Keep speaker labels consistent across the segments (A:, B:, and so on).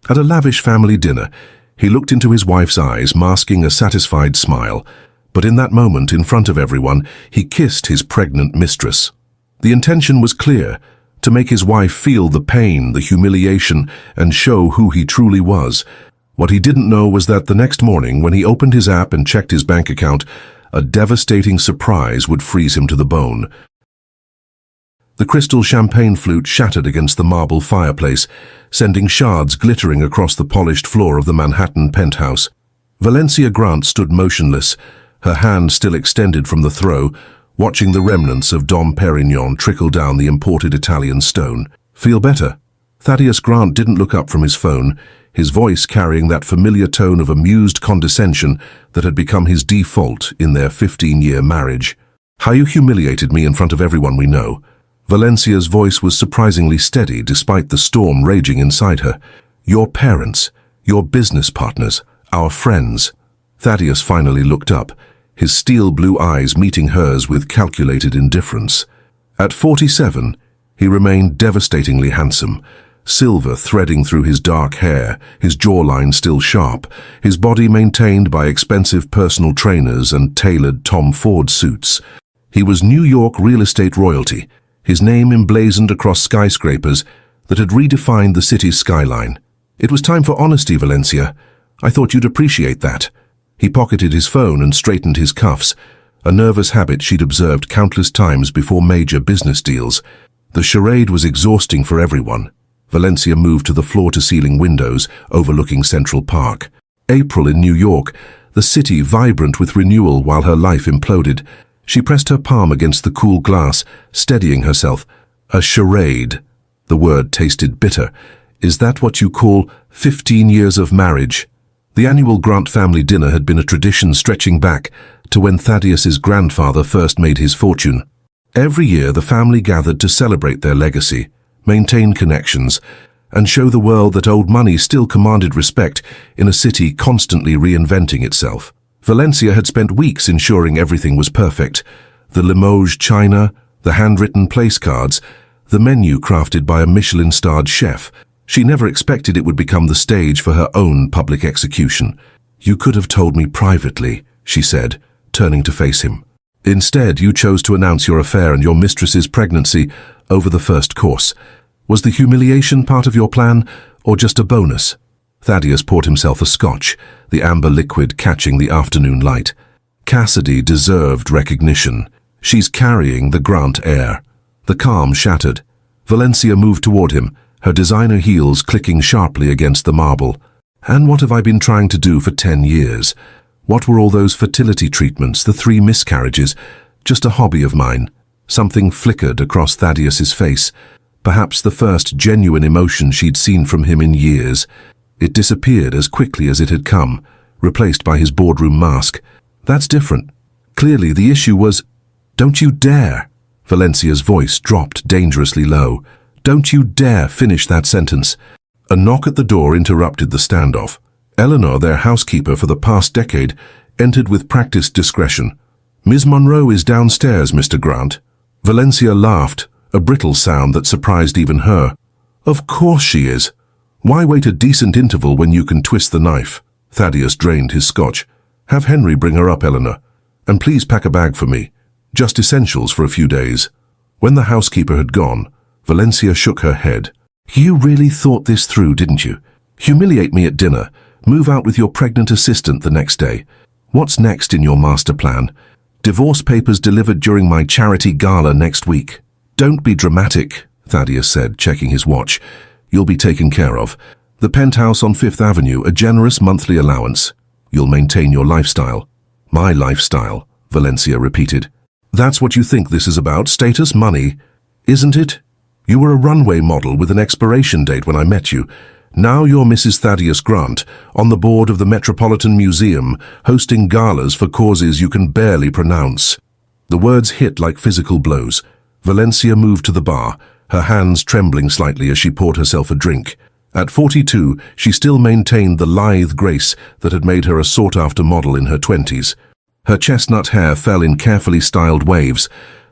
A: At a lavish family dinner, he looked into his wife's eyes, masking a satisfied smile. But in that moment, in front of everyone, he kissed his pregnant mistress. The intention was clear: to make his wife feel the pain, the humiliation, and show who he truly was. What he didn't know was that the next morning, when he opened his app and checked his bank account, a devastating surprise would freeze him to the bone. The crystal champagne flute shattered against the marble fireplace, sending shards glittering across the polished floor of the Manhattan penthouse. Valencia Grant stood motionless, her hand still extended from the throw, watching the remnants of Dom Perignon trickle down the imported Italian stone. "Feel better?" Thaddeus Grant didn't look up from his phone, his voice carrying that familiar tone of amused condescension that had become his default in their 15-year marriage. "How you humiliated me in front of everyone we know." Valencia's voice was surprisingly steady despite the storm raging inside her. "Your parents, your business partners, our friends." Thaddeus finally looked up, his steel blue eyes meeting hers with calculated indifference. At 47, he remained devastatingly handsome, silver threading through his dark hair, his jawline still sharp, his body maintained by expensive personal trainers and tailored Tom Ford suits. He was New York real estate royalty, his name emblazoned across skyscrapers that had redefined the city's skyline. "It was time for honesty, Valencia. I thought you'd appreciate that." He pocketed his phone and straightened his cuffs, a nervous habit she'd observed countless times before major business deals. The charade was exhausting for everyone. Valencia moved to the floor-to-ceiling windows overlooking Central Park. April in New York, the city vibrant with renewal while her life imploded. She pressed her palm against the cool glass, steadying herself. "A charade." The word tasted bitter. "Is that what you call 15 years of marriage?" The annual Grant family dinner had been a tradition stretching back to when Thaddeus's grandfather first made his fortune. Every year the family gathered to celebrate their legacy, maintain connections, and show the world that old money still commanded respect in a city constantly reinventing itself. Valencia had spent weeks ensuring everything was perfect. The Limoges china, the handwritten place cards, the menu crafted by a Michelin-starred chef. She never expected it would become the stage for her own public execution. "You could have told me privately," she said, turning to face him. "Instead, you chose to announce your affair and your mistress's pregnancy over the first course. Was the humiliation part of your plan, or just a bonus?" Thaddeus poured himself a scotch, the amber liquid catching the afternoon light. "Cassidy deserved recognition. She's carrying the Grant air." The calm shattered. Valencia moved toward him, her designer heels clicking sharply against the marble. "And what have I been trying to do for 10 years? What were all those fertility treatments, the 3 miscarriages? Just a hobby of mine." Something flickered across Thaddeus's face, perhaps the first genuine emotion she'd seen from him in years. It disappeared as quickly as it had come, replaced by his boardroom mask. "That's different. Clearly the issue was—" "Don't you dare!" Valencia's voice dropped dangerously low. "Don't you dare finish that sentence." A knock at the door interrupted the standoff. Eleanor, their housekeeper for the past decade, entered with practiced discretion. "Ms. Monroe is downstairs, Mr. Grant." Valencia laughed, a brittle sound that surprised even her. "Of course she is. Why wait a decent interval when you can twist the knife?" Thaddeus drained his scotch. "Have Henry bring her up, Eleanor. And please pack a bag for me. Just essentials for a few days." When the housekeeper had gone, Valencia shook her head. "You really thought this through, didn't you? Humiliate me at dinner, move out with your pregnant assistant the next day. What's next in your master plan? Divorce papers delivered during my charity gala next week." "Don't be dramatic," Thaddeus said, checking his watch. "You'll be taken care of. The penthouse on 5th Avenue, a generous monthly allowance. You'll maintain your lifestyle." "My lifestyle," Valencia repeated. "That's what you think this is about, status, money, isn't it? You were a runway model with an expiration date when I met you. Now you're Mrs. Thaddeus Grant, on the board of the Metropolitan Museum, hosting galas for causes you can barely pronounce." The words hit like physical blows. Valencia moved to the bar, her hands trembling slightly as she poured herself a drink. At 42, she still maintained the lithe grace that had made her a sought-after model in her 20s. Her chestnut hair fell in carefully styled waves,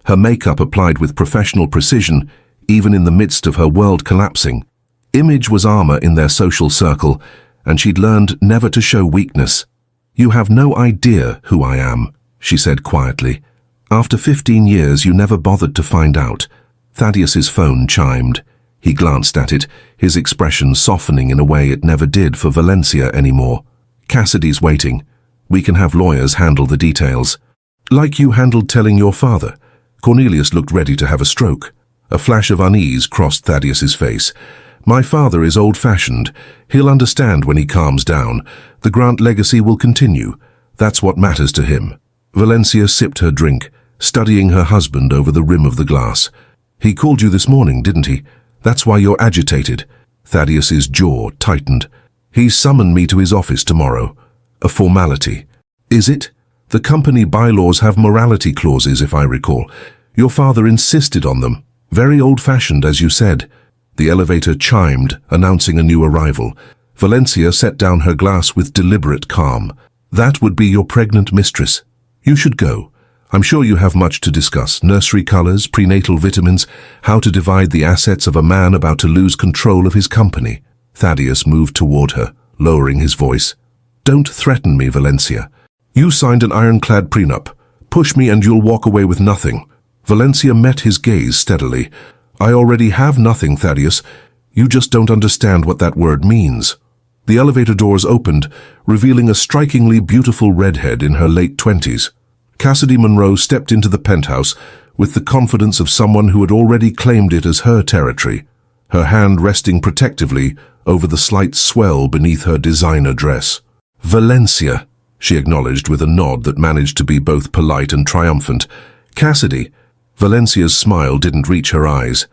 A: her makeup applied with professional precision, even in the midst of her world collapsing. Image was armor in their social circle, and she'd learned never to show weakness. "You have no idea who I am," she said quietly. "After 15 years, you never bothered to find out." Thaddeus's phone chimed. He glanced at it, his expression softening in a way it never did for Valencia anymore. "Cassidy's waiting. We can have lawyers handle the details." "Like you handled telling your father." Cornelius looked ready to have a stroke. A flash of unease crossed Thaddeus's face. "My father is old-fashioned. He'll understand when he calms down. The Grant legacy will continue. That's what matters to him." Valencia sipped her drink, studying her husband over the rim of the glass. "He called you this morning, didn't he? That's why you're agitated." Thaddeus's jaw tightened. "He's summoned me to his office tomorrow. A formality." "Is it? The company bylaws have morality clauses, if I recall. Your father insisted on them. Very old-fashioned, as you said." The elevator chimed, announcing a new arrival. Valencia set down her glass with deliberate calm. "That would be your pregnant mistress. You should go. I'm sure you have much to discuss. Nursery colors, prenatal vitamins, how to divide the assets of a man about to lose control of his company." Thaddeus moved toward her, lowering his voice. "Don't threaten me, Valencia. You signed an ironclad prenup. Push me and you'll walk away with nothing." Valencia met his gaze steadily. "I already have nothing, Thaddeus. You just don't understand what that word means." The elevator doors opened, revealing a strikingly beautiful redhead in her late 20s. Cassidy Monroe stepped into the penthouse with the confidence of someone who had already claimed it as her territory, her hand resting protectively over the slight swell beneath her designer dress. "Valencia," she acknowledged with a nod that managed to be both polite and triumphant. "Cassidy." Valencia's smile didn't reach her eyes.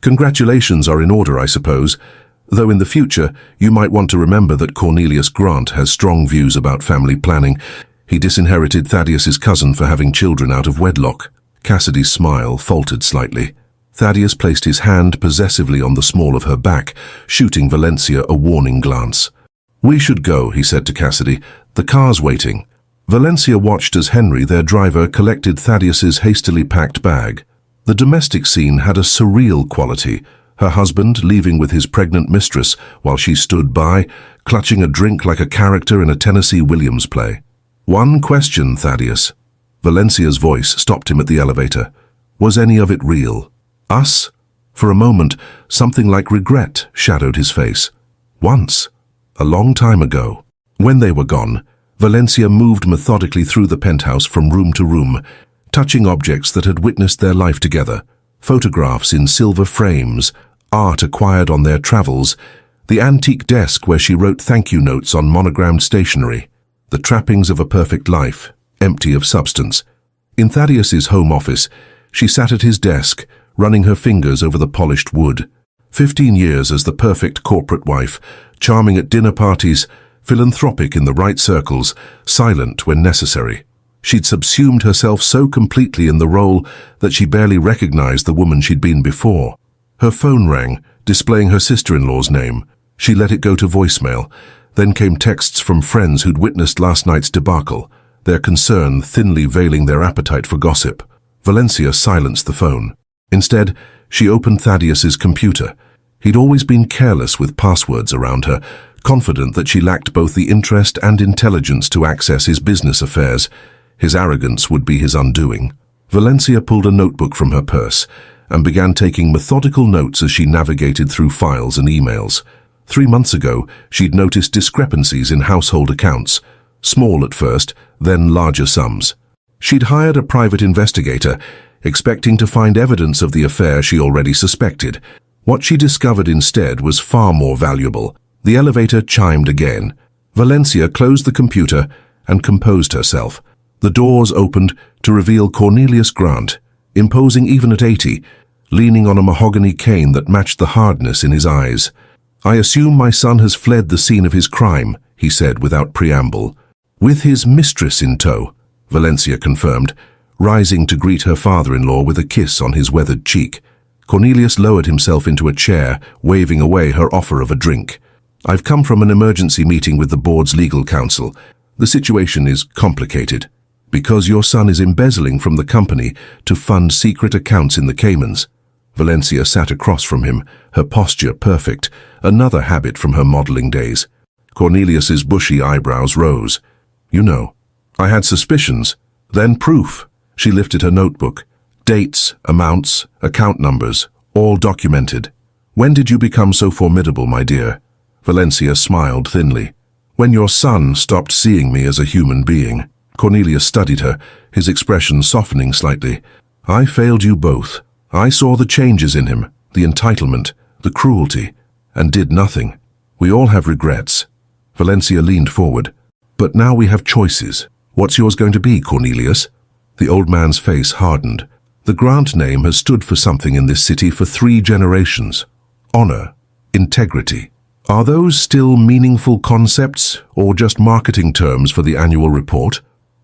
A: "Congratulations are in order, I suppose, though in the future you might want to remember that Cornelius Grant has strong views about family planning. He disinherited Thaddeus's cousin for having children out of wedlock." Cassidy's smile faltered slightly. Thaddeus placed his hand possessively on the small of her back, shooting Valencia a warning glance. "We should go," he said to Cassidy. "The car's waiting." Valencia watched as Henry, their driver, collected Thaddeus's hastily packed bag. The domestic scene had a surreal quality, her husband leaving with his pregnant mistress while she stood by, clutching a drink like a character in a Tennessee Williams play. "One question, Thaddeus." Valencia's voice stopped him at the elevator. "Was any of it real? Us?" For a moment, something like regret shadowed his face. "Once. A long time ago." When they were gone, Valencia moved methodically through the penthouse from room to room, touching objects that had witnessed their life together. Photographs in silver frames, art acquired on their travels, the antique desk where she wrote thank-you notes on monogrammed stationery. The trappings of a perfect life, empty of substance. In Thaddeus's home office, she sat at his desk, running her fingers over the polished wood. 15 years as the perfect corporate wife, charming at dinner parties, philanthropic in the right circles, silent when necessary. She'd subsumed herself so completely in the role that she barely recognized the woman she'd been before. Her phone rang, displaying her sister-in-law's name. She let it go to voicemail. Then came texts from friends who'd witnessed last night's debacle, their concern thinly veiling their appetite for gossip. Valencia silenced the phone. Instead, she opened Thaddeus's computer. He'd always been careless with passwords around her, confident that she lacked both the interest and intelligence to access his business affairs. His arrogance would be his undoing. Valencia pulled a notebook from her purse and began taking methodical notes as she navigated through files and emails. 3 months ago, she'd noticed discrepancies in household accounts, small at first, then larger sums. She'd hired a private investigator, expecting to find evidence of the affair she already suspected. What she discovered instead was far more valuable. The elevator chimed again. Valencia closed the computer and composed herself. The doors opened to reveal Cornelius Grant, imposing even at 80, leaning on a mahogany cane that matched the hardness in his eyes. "I assume my son has fled the scene of his crime," he said without preamble. "With his mistress in tow," Valencia confirmed, rising to greet her father-in-law with a kiss on his weathered cheek. Cornelius lowered himself into a chair, waving away her offer of a drink. "I've come from an emergency meeting with the board's legal counsel. The situation is complicated. Because your son is embezzling from the company to fund secret accounts in the Caymans." Valencia sat across from him, her posture perfect, another habit from her modeling days. Cornelius's bushy eyebrows rose. You know, I had suspicions, then proof. She lifted her notebook. Dates, amounts, account numbers, all documented. When did you become so formidable, my dear? Valencia smiled thinly. When your son stopped seeing me as a human being. Cornelius studied her, his expression softening slightly. I failed you both. I saw the changes in him, the entitlement, the cruelty, and did nothing. We all have regrets. Valencia leaned forward. But now we have choices. What's yours going to be, Cornelius? The old man's face hardened. The Grant name has stood for something in this city for 3 generations. Honor, integrity. Are those still meaningful concepts, or just marketing terms for the annual report?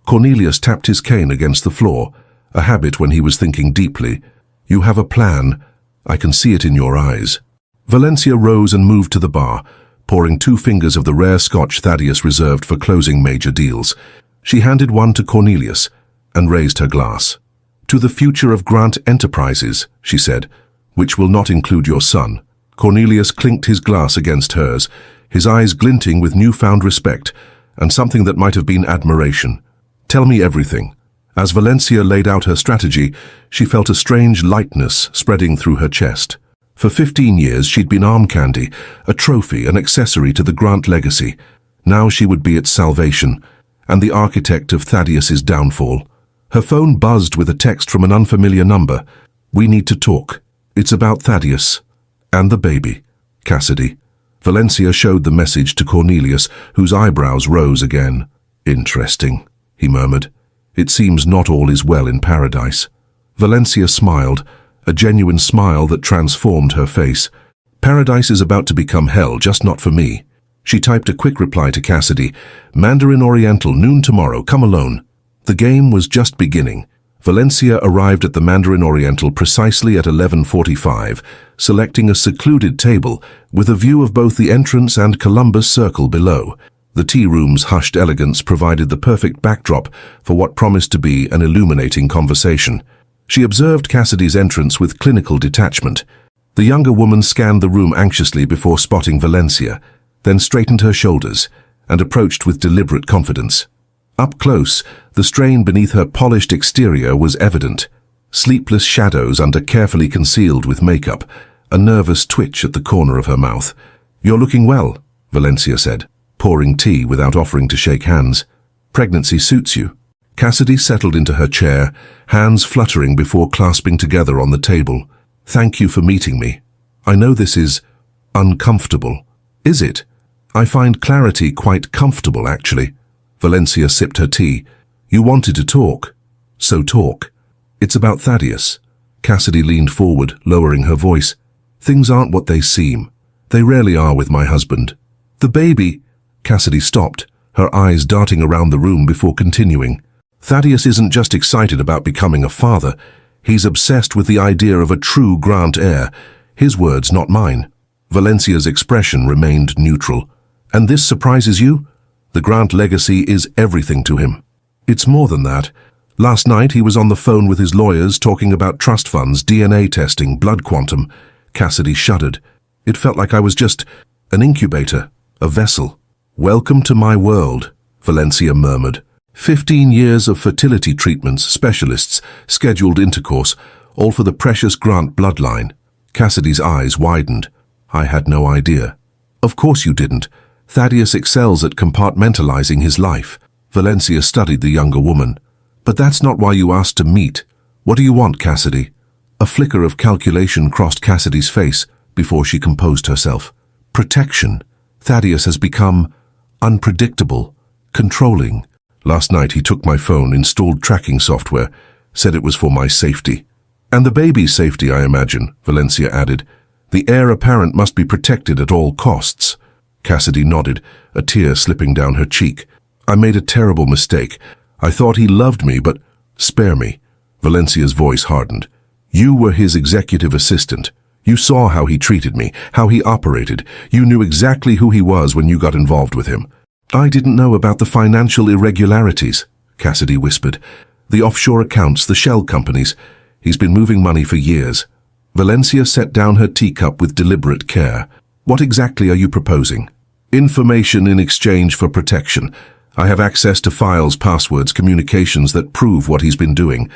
A: Cornelius tapped his cane against the floor, a habit when he was thinking deeply. You have a plan. I can see it in your eyes. Valencia rose and moved to the bar, pouring 2 fingers of the rare scotch Thaddeus reserved for closing major deals. She handed one to Cornelius and raised her glass. To the future of Grant Enterprises, she said, which will not include your son. Cornelius clinked his glass against hers, his eyes glinting with newfound respect and something that might have been admiration. Tell me everything. As Valencia laid out her strategy, she felt a strange lightness spreading through her chest. For 15 years she'd been arm candy, a trophy, an accessory to the Grant legacy. Now she would be its salvation, and the architect of Thaddeus's downfall. Her phone buzzed with a text from an unfamiliar number. We need to talk. It's about Thaddeus. And the baby. Cassidy. Valencia showed the message to Cornelius, whose eyebrows rose again. Interesting, he murmured. It seems not all is well in paradise. Valencia smiled, a genuine smile that transformed her face. Paradise is about to become hell, just not for me. She typed a quick reply to Cassidy. Mandarin Oriental, noon tomorrow, come alone. The game was just beginning. Valencia arrived at the Mandarin Oriental precisely at 11:45, selecting a secluded table with a view of both the entrance and Columbus Circle below. The tea room's hushed elegance provided the perfect backdrop for what promised to be an illuminating conversation. She observed Cassidy's entrance with clinical detachment. The younger woman scanned the room anxiously before spotting Valencia, then straightened her shoulders and approached with deliberate confidence. Up close, the strain beneath her polished exterior was evident. Sleepless shadows under carefully concealed with makeup, a nervous twitch at the corner of her mouth. You're looking well, Valencia said, pouring tea without offering to shake hands. Pregnancy suits you. Cassidy settled into her chair, hands fluttering before clasping together on the table. Thank you for meeting me. I know this is uncomfortable. Is it? I find clarity quite comfortable, actually. Valencia sipped her tea. You wanted to talk. So talk. It's about Thaddeus. Cassidy leaned forward, lowering her voice. Things aren't what they seem. They rarely are with my husband. The baby. Cassidy stopped, her eyes darting around the room before continuing. Thaddeus isn't just excited about becoming a father. He's obsessed with the idea of a true Grant heir. His words, not mine. Valencia's expression remained neutral. And this surprises you? The Grant legacy is everything to him. It's more than that. Last night he was on the phone with his lawyers talking about trust funds, DNA testing, blood quantum. Cassidy shuddered. It felt like I was just an incubator, a vessel. Welcome to my world, Valencia murmured. 15 years of fertility treatments, specialists, scheduled intercourse, all for the precious Grant bloodline. Cassidy's eyes widened. I had no idea. Of course you didn't. Thaddeus excels at compartmentalizing his life. Valencia studied the younger woman. But that's not why you asked to meet. What do you want, Cassidy? A flicker of calculation crossed Cassidy's face before she composed herself. Protection. Thaddeus has become unpredictable, controlling. Last night he took my phone, installed tracking software, said it was for my safety. And the baby's safety, I imagine, Valencia added. The heir apparent must be protected at all costs. Cassidy nodded, a tear slipping down her cheek. I made a terrible mistake. I thought he loved me, but spare me. Valencia's voice hardened. You were his executive assistant. You saw how he treated me, how he operated. You knew exactly who he was when you got involved with him. I didn't know about the financial irregularities, Cassidy whispered. The offshore accounts, the shell companies. He's been moving money for years. Valencia set down her teacup with deliberate care. What exactly are you proposing? Information in exchange for protection. I have access to files, passwords, communications that prove what he's been doing.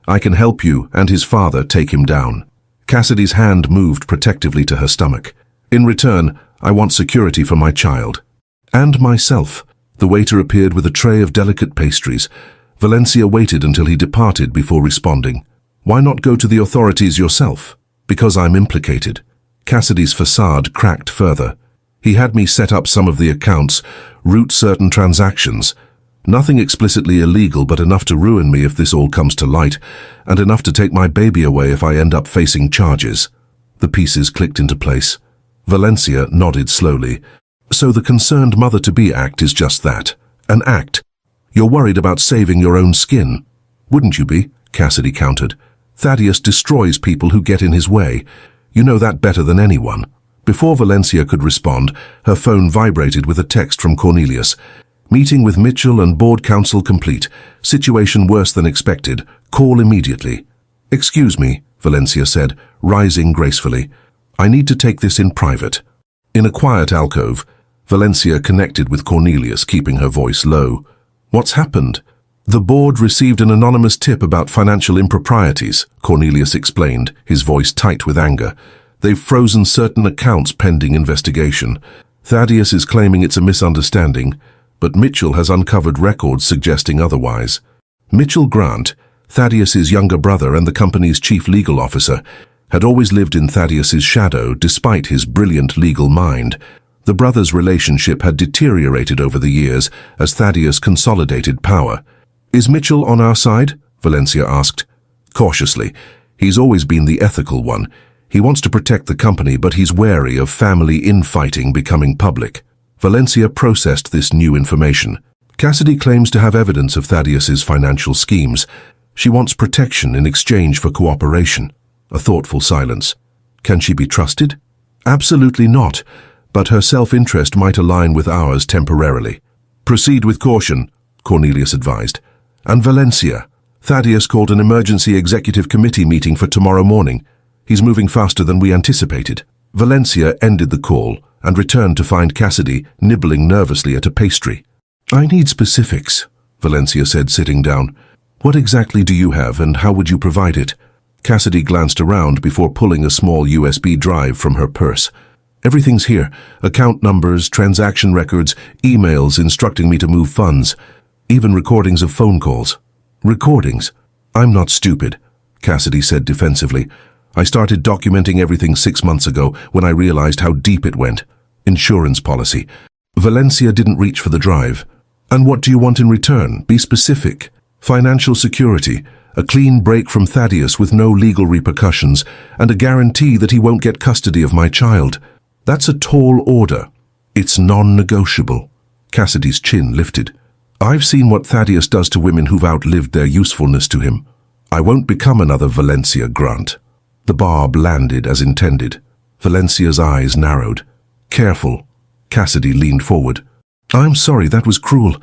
A: I can help you and his father take him down. Cassidy's hand moved protectively to her stomach. In return, I want security for my child. And myself. The waiter appeared with a tray of delicate pastries. Valencia waited until he departed before responding. Why not go to the authorities yourself? Because I'm implicated. Cassidy's facade cracked further. He had me set up some of the accounts, route certain transactions. Nothing explicitly illegal, but enough to ruin me if this all comes to light, and enough to take my baby away if I end up facing charges. The pieces clicked into place. Valencia nodded slowly. So the concerned mother-to-be act is just that. An act. You're worried about saving your own skin. Wouldn't you be? Cassidy countered. Thaddeus destroys people who get in his way. You know that better than anyone. Before Valencia could respond, her phone vibrated with a text from Cornelius. Meeting with Mitchell and board council complete. Situation worse than expected. Call immediately. Excuse me, Valencia said, rising gracefully. I need to take this in private. In a quiet alcove, Valencia connected with Cornelius, keeping her voice low. What's happened? The board received an anonymous tip about financial improprieties, Cornelius explained, his voice tight with anger. They've frozen certain accounts pending investigation. Thaddeus is claiming it's a misunderstanding, but Mitchell has uncovered records suggesting otherwise. Mitchell Grant, Thaddeus's younger brother and the company's chief legal officer, had always lived in Thaddeus's shadow despite his brilliant legal mind. The brothers' relationship had deteriorated over the years as Thaddeus consolidated power. Is Mitchell on our side? Valencia asked. Cautiously. He's always been the ethical one. He wants to protect the company, but he's wary of family infighting becoming public. Valencia processed this new information. Cassidy claims to have evidence of Thaddeus's financial schemes. She wants protection in exchange for cooperation. A thoughtful silence. Can she be trusted? Absolutely not, but her self-interest might align with ours temporarily. Proceed with caution, Cornelius advised. And Valencia. Thaddeus called an emergency executive committee meeting for tomorrow morning. He's moving faster than we anticipated. Valencia ended the call and returned to find Cassidy nibbling nervously at a pastry. I need specifics, Valencia said, sitting down. What exactly do you have and how would you provide it? Cassidy glanced around before pulling a small USB drive from her purse. Everything's here. Account numbers, transaction records, emails instructing me to move funds. Even recordings of phone calls. Recordings? I'm not stupid, Cassidy said defensively. I started documenting everything 6 months ago when I realized how deep it went. Insurance policy. Valencia didn't reach for the drive. And what do you want in return? Be specific. Financial security, a clean break from Thaddeus with no legal repercussions, and a guarantee that he won't get custody of my child. That's a tall order. It's non-negotiable. Cassidy's chin lifted. I've seen what Thaddeus does to women who've outlived their usefulness to him. I won't become another Valencia Grant. The barb landed as intended. Valencia's eyes narrowed. Careful. Cassidy leaned forward. I'm sorry, that was cruel,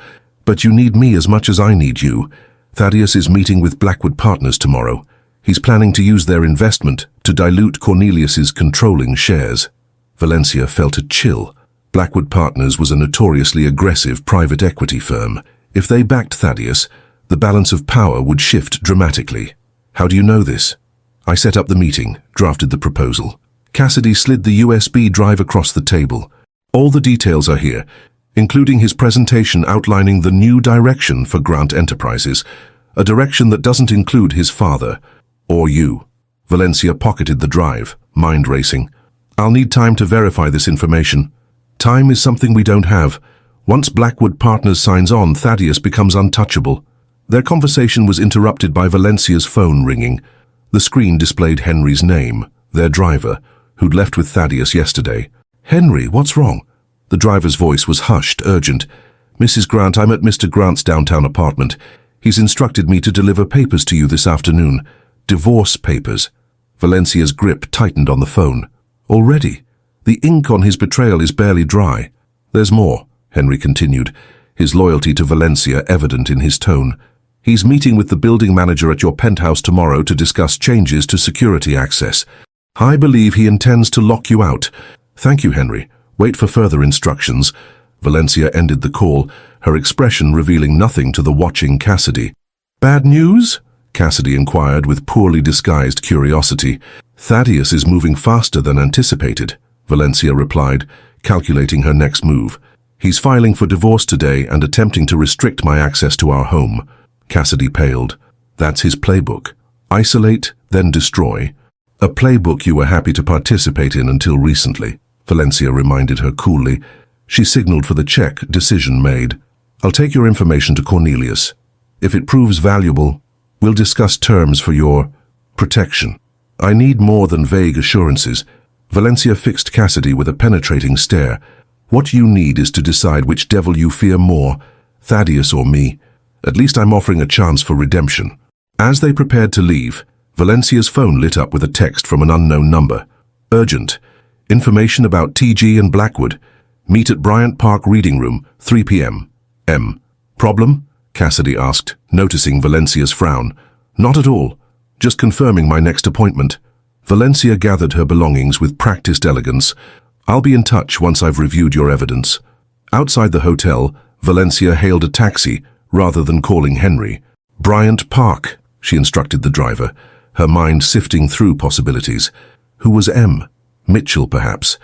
A: but you need me as much as I need you. Thaddeus is meeting with Blackwood Partners tomorrow. He's planning to use their investment to dilute Cornelius's controlling shares. Valencia felt a chill. Blackwood Partners was a notoriously aggressive private equity firm. If they backed Thaddeus, the balance of power would shift dramatically. How do you know this? I set up the meeting, drafted the proposal. Cassidy slid the USB drive across the table. All the details are here, including his presentation outlining the new direction for Grant Enterprises, a direction that doesn't include his father, or you. Valencia pocketed the drive, mind racing. I'll need time to verify this information. Time is something we don't have. Once Blackwood Partners signs on, Thaddeus becomes untouchable. Their conversation was interrupted by Valencia's phone ringing. The screen displayed Henry's name, their driver, who'd left with Thaddeus yesterday. Henry, what's wrong? The driver's voice was hushed, urgent. Mrs. Grant, I'm at Mr. Grant's downtown apartment. He's instructed me to deliver papers to you this afternoon. Divorce papers. Valencia's grip tightened on the phone. Already? The ink on his betrayal is barely dry. There's more, Henry continued, his loyalty to Valencia evident in his tone. He's meeting with the building manager at your penthouse tomorrow to discuss changes to security access. I believe he intends to lock you out. Thank you, Henry. Wait for further instructions. Valencia ended the call, her expression revealing nothing to the watching Cassidy. Bad news? Cassidy inquired with poorly disguised curiosity. Thaddeus is moving faster than anticipated, Valencia replied, calculating her next move. He's filing for divorce today and attempting to restrict my access to our home. Cassidy paled. That's his playbook. Isolate, then destroy. A playbook you were happy to participate in until recently, Valencia reminded her coolly. She signaled for the check, decision made. I'll take your information to Cornelius. If it proves valuable, we'll discuss terms for your protection. I need more than vague assurances. Valencia fixed Cassidy with a penetrating stare. What you need is to decide which devil you fear more, Thaddeus or me. At least I'm offering a chance for redemption. As they prepared to leave, Valencia's phone lit up with a text from an unknown number. Urgent. Information about TG and Blackwood. Meet at Bryant Park Reading Room, 3 p.m. M. Problem? Cassidy asked, noticing Valencia's frown. Not at all. Just confirming my next appointment. Valencia gathered her belongings with practiced elegance. I'll be in touch once I've reviewed your evidence. Outside the hotel, Valencia hailed a taxi rather than calling Henry. Bryant Park, she instructed the driver, her mind sifting through possibilities. Who was M? Mitchell, perhaps.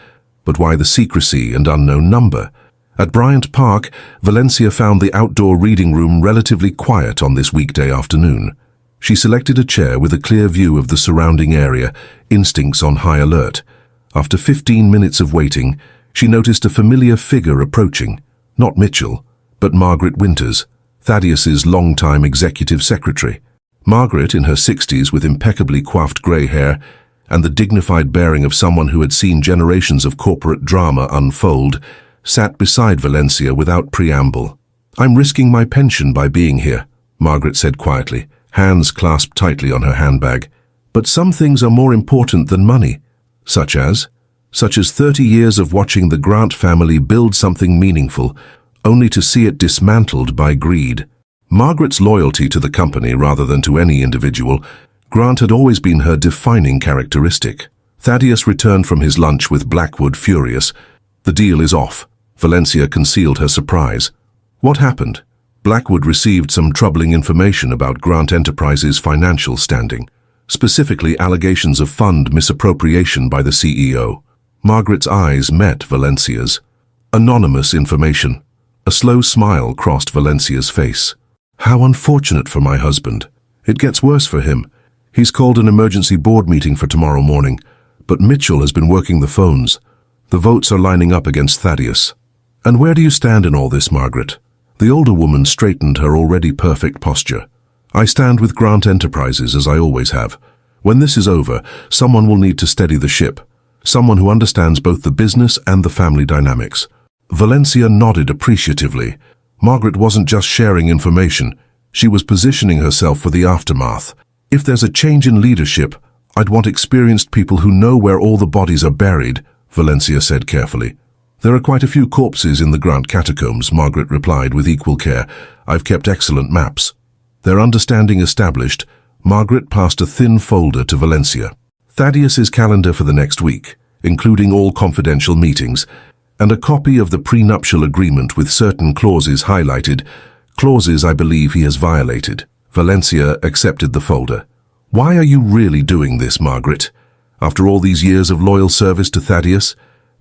A: But why the secrecy and unknown number? At Bryant Park, Valencia found the outdoor reading room relatively quiet on this weekday afternoon. She selected a chair with a clear view of the surrounding area, instincts on high alert. After 15 minutes of waiting, she noticed a familiar figure approaching. Not Mitchell, but Margaret Winters, Thaddeus's longtime executive secretary. Margaret, in her 60s with impeccably coiffed grey hair, and the dignified bearing of someone who had seen generations of corporate drama unfold, sat beside Valencia without preamble. I'm risking my pension by being here, Margaret said quietly, hands clasped tightly on her handbag. But some things are more important than money. Such as 30 years of watching the Grant family build something meaningful, only to see it dismantled by greed. Margaret's loyalty to the company rather than to any individual, Grant had always been her defining characteristic. Thaddeus returned from his lunch with Blackwood furious. The deal is off. Valencia concealed her surprise. What happened? Blackwood received some troubling information about Grant Enterprises' financial standing, specifically allegations of fund misappropriation by the CEO. Margaret's eyes met Valencia's. Anonymous information. A slow smile crossed Valencia's face. How unfortunate for my husband. It gets worse for him. He's called an emergency board meeting for tomorrow morning, but Mitchell has been working the phones. The votes are lining up against Thaddeus. And where do you stand in all this, Margaret? The older woman straightened her already perfect posture. I stand with Grant Enterprises, as I always have. When this is over, someone will need to steady the ship. Someone who understands both the business and the family dynamics. Valencia nodded appreciatively. Margaret wasn't just sharing information. She was positioning herself for the aftermath. If there's a change in leadership, I'd want experienced people who know where all the bodies are buried, Valencia said carefully. There are quite a few corpses in the Grant catacombs, Margaret replied with equal care. I've kept excellent maps. Their understanding established, Margaret passed a thin folder to Valencia. Thaddeus's calendar for the next week, including all confidential meetings, and a copy of the prenuptial agreement with certain clauses highlighted, clauses I believe he has violated. Valencia accepted the folder. Why are you really doing this, Margaret? After all these years of loyal service to Thaddeus?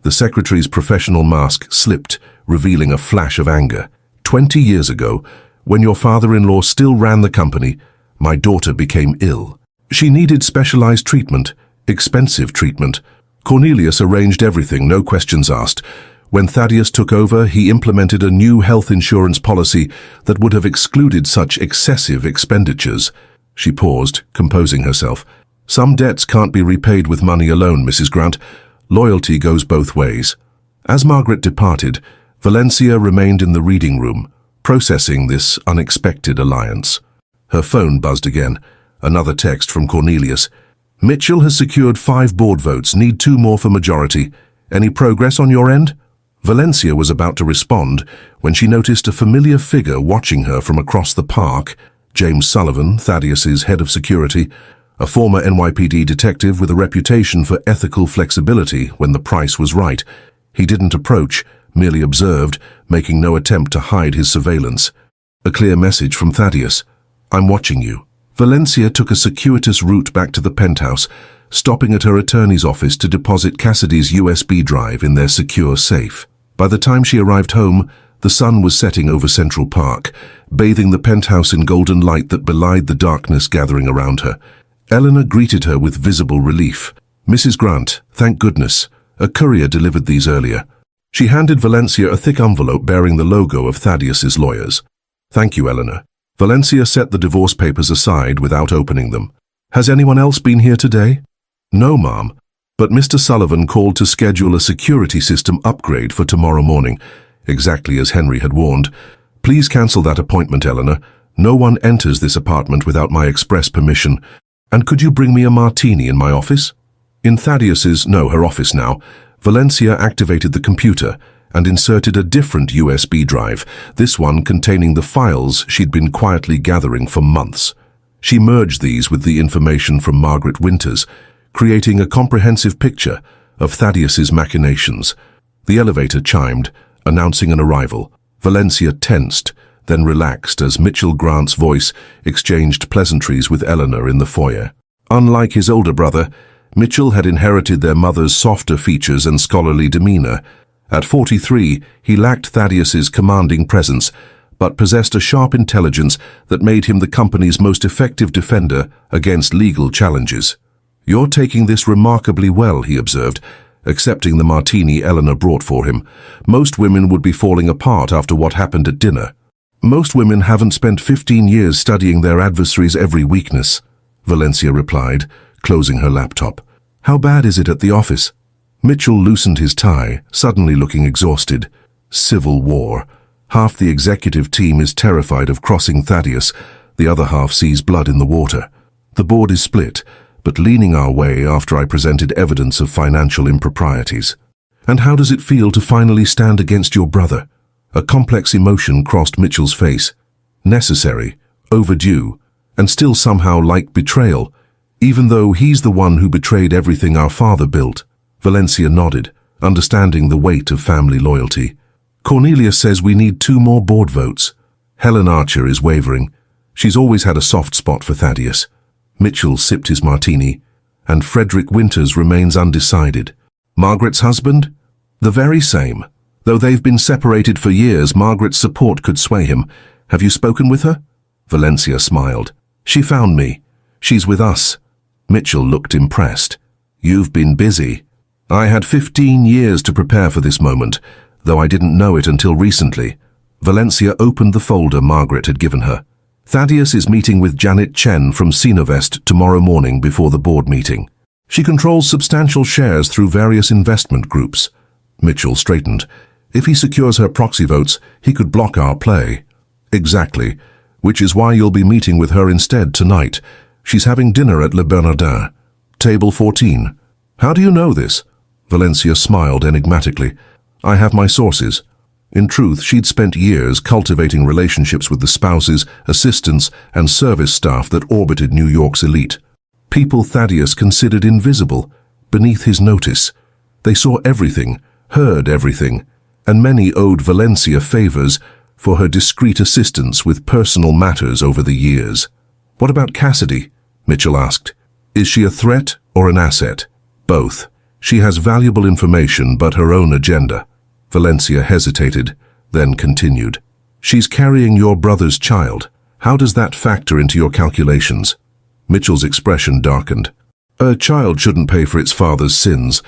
A: The secretary's professional mask slipped, revealing a flash of anger. 20 years ago, when your father-in-law still ran the company, my daughter became ill. She needed specialized treatment, expensive treatment. Cornelius arranged everything, no questions asked. When Thaddeus took over, he implemented a new health insurance policy that would have excluded such excessive expenditures. She paused, composing herself. Some debts can't be repaid with money alone, Mrs. Grant. Loyalty goes both ways. As Margaret departed, Valencia remained in the reading room, processing this unexpected alliance. Her phone buzzed again. Another text from Cornelius. Mitchell has secured 5 board votes, need 2 more for majority. Any progress on your end? Valencia was about to respond when she noticed a familiar figure watching her from across the park. James Sullivan, Thaddeus's head of security. a former NYPD detective with a reputation for ethical flexibility when the price was right. He didn't approach, merely observed, making no attempt to hide his surveillance. A clear message from Thaddeus. "I'm watching you." Valencia took a circuitous route back to the penthouse, stopping at her attorney's office to deposit Cassidy's USB drive in their secure safe. By the time she arrived home, the sun was setting over Central Park, bathing the penthouse in golden light that belied the darkness gathering around her. Eleanor greeted her with visible relief. "Mrs. Grant, thank goodness. A courier delivered these earlier." She handed Valencia a thick envelope bearing the logo of Thaddeus's lawyers. "Thank you, Eleanor." Valencia set the divorce papers aside without opening them. "Has anyone else been here today?" "No, ma'am. But Mr. Sullivan called to schedule a security system upgrade for tomorrow morning, exactly as Henry had warned. Please cancel that appointment, Eleanor. No one enters this apartment without my express permission. And could you bring me a martini in my office?" In her office now, Valencia activated the computer and inserted a different USB drive, this one containing the files she'd been quietly gathering for months. She merged these with the information from Margaret Winters, creating a comprehensive picture of Thaddeus's machinations. The elevator chimed, announcing an arrival. Valencia tensed, then relaxed as Mitchell Grant's voice exchanged pleasantries with Eleanor in the foyer. Unlike his older brother, Mitchell had inherited their mother's softer features and scholarly demeanor. At 43, he lacked Thaddeus's commanding presence, but possessed a sharp intelligence that made him the company's most effective defender against legal challenges. "You're taking this remarkably well," he observed, accepting the martini Eleanor brought for him. "Most women would be falling apart after what happened at dinner." "Most women haven't spent 15 years studying their adversary's every weakness," Valencia replied, closing her laptop. "How bad is it at the office?" Mitchell loosened his tie, suddenly looking exhausted. "Civil war. Half the executive team is terrified of crossing Thaddeus, the other half sees blood in the water. The board is split, but leaning our way after I presented evidence of financial improprieties." "And how does it feel to finally stand against your brother?" A complex emotion crossed Mitchell's face. Necessary, overdue, and still somehow like betrayal, even though he's the one who betrayed everything our father built. Valencia nodded, understanding the weight of family loyalty. "Cornelius says we need 2 more board votes. Helen Archer is wavering. She's always had a soft spot for Thaddeus." Mitchell sipped his martini, and Frederick Winters remains undecided. "Margaret's husband?" "The very same. Though they've been separated for years, Margaret's support could sway him. Have you spoken with her?" Valencia smiled. "She found me. She's with us." Mitchell looked impressed. "You've been busy." "I had 15 years to prepare for this moment, though I didn't know it until recently." Valencia opened the folder Margaret had given her. "Thaddeus is meeting with Janet Chen from Cenovest tomorrow morning before the board meeting. She controls substantial shares through various investment groups." Mitchell straightened. "If he secures her proxy votes, he could block our play." "Exactly, which is why you'll be meeting with her instead tonight. She's having dinner at Le Bernardin. Table 14. "How do you know this?" Valencia smiled enigmatically. "I have my sources." In truth, she'd spent years cultivating relationships with the spouses, assistants, and service staff that orbited New York's elite. People Thaddeus considered invisible, beneath his notice. They saw everything, heard everything, and many owed Valencia favors for her discreet assistance with personal matters over the years. "What about Cassidy?" Mitchell asked. "Is she a threat or an asset?" "Both. She has valuable information but her own agenda." Valencia hesitated, then continued. "She's carrying your brother's child. How does that factor into your calculations?" Mitchell's expression darkened. "A child shouldn't pay for its father's sins,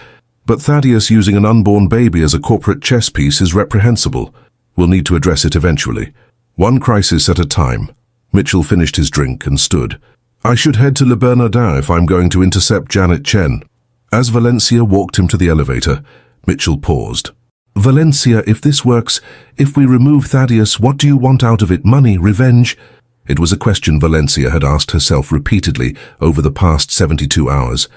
A: but Thaddeus using an unborn baby as a corporate chess piece is reprehensible. We'll need to address it eventually. One crisis at a time." Mitchell finished his drink and stood. "I should head to Le Bernardin if I'm going to intercept Janet Chen." As Valencia walked him to the elevator, Mitchell paused. "Valencia, if this works, if we remove Thaddeus, what do you want out of it? Money? Revenge?" It was a question Valencia had asked herself repeatedly over the past 72 hours.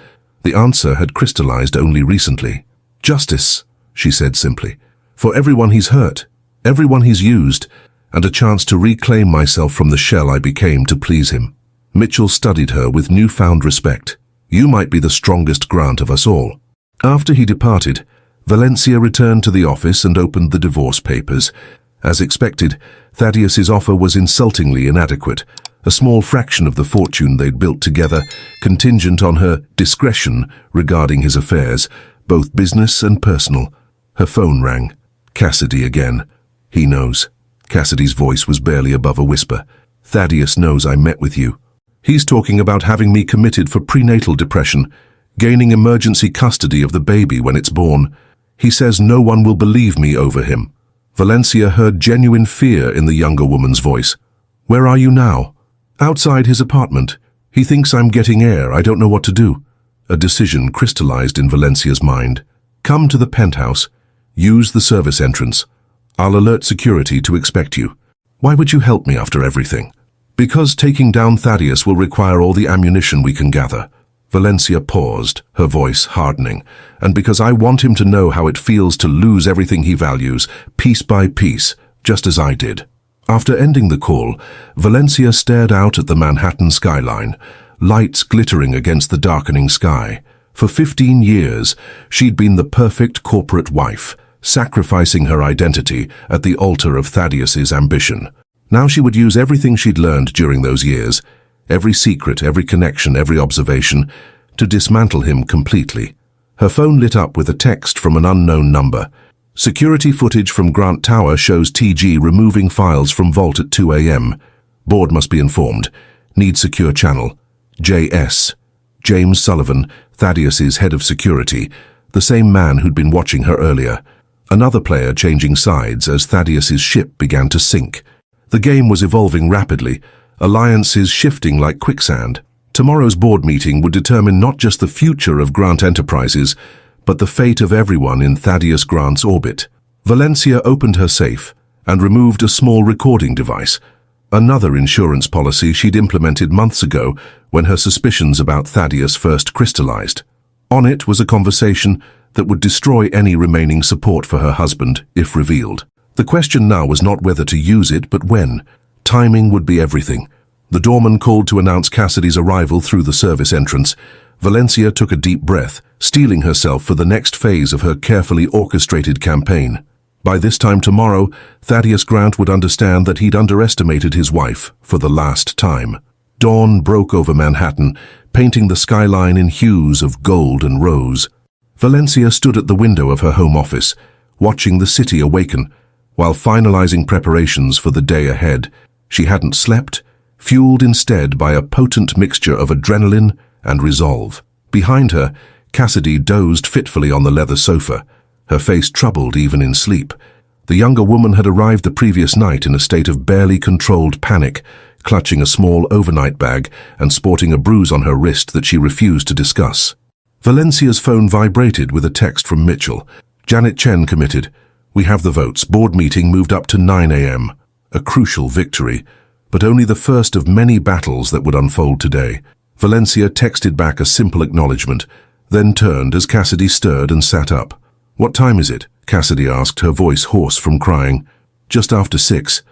A: The answer had crystallized only recently. "Justice," she said simply, "for everyone he's hurt, everyone he's used, and a chance to reclaim myself from the shell I became to please him." Mitchell studied her with newfound respect. You might be the strongest Grant of us all. After he departed, Valencia returned to the office and opened the divorce papers. As expected, Thaddeus's offer was insultingly inadequate, a small fraction of the fortune they'd built together, contingent on her discretion regarding his affairs, both business and personal. Her phone rang. Cassidy again. He knows. Cassidy's voice was barely above a whisper. Thaddeus knows I met with you. He's talking about having me committed for prenatal depression, gaining emergency custody of the baby when it's born. He says no one will believe me over him. Valencia heard genuine fear in the younger woman's voice. Where are you now? Outside his apartment. He thinks I'm getting air. I don't know what to do. A decision crystallized in Valencia's mind. Come to the penthouse. Use the service entrance. I'll alert security to expect you. Why would you help me after everything? Because taking down Thaddeus will require all the ammunition we can gather. Valencia paused, her voice hardening. And because I want him to know how it feels to lose everything he values, piece by piece, just as I did. After ending the call, Valencia stared out at the Manhattan skyline, lights glittering against the darkening sky. For 15 years, she'd been the perfect corporate wife, sacrificing her identity at the altar of Thaddeus's ambition. Now she would use everything she'd learned during those years, every secret, every connection, every observation, to dismantle him completely. Her phone lit up with a text from an unknown number. Security footage from Grant Tower shows TG removing files from vault at 2 a.m. Board must be informed. Need secure channel. JS. James Sullivan, Thaddeus's head of security, the same man who'd been watching her earlier. Another player changing sides as Thaddeus's ship began to sink. The game was evolving rapidly, alliances shifting like quicksand. Tomorrow's board meeting would determine not just the future of Grant Enterprises, but the fate of everyone in Thaddeus Grant's orbit. Valencia opened her safe and removed a small recording device, another insurance policy she'd implemented months ago when her suspicions about Thaddeus first crystallized. On it was a conversation that would destroy any remaining support for her husband if revealed. The question now was not whether to use it, but when. Timing would be everything. The doorman called to announce Cassidy's arrival through the service entrance. Valencia took a deep breath, steeling herself for the next phase of her carefully orchestrated campaign. By this time tomorrow, Thaddeus Grant would understand that he'd underestimated his wife for the last time. Dawn broke over Manhattan, painting the skyline in hues of gold and rose. Valencia stood at the window of her home office, watching the city awaken. While finalizing preparations for the day ahead, she hadn't slept, fueled instead by a potent mixture of adrenaline and resolve. Behind her, Cassidy dozed fitfully on the leather sofa, her face troubled even in sleep. The younger woman had arrived the previous night in a state of barely controlled panic, clutching a small overnight bag and sporting a bruise on her wrist that she refused to discuss. Valencia's phone vibrated with a text from Mitchell. Janet Chen committed. We have the votes. Board meeting moved up to 9 a.m. A crucial victory, but only the first of many battles that would unfold today. Valencia texted back a simple acknowledgement, then turned as Cassidy stirred and sat up. What time is it? Cassidy asked, her voice hoarse from crying. Just after 6.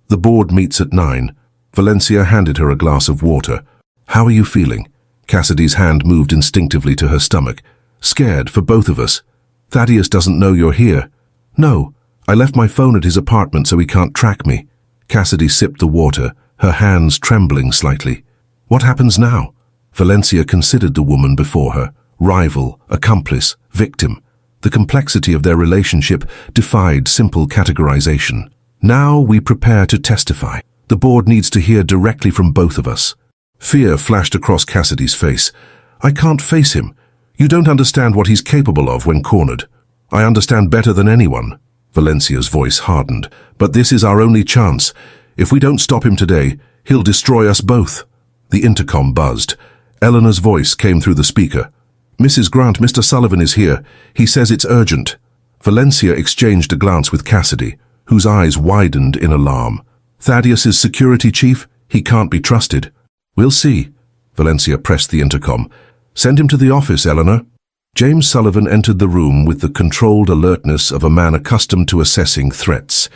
A: The board meets at 9. Valencia handed her a glass of water. How are you feeling? Cassidy's hand moved instinctively to her stomach. Scared for both of us. Thaddeus doesn't know you're here. No, I left my phone at his apartment so he can't track me. Cassidy sipped the water, her hands trembling slightly. What happens now? Valencia considered the woman before her. Rival, accomplice, victim. The complexity of their relationship defied simple categorization. Now we prepare to testify. The board needs to hear directly from both of us. Fear flashed across Cassidy's face. I can't face him. You don't understand what he's capable of when cornered. I understand better than anyone. Valencia's voice hardened. But this is our only chance. If we don't stop him today, he'll destroy us both. The intercom buzzed. Eleanor's voice came through the speaker. Mrs. Grant, Mr. Sullivan is here. He says it's urgent. Valencia exchanged a glance with Cassidy, whose eyes widened in alarm. Thaddeus's security chief? He can't be trusted. We'll see. Valencia pressed the intercom. Send him to the office, Eleanor. James Sullivan entered the room with the controlled alertness of a man accustomed to assessing threats.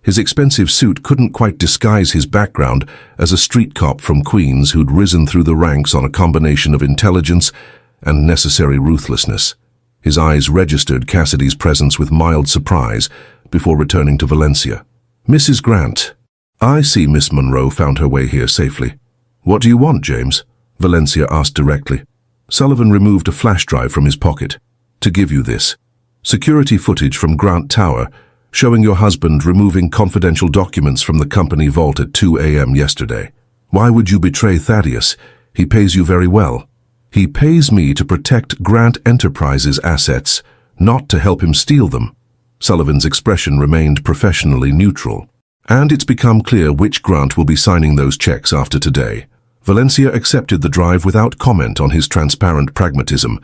A: His expensive suit couldn't quite disguise his background as a street cop from Queens who'd risen through the ranks on a combination of intelligence and necessary ruthlessness. His eyes registered Cassidy's presence with mild surprise before returning to Valencia. "Mrs. Grant, I see Miss Monroe found her way here safely. What do you want, James?" Valencia asked directly. Sullivan removed a flash drive from his pocket. "To give you this. Security footage from Grant Tower showing your husband removing confidential documents from the company vault at 2 a.m. yesterday. Why would you betray Thaddeus? He pays you very well." "He pays me to protect Grant Enterprises' assets, not to help him steal them." Sullivan's expression remained professionally neutral. "And it's become clear which Grant will be signing those checks after today." Valencia accepted the drive without comment on his transparent pragmatism.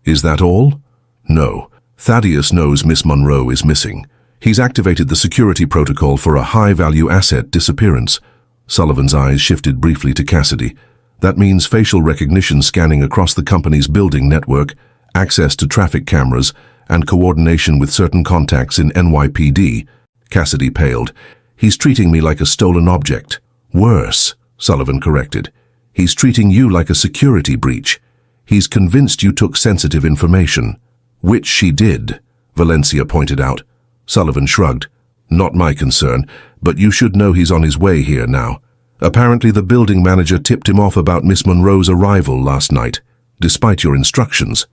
A: "Is that all?" "No. Thaddeus knows Miss Monroe is missing. He's activated the security protocol for a high-value asset disappearance." Sullivan's eyes shifted briefly to Cassidy. "That means facial recognition scanning across the company's building network, access to traffic cameras, and coordination with certain contacts in NYPD. Cassidy paled. "He's treating me like a stolen object." "Worse," Sullivan corrected. "He's treating you like a security breach. He's convinced you took sensitive information." "Which she did," Valencia pointed out. Sullivan shrugged. "Not my concern, but you should know he's on his way here now. Apparently the building manager tipped him off about Miss Monroe's arrival last night, despite your instructions."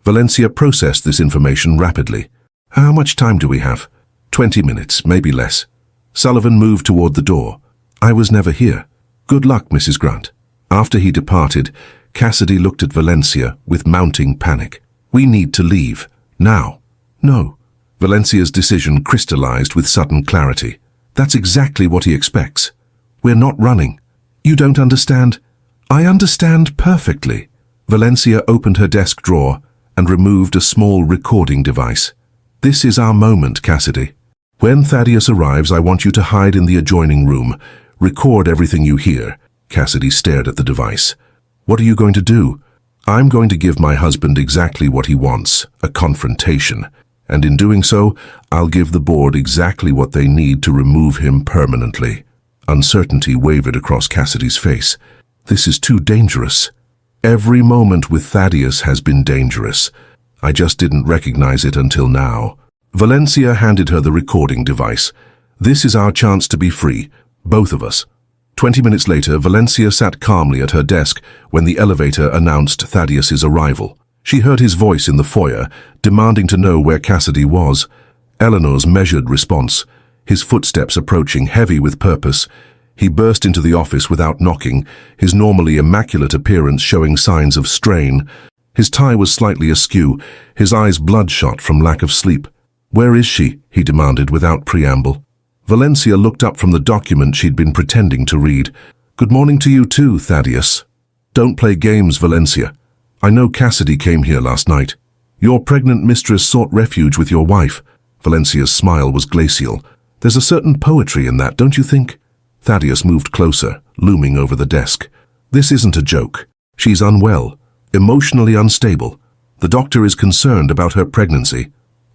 A: Valencia processed this information rapidly. "How much time do we have?" 20 minutes, maybe less." Sullivan moved toward the door. "I was never here. Good luck, Mrs. Grant." After he departed, Cassidy looked at Valencia with mounting panic. "We need to leave. Now." "No." Valencia's decision crystallized with sudden clarity. "That's exactly what he expects. We're not running." "You don't understand." "I understand perfectly." Valencia opened her desk drawer and removed a small recording device. "This is our moment, Cassidy. When Thaddeus arrives, I want you to hide in the adjoining room. Record everything you hear." Cassidy stared at the device. "What are you going to do?" "I'm going to give my husband exactly what he wants, a confrontation. And in doing so, I'll give the board exactly what they need to remove him permanently." Uncertainty wavered across Cassidy's face. "This is too dangerous." "Every moment with Thaddeus has been dangerous. I just didn't recognize it until now." Valencia handed her the recording device. "This is our chance to be free, both of us." 20 minutes later, Valencia sat calmly at her desk when the elevator announced Thaddeus's arrival. She heard his voice in the foyer, demanding to know where Cassidy was. Eleanor's measured response, his footsteps approaching, heavy with purpose. He burst into the office without knocking, his normally immaculate appearance showing signs of strain. His tie was slightly askew, his eyes bloodshot from lack of sleep. "Where is she?" he demanded without preamble. Valencia looked up from the document she'd been pretending to read. "Good morning to you too, Thaddeus." "Don't play games, Valencia. I know Cassidy came here last night. Your pregnant mistress sought refuge with your wife." Valencia's smile was glacial. "There's a certain poetry in that, don't you think?" Thaddeus moved closer, looming over the desk. "This isn't a joke. She's unwell, emotionally unstable. The doctor is concerned about her pregnancy."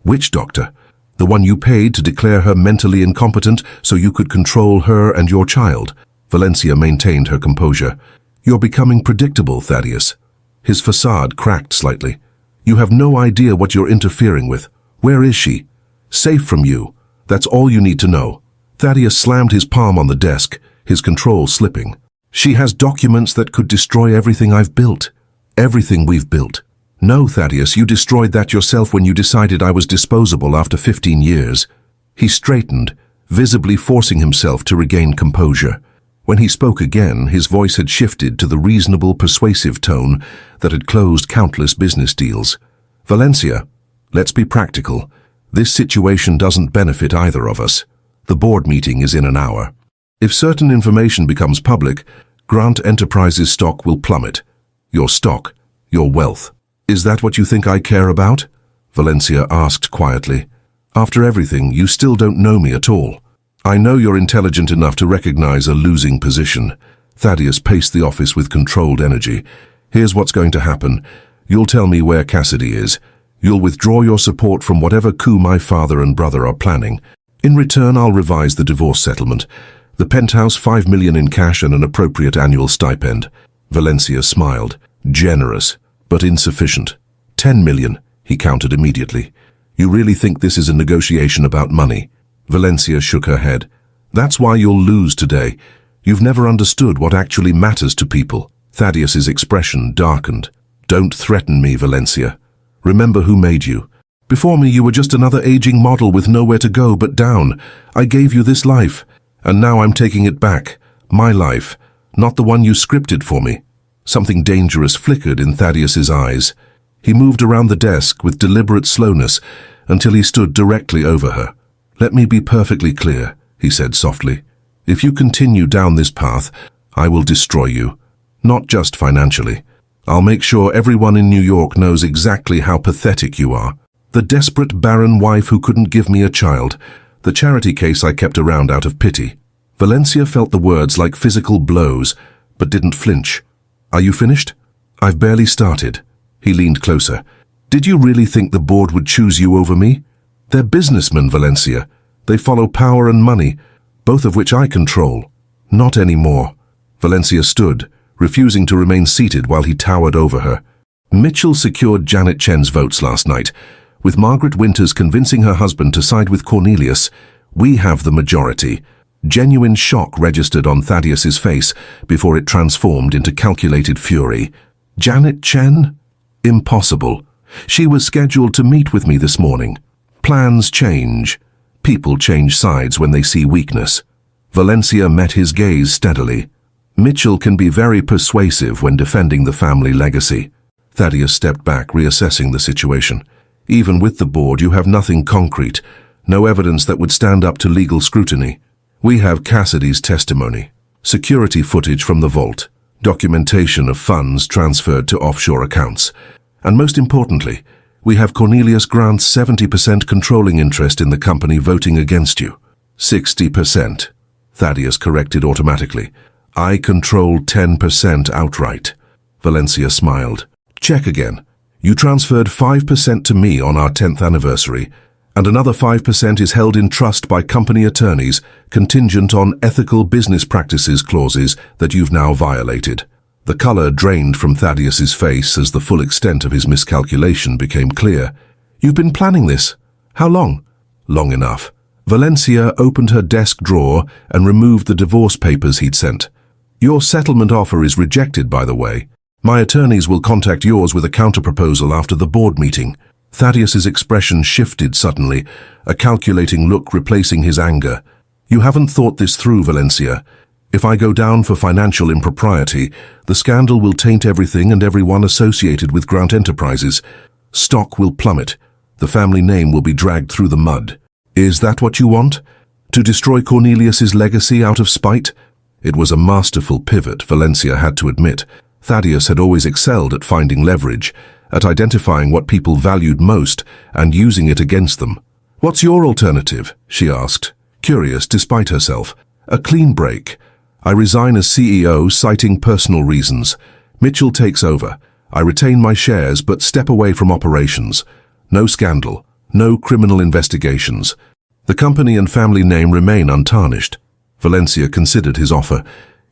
A: "Which doctor?" "The one you paid to declare her mentally incompetent so you could control her and your child." Valencia maintained her composure. "You're becoming predictable, Thaddeus." His facade cracked slightly. "You have no idea what you're interfering with. Where is she?" "Safe from you. That's all you need to know." Thaddeus slammed his palm on the desk, his control slipping. "She has documents that could destroy everything I've built. Everything we've built." "No, Thaddeus, you destroyed that yourself when you decided I was disposable after 15 years. He straightened, visibly forcing himself to regain composure. When he spoke again, his voice had shifted to the reasonable, persuasive tone that had closed countless business deals. "Valencia, let's be practical. This situation doesn't benefit either of us. The board meeting is in an hour. If certain information becomes public, Grant Enterprises stock will plummet. Your stock, your wealth. Is that what you think I care about?" Valencia asked quietly. "After everything, you still don't know me at all. I know you're intelligent enough to recognize a losing position." Thaddeus paced the office with controlled energy. "Here's what's going to happen. You'll tell me where Cassidy is. You'll withdraw your support from whatever coup my father and brother are planning. In return, I'll revise the divorce settlement. The penthouse, 5 million in cash and an appropriate annual stipend. Valencia smiled. Generous, but insufficient. 10 million, he countered immediately. You really think this is a negotiation about money? Valencia shook her head. That's why you'll lose today. You've never understood what actually matters to people. Thaddeus's expression darkened. Don't threaten me, Valencia. Remember who made you. Before me, you were just another aging model with nowhere to go but down. I gave you this life, and now I'm taking it back. My life, not the one you scripted for me. Something dangerous flickered in Thaddeus's eyes. He moved around the desk with deliberate slowness until he stood directly over her. Let me be perfectly clear, he said softly. If you continue down this path, I will destroy you. Not just financially. I'll make sure everyone in New York knows exactly how pathetic you are. The desperate barren wife who couldn't give me a child. The charity case I kept around out of pity. Valencia felt the words like physical blows, but didn't flinch. Are you finished? I've barely started. He leaned closer. Did you really think the board would choose you over me? They're businessmen, Valencia. They follow power and money, both of which I control. Not anymore. Valencia stood, refusing to remain seated while he towered over her. Mitchell secured Janet Chen's votes last night. With Margaret Winters convincing her husband to side with Cornelius, we have the majority. Genuine shock registered on Thaddeus's face before it transformed into calculated fury. Janet Chen? Impossible. She was scheduled to meet with me this morning. Plans change. People change sides when they see weakness. Valencia met his gaze steadily. Mitchell can be very persuasive when defending the family legacy. Thaddeus stepped back, reassessing the situation. Even with the board, you have nothing concrete, no evidence that would stand up to legal scrutiny. We have Cassidy's testimony, security footage from the vault, documentation of funds transferred to offshore accounts, and most importantly, we have Cornelius Grant's 70% controlling interest in the company voting against you. 60%. Thaddeus corrected automatically. I control 10% outright. Valencia smiled. Check again. You transferred 5% to me on our 10th anniversary, and another 5% is held in trust by company attorneys, contingent on ethical business practices clauses that you've now violated. The color drained from Thaddeus's face as the full extent of his miscalculation became clear. You've been planning this. How long? Long enough. Valencia opened her desk drawer and removed the divorce papers he'd sent. Your settlement offer is rejected, by the way. My attorneys will contact yours with a counterproposal after the board meeting. Thaddeus's expression shifted suddenly, a calculating look replacing his anger. You haven't thought this through, Valencia. If I go down for financial impropriety, the scandal will taint everything and everyone associated with Grant Enterprises. Stock will plummet. The family name will be dragged through the mud. Is that what you want? To destroy Cornelius's legacy out of spite? It was a masterful pivot, Valencia had to admit. Thaddeus had always excelled at finding leverage, at identifying what people valued most and using it against them. What's your alternative? She asked, curious despite herself. A clean break. I resign as CEO, citing personal reasons. Mitchell takes over. I retain my shares but step away from operations. No scandal. No criminal investigations. The company and family name remain untarnished. Valencia considered his offer.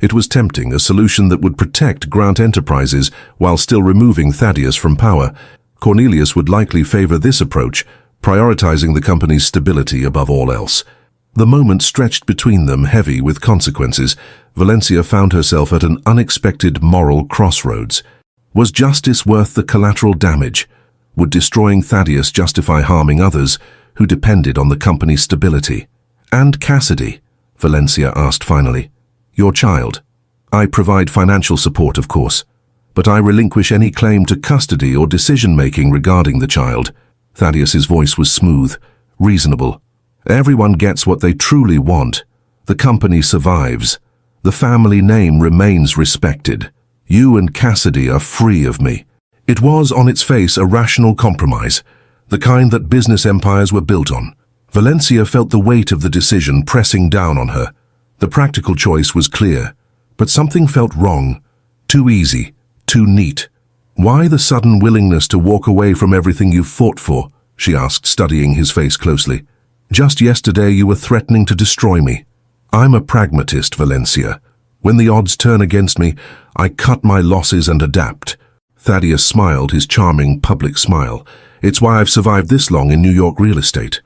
A: It was tempting, a solution that would protect Grant Enterprises while still removing Thaddeus from power. Cornelius would likely favor this approach, prioritizing the company's stability above all else. The moment stretched between them, heavy with consequences. Valencia found herself at an unexpected moral crossroads. Was justice worth the collateral damage? Would destroying Thaddeus justify harming others who depended on the company's stability? And Cassidy? Valencia asked finally. Your child. I provide financial support, of course, but I relinquish any claim to custody or decision-making regarding the child. Thaddeus's voice was smooth, reasonable. Everyone gets what they truly want. The company survives. The family name remains respected. You and Cassidy are free of me. It was, on its face, a rational compromise, the kind that business empires were built on. Valencia felt the weight of the decision pressing down on her. The practical choice was clear, but something felt wrong. Too easy, too neat. Why the sudden willingness to walk away from everything you've fought for? She asked, studying his face closely. Just yesterday you were threatening to destroy me. I'm a pragmatist, Valencia. When the odds turn against me, I cut my losses and adapt. Thaddeus smiled his charming public smile. It's why I've survived this long in New York real estate.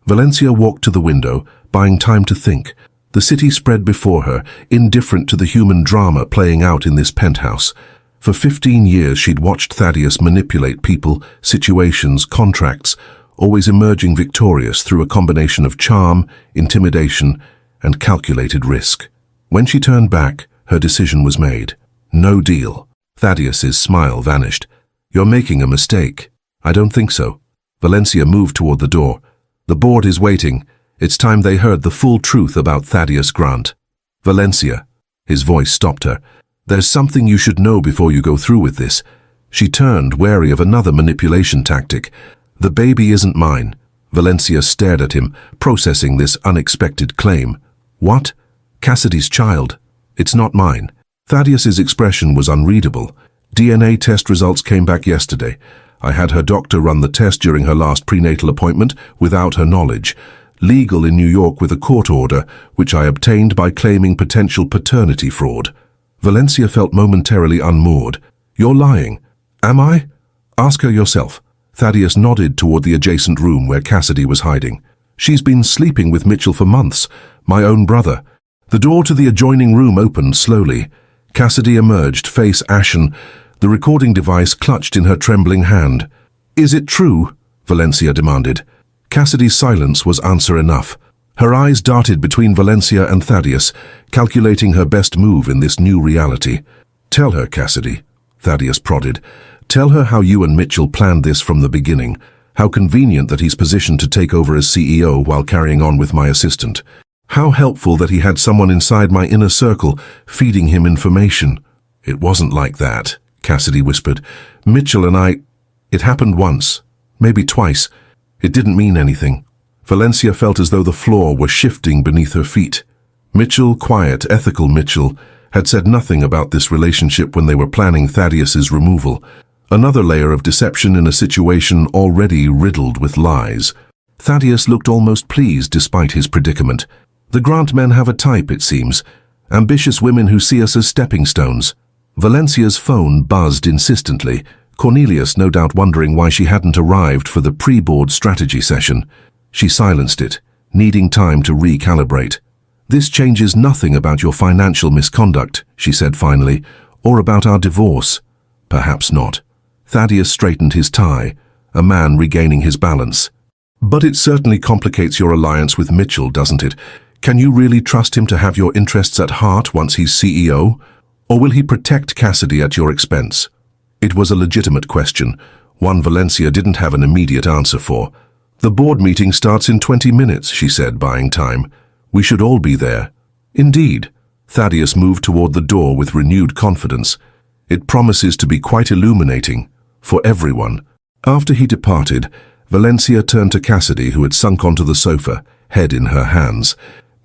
A: Valencia walked to the window, buying time to think. The city spread before her, indifferent to the human drama playing out in this penthouse. For 15 years she'd watched Thaddeus manipulate people, situations, contracts, always emerging victorious through a combination of charm, intimidation, and calculated risk. When she turned back, her decision was made. No deal. Thaddeus's smile vanished. You're making a mistake. I don't think so. Valencia moved toward the door. The board is waiting. It's time they heard the full truth about Thaddeus Grant. Valencia. His voice stopped her. There's something you should know before you go through with this. She turned, wary of another manipulation tactic. The baby isn't mine. Valencia stared at him, processing this unexpected claim. What? Cassidy's child. It's not mine. Thaddeus's expression was unreadable. DNA test results came back yesterday. I had her doctor run the test during her last prenatal appointment without her knowledge. Legal in New York with a court order, which I obtained by claiming potential paternity fraud. Valencia felt momentarily unmoored. You're lying. Am I? Ask her yourself. Thaddeus nodded toward the adjacent room where Cassidy was hiding. She's been sleeping with Mitchell for months. My own brother. The door to the adjoining room opened slowly. Cassidy emerged, face ashen, the recording device clutched in her trembling hand. Is it true? Valencia demanded. Cassidy's silence was answer enough. Her eyes darted between Valencia and Thaddeus, calculating her best move in this new reality. Tell her, Cassidy, Thaddeus prodded. Tell her how you and Mitchell planned this from the beginning. How convenient that he's positioned to take over as CEO while carrying on with my assistant. How helpful that he had someone inside my inner circle feeding him information. It wasn't like that, Cassidy whispered. Mitchell and I... It happened once, maybe twice. It didn't mean anything. Valencia felt as though the floor were shifting beneath her feet. Mitchell, quiet, ethical Mitchell, had said nothing about this relationship when they were planning Thaddeus's removal. Another layer of deception in a situation already riddled with lies. Thaddeus looked almost pleased despite his predicament. The Grant men have a type, it seems. Ambitious women who see us as stepping stones. Valencia's phone buzzed insistently, Cornelius no doubt wondering why she hadn't arrived for the pre-board strategy session. She silenced it, needing time to recalibrate. This changes nothing about your financial misconduct, she said finally, or about our divorce. Perhaps not. Thaddeus straightened his tie, a man regaining his balance. But it certainly complicates your alliance with Mitchell, doesn't it? Can you really trust him to have your interests at heart once he's CEO? Or will he protect Cassidy at your expense? It was a legitimate question, one Valencia didn't have an immediate answer for. The board meeting starts in 20 minutes, she said, buying time. We should all be there. Indeed. Thaddeus moved toward the door with renewed confidence. It promises to be quite illuminating, for everyone. After he departed, Valencia turned to Cassidy, who had sunk onto the sofa, head in her hands.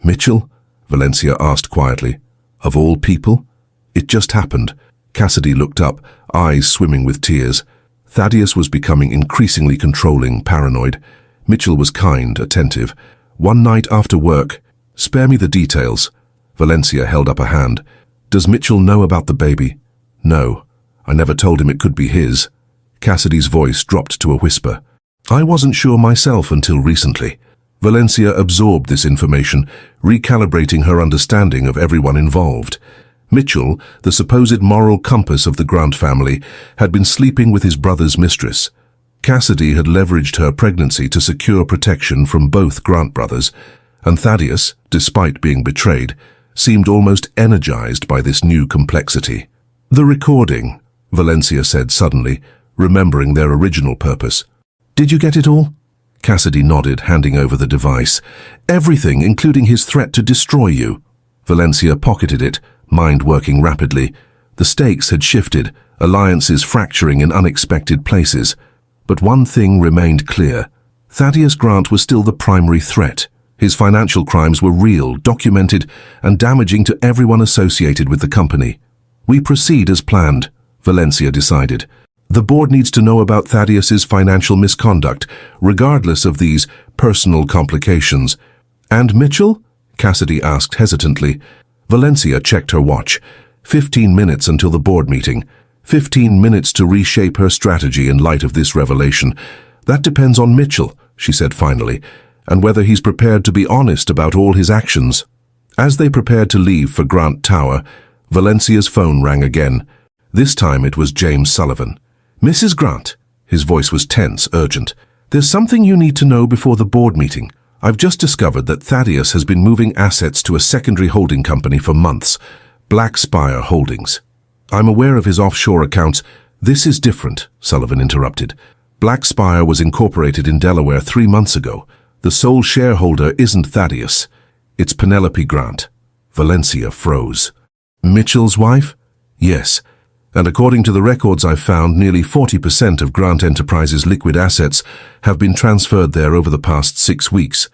A: Mitchell? Valencia asked quietly. Of all people? It just happened. Cassidy looked up, eyes swimming with tears. Thaddeus was becoming increasingly controlling, paranoid. Mitchell was kind, attentive. One night after work, spare me the details. Valencia held up a hand. Does Mitchell know about the baby? No. I never told him it could be his. Cassidy's voice dropped to a whisper. I wasn't sure myself until recently. Valencia absorbed this information, recalibrating her understanding of everyone involved. Mitchell, the supposed moral compass of the Grant family, had been sleeping with his brother's mistress. Cassidy had leveraged her pregnancy to secure protection from both Grant brothers, and Thaddeus, despite being betrayed, seemed almost energized by this new complexity. The recording, Valencia said suddenly, remembering their original purpose. Did you get it all? Cassidy nodded, handing over the device. Everything, including his threat to destroy you. Valencia pocketed it, mind working rapidly. The stakes had shifted, alliances fracturing in unexpected places. But one thing remained clear. Thaddeus Grant was still the primary threat. His financial crimes were real, documented, and damaging to everyone associated with the company. We proceed as planned, Valencia decided. The board needs to know about Thaddeus's financial misconduct, regardless of these personal complications. And Mitchell? Cassidy asked hesitantly. Valencia checked her watch. 15 minutes until the board meeting. 15 minutes to reshape her strategy in light of this revelation. That depends on Mitchell, she said finally, and whether he's prepared to be honest about all his actions. As they prepared to leave for Grant Tower, Valencia's phone rang again. This time it was James Sullivan. "Mrs. Grant," his voice was tense, urgent. "There's something you need to know before the board meeting. I've just discovered that Thaddeus has been moving assets to a secondary holding company for months, Black Spire Holdings. I'm aware of his offshore accounts." "This is different," Sullivan interrupted. "Black Spire was incorporated in Delaware 3 months ago. The sole shareholder isn't Thaddeus. It's Penelope Grant." Valencia froze. "Mitchell's wife?" "Yes. And according to the records I've found, nearly 40% of Grant Enterprises' liquid assets have been transferred there over the past 6 weeks,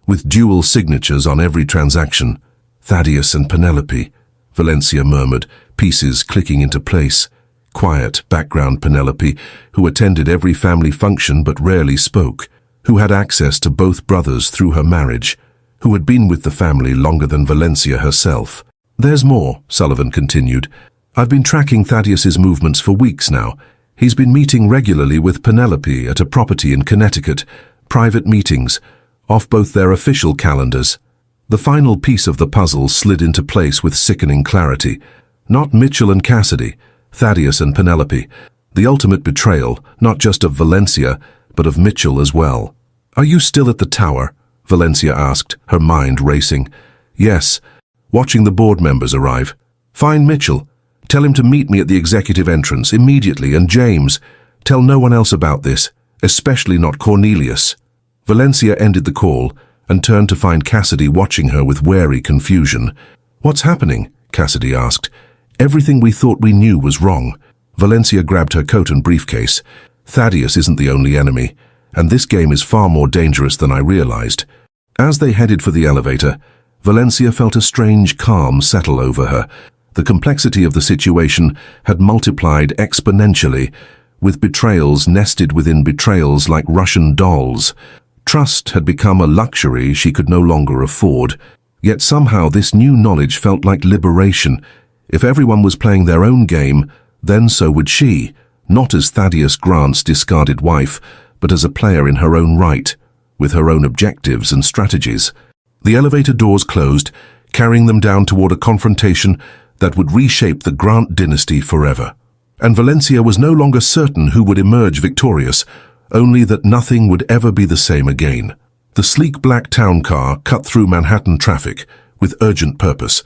A: with dual signatures on every transaction. Thaddeus and Penelope," Valencia murmured, pieces clicking into place. Quiet, background Penelope, who attended every family function but rarely spoke, who had access to both brothers through her marriage, who had been with the family longer than Valencia herself. "There's more," Sullivan continued. "I've been tracking Thaddeus's movements for weeks now. He's been meeting regularly with Penelope at a property in Connecticut, private meetings, off both their official calendars." The final piece of the puzzle slid into place with sickening clarity. Not Mitchell and Cassidy, Thaddeus and Penelope. The ultimate betrayal, not just of Valencia, but of Mitchell as well. "Are you still at the tower?" Valencia asked, her mind racing. "Yes, watching the board members arrive. Find Mitchell. Tell him to meet me at the executive entrance immediately, and James, tell no one else about this, especially not Cornelius." Valencia ended the call and turned to find Cassidy watching her with wary confusion. "What's happening?" Cassidy asked. "Everything we thought we knew was wrong." Valencia grabbed her coat and briefcase. "Thaddeus isn't the only enemy, and this game is far more dangerous than I realized." As they headed for the elevator, Valencia felt a strange calm settle over her. The complexity of the situation had multiplied exponentially, with betrayals nested within betrayals like Russian dolls. Trust had become a luxury she could no longer afford. Yet somehow this new knowledge felt like liberation. If everyone was playing their own game, then so would she, not as Thaddeus Grant's discarded wife, but as a player in her own right, with her own objectives and strategies. The elevator doors closed, carrying them down toward a confrontation that would reshape the Grant dynasty forever. And Valencia was no longer certain who would emerge victorious, only that nothing would ever be the same again. The sleek black town car cut through Manhattan traffic with urgent purpose.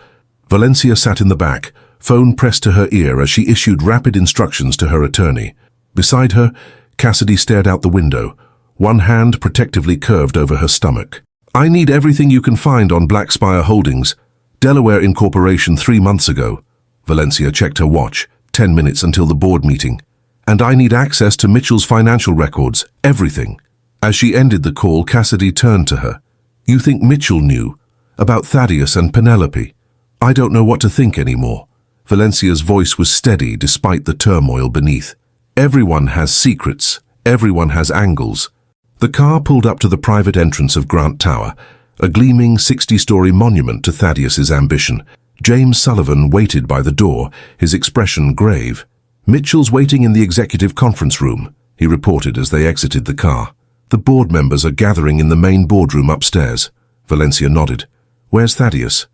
A: Valencia sat in the back, phone pressed to her ear as she issued rapid instructions to her attorney. Beside her, Cassidy stared out the window, one hand protectively curved over her stomach. "I need everything you can find on Black Spire Holdings. Delaware incorporation 3 months ago." Valencia checked her watch, 10 minutes until the board meeting. "And I need access to Mitchell's financial records, everything." As she ended the call, Cassidy turned to her. "You think Mitchell knew about Thaddeus and Penelope?" "I don't know what to think anymore." Valencia's voice was steady despite the turmoil beneath. "Everyone has secrets. Everyone has angles." The car pulled up to the private entrance of Grant Tower, a gleaming 60-story monument to Thaddeus's ambition. James Sullivan waited by the door, his expression grave. "Mitchell's waiting in the executive conference room," he reported as they exited the car. "The board members are gathering in the main boardroom upstairs." Valencia nodded. "Where's Thaddeus?"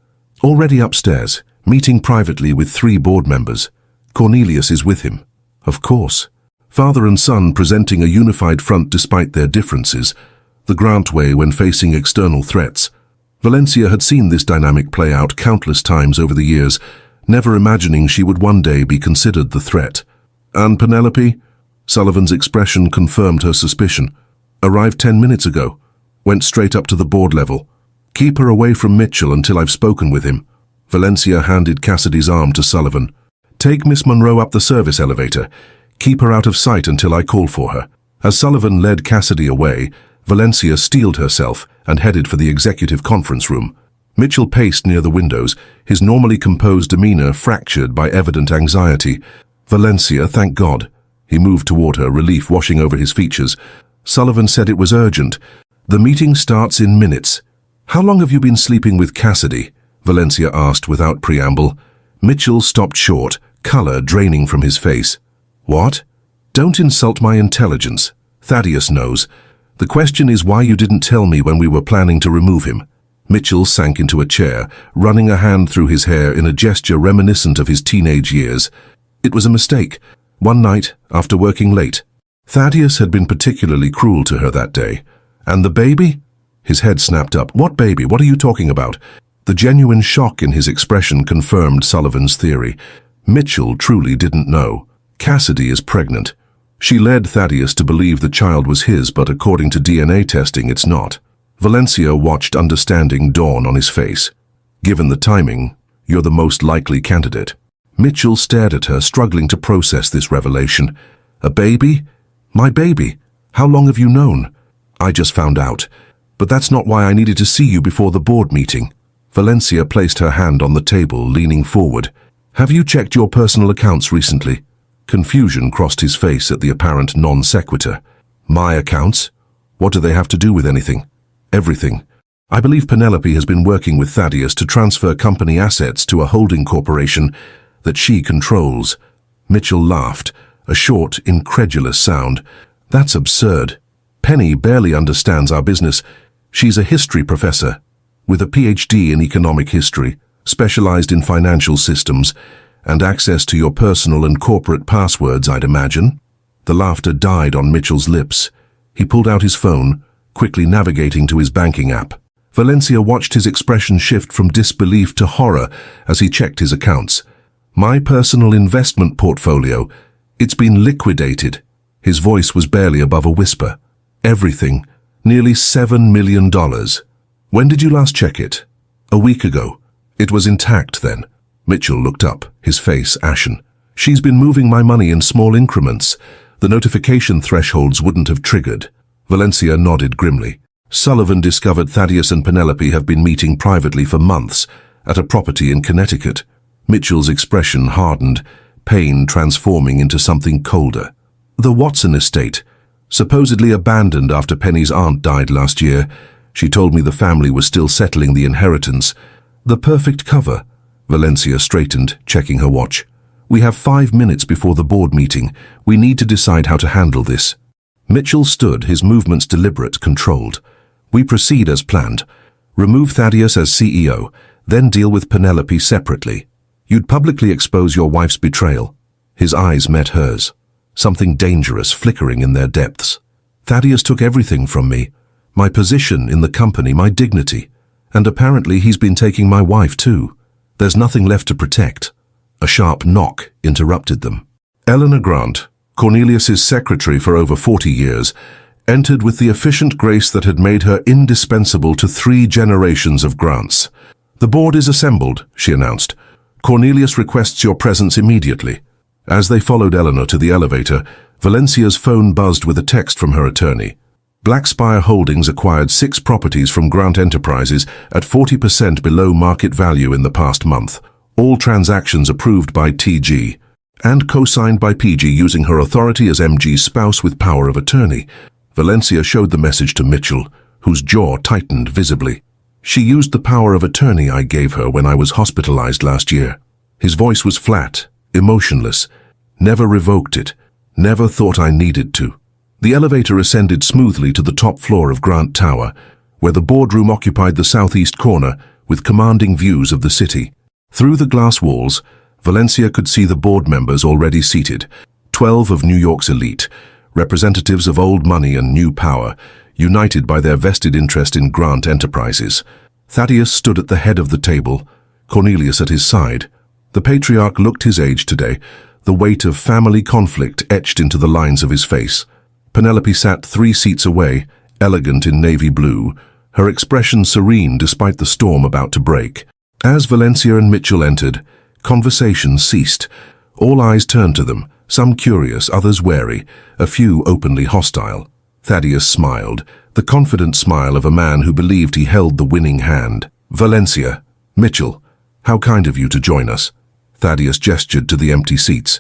A: "Already upstairs, meeting privately with 3 board members. Cornelius is with him." "Of course." Father and son presenting a unified front despite their differences, the Grant way when facing external threats. Valencia had seen this dynamic play out countless times over the years, never imagining she would one day be considered the threat. "And Penelope?" Sullivan's expression confirmed her suspicion. "Arrived 10 minutes ago. Went straight up to the board level. Keep her away from Mitchell until I've spoken with him." Valencia handed Cassidy's arm to Sullivan. "Take Miss Monroe up the service elevator. Keep her out of sight until I call for her." As Sullivan led Cassidy away, Valencia steeled herself and headed for the executive conference room. Mitchell paced near the windows, his normally composed demeanor fractured by evident anxiety. "Valencia, thank God. He moved toward her, relief washing over his features. Sullivan said it was urgent. The meeting starts in minutes. How long have you been sleeping with Cassidy? Valencia asked without preamble. Mitchell stopped short, color draining from his face. What? Don't insult my intelligence. Thaddeus knows. The question is why you didn't tell me when we were planning to remove him. Mitchell sank into a chair, running a hand through his hair in a gesture reminiscent of his teenage years. It was a mistake. One night, after working late. Thaddeus had been particularly cruel to her that day. And the baby? His head snapped up. What baby? What are you talking about? The genuine shock in his expression confirmed Sullivan's theory. Mitchell truly didn't know. Cassidy is pregnant. She led Thaddeus to believe the child was his, but according to DNA testing, it's not. Valencia watched understanding dawn on his face. Given the timing, you're the most likely candidate. Mitchell stared at her, struggling to process this revelation. A baby? My baby? How long have you known? I just found out. But that's not why I needed to see you before the board meeting. Valencia placed her hand on the table, leaning forward. Have you checked your personal accounts recently? Confusion crossed his face at the apparent non sequitur. My accounts? What do they have to do with anything? Everything. I believe Penelope has been working with Thaddeus to transfer company assets to a holding corporation that she controls. Mitchell laughed, a short, incredulous sound. That's absurd. Penny barely understands our business. She's a history professor, with a PhD in economic history, specialized in financial systems, and access to your personal and corporate passwords, I'd imagine. The laughter died on Mitchell's lips. He pulled out his phone, quickly navigating to his banking app. Valencia watched his expression shift from disbelief to horror as he checked his accounts. My personal investment portfolio. It's been liquidated. His voice was barely above a whisper. Everything. Nearly $7 million. When did you last check it? A week ago. It was intact then. Mitchell looked up, his face ashen. She's been moving my money in small increments. The notification thresholds wouldn't have triggered. Valencia nodded grimly. Sullivan discovered Thaddeus and Penelope have been meeting privately for months at a property in Connecticut. Mitchell's expression hardened, pain transforming into something colder. The Watson estate, supposedly abandoned after Penny's aunt died last year. She told me the family was still settling the inheritance. The perfect cover. Valencia straightened, checking her watch. We have 5 minutes before the board meeting. We need to decide how to handle this. Mitchell stood, his movements deliberate, controlled. We proceed as planned. Remove Thaddeus as CEO, then deal with Penelope separately. You'd publicly expose your wife's betrayal. His eyes met hers, something dangerous flickering in their depths. Thaddeus took everything from me, my position in the company, my dignity, and apparently he's been taking my wife too. There's nothing left to protect. A sharp knock interrupted them. Eleanor Grant, Cornelius's secretary for over 40 years, entered with the efficient grace that had made her indispensable to 3 generations of Grants. The board is assembled, she announced. Cornelius requests your presence immediately. As they followed Eleanor to the elevator, Valencia's phone buzzed with a text from her attorney. Blackspire Holdings acquired 6 properties from Grant Enterprises at 40% below market value in the past month. All transactions approved by TG and co-signed by PG using her authority as MG's spouse with power of attorney. Valencia showed the message to Mitchell, whose jaw tightened visibly. She used the power of attorney I gave her when I was hospitalized last year. His voice was flat, emotionless. Never revoked it. Never thought I needed to. The elevator ascended smoothly to the top floor of Grant Tower, where the boardroom occupied the southeast corner with commanding views of the city. Through the glass walls, Valencia could see the board members already seated, 12 of New York's elite, representatives of old money and new power, united by their vested interest in Grant Enterprises. Thaddeus stood at the head of the table, Cornelius at his side. The patriarch looked his age today, the weight of family conflict etched into the lines of his face. Penelope sat 3 seats away, elegant in navy blue, her expression serene despite the storm about to break. As Valencia and Mitchell entered, conversation ceased. All eyes turned to them, some curious, others wary, a few openly hostile. Thaddeus smiled, the confident smile of a man who believed he held the winning hand. Valencia, Mitchell, how kind of you to join us. Thaddeus gestured to the empty seats.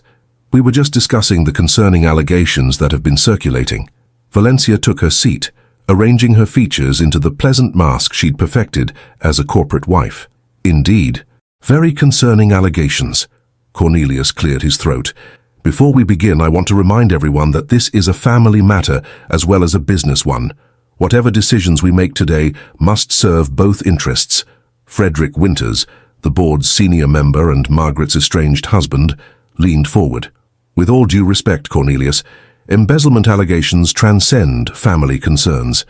A: We were just discussing the concerning allegations that have been circulating. Valencia took her seat, arranging her features into the pleasant mask she'd perfected as a corporate wife. Indeed, very concerning allegations. Cornelius cleared his throat. Before we begin, I want to remind everyone that this is a family matter as well as a business one. Whatever decisions we make today must serve both interests. Frederick Winters, the board's senior member and Margaret's estranged husband, leaned forward. With all due respect, Cornelius, embezzlement allegations transcend family concerns.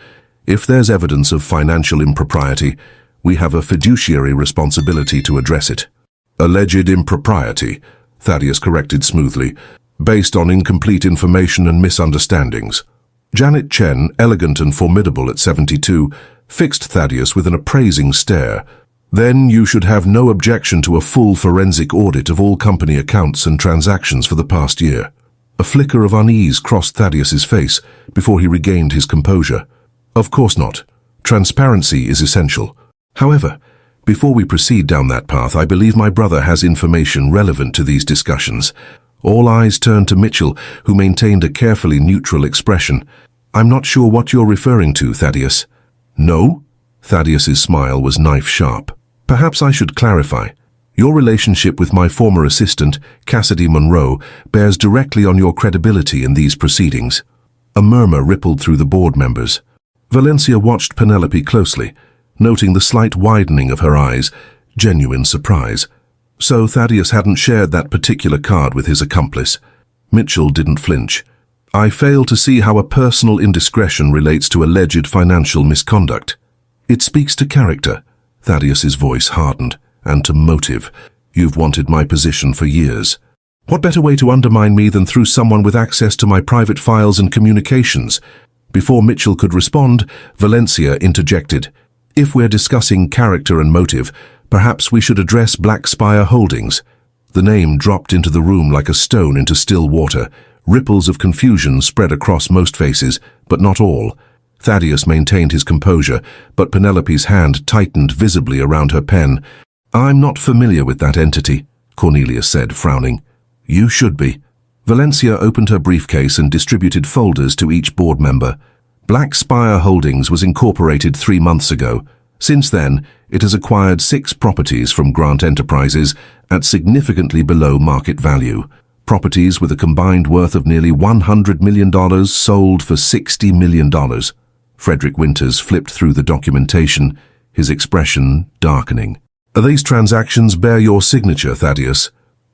A: If there's evidence of financial impropriety, we have a fiduciary responsibility to address it. Alleged impropriety, Thaddeus corrected smoothly, based on incomplete information and misunderstandings. Janet Chen, elegant and formidable at 72, fixed Thaddeus with an appraising stare. Then you should have no objection to a full forensic audit of all company accounts and transactions for the past year. A flicker of unease crossed Thaddeus's face before he regained his composure. Of course not. Transparency is essential. However, before we proceed down that path, I believe my brother has information relevant to these discussions. All eyes turned to Mitchell, who maintained a carefully neutral expression. I'm not sure what you're referring to, Thaddeus. No? Thaddeus's smile was knife-sharp. Perhaps I should clarify. Your relationship with my former assistant, Cassidy Monroe, bears directly on your credibility in these proceedings. A murmur rippled through the board members. Valencia watched Penelope closely, noting the slight widening of her eyes, genuine surprise. So Thaddeus hadn't shared that particular card with his accomplice. Mitchell didn't flinch. I fail to see how a personal indiscretion relates to alleged financial misconduct. It speaks to character. Thaddeus's voice hardened. And to motive. You've wanted my position for years. What better way to undermine me than through someone with access to my private files and communications? Before Mitchell could respond, Valencia interjected. If we're discussing character and motive, perhaps we should address Black Spire Holdings. The name dropped into the room like a stone into still water. Ripples of confusion spread across most faces, but not all. Thaddeus maintained his composure, but Penelope's hand tightened visibly around her pen. I'm not familiar with that entity, Cornelius said, frowning. You should be. Valencia opened her briefcase and distributed folders to each board member. Black Spire Holdings was incorporated 3 months ago. Since then, it has acquired 6 properties from Grant Enterprises at significantly below market value. Properties with a combined worth of nearly $100 million sold for $60 million. Frederick Winters flipped through the documentation, his expression darkening. These transactions bear your signature, Thaddeus.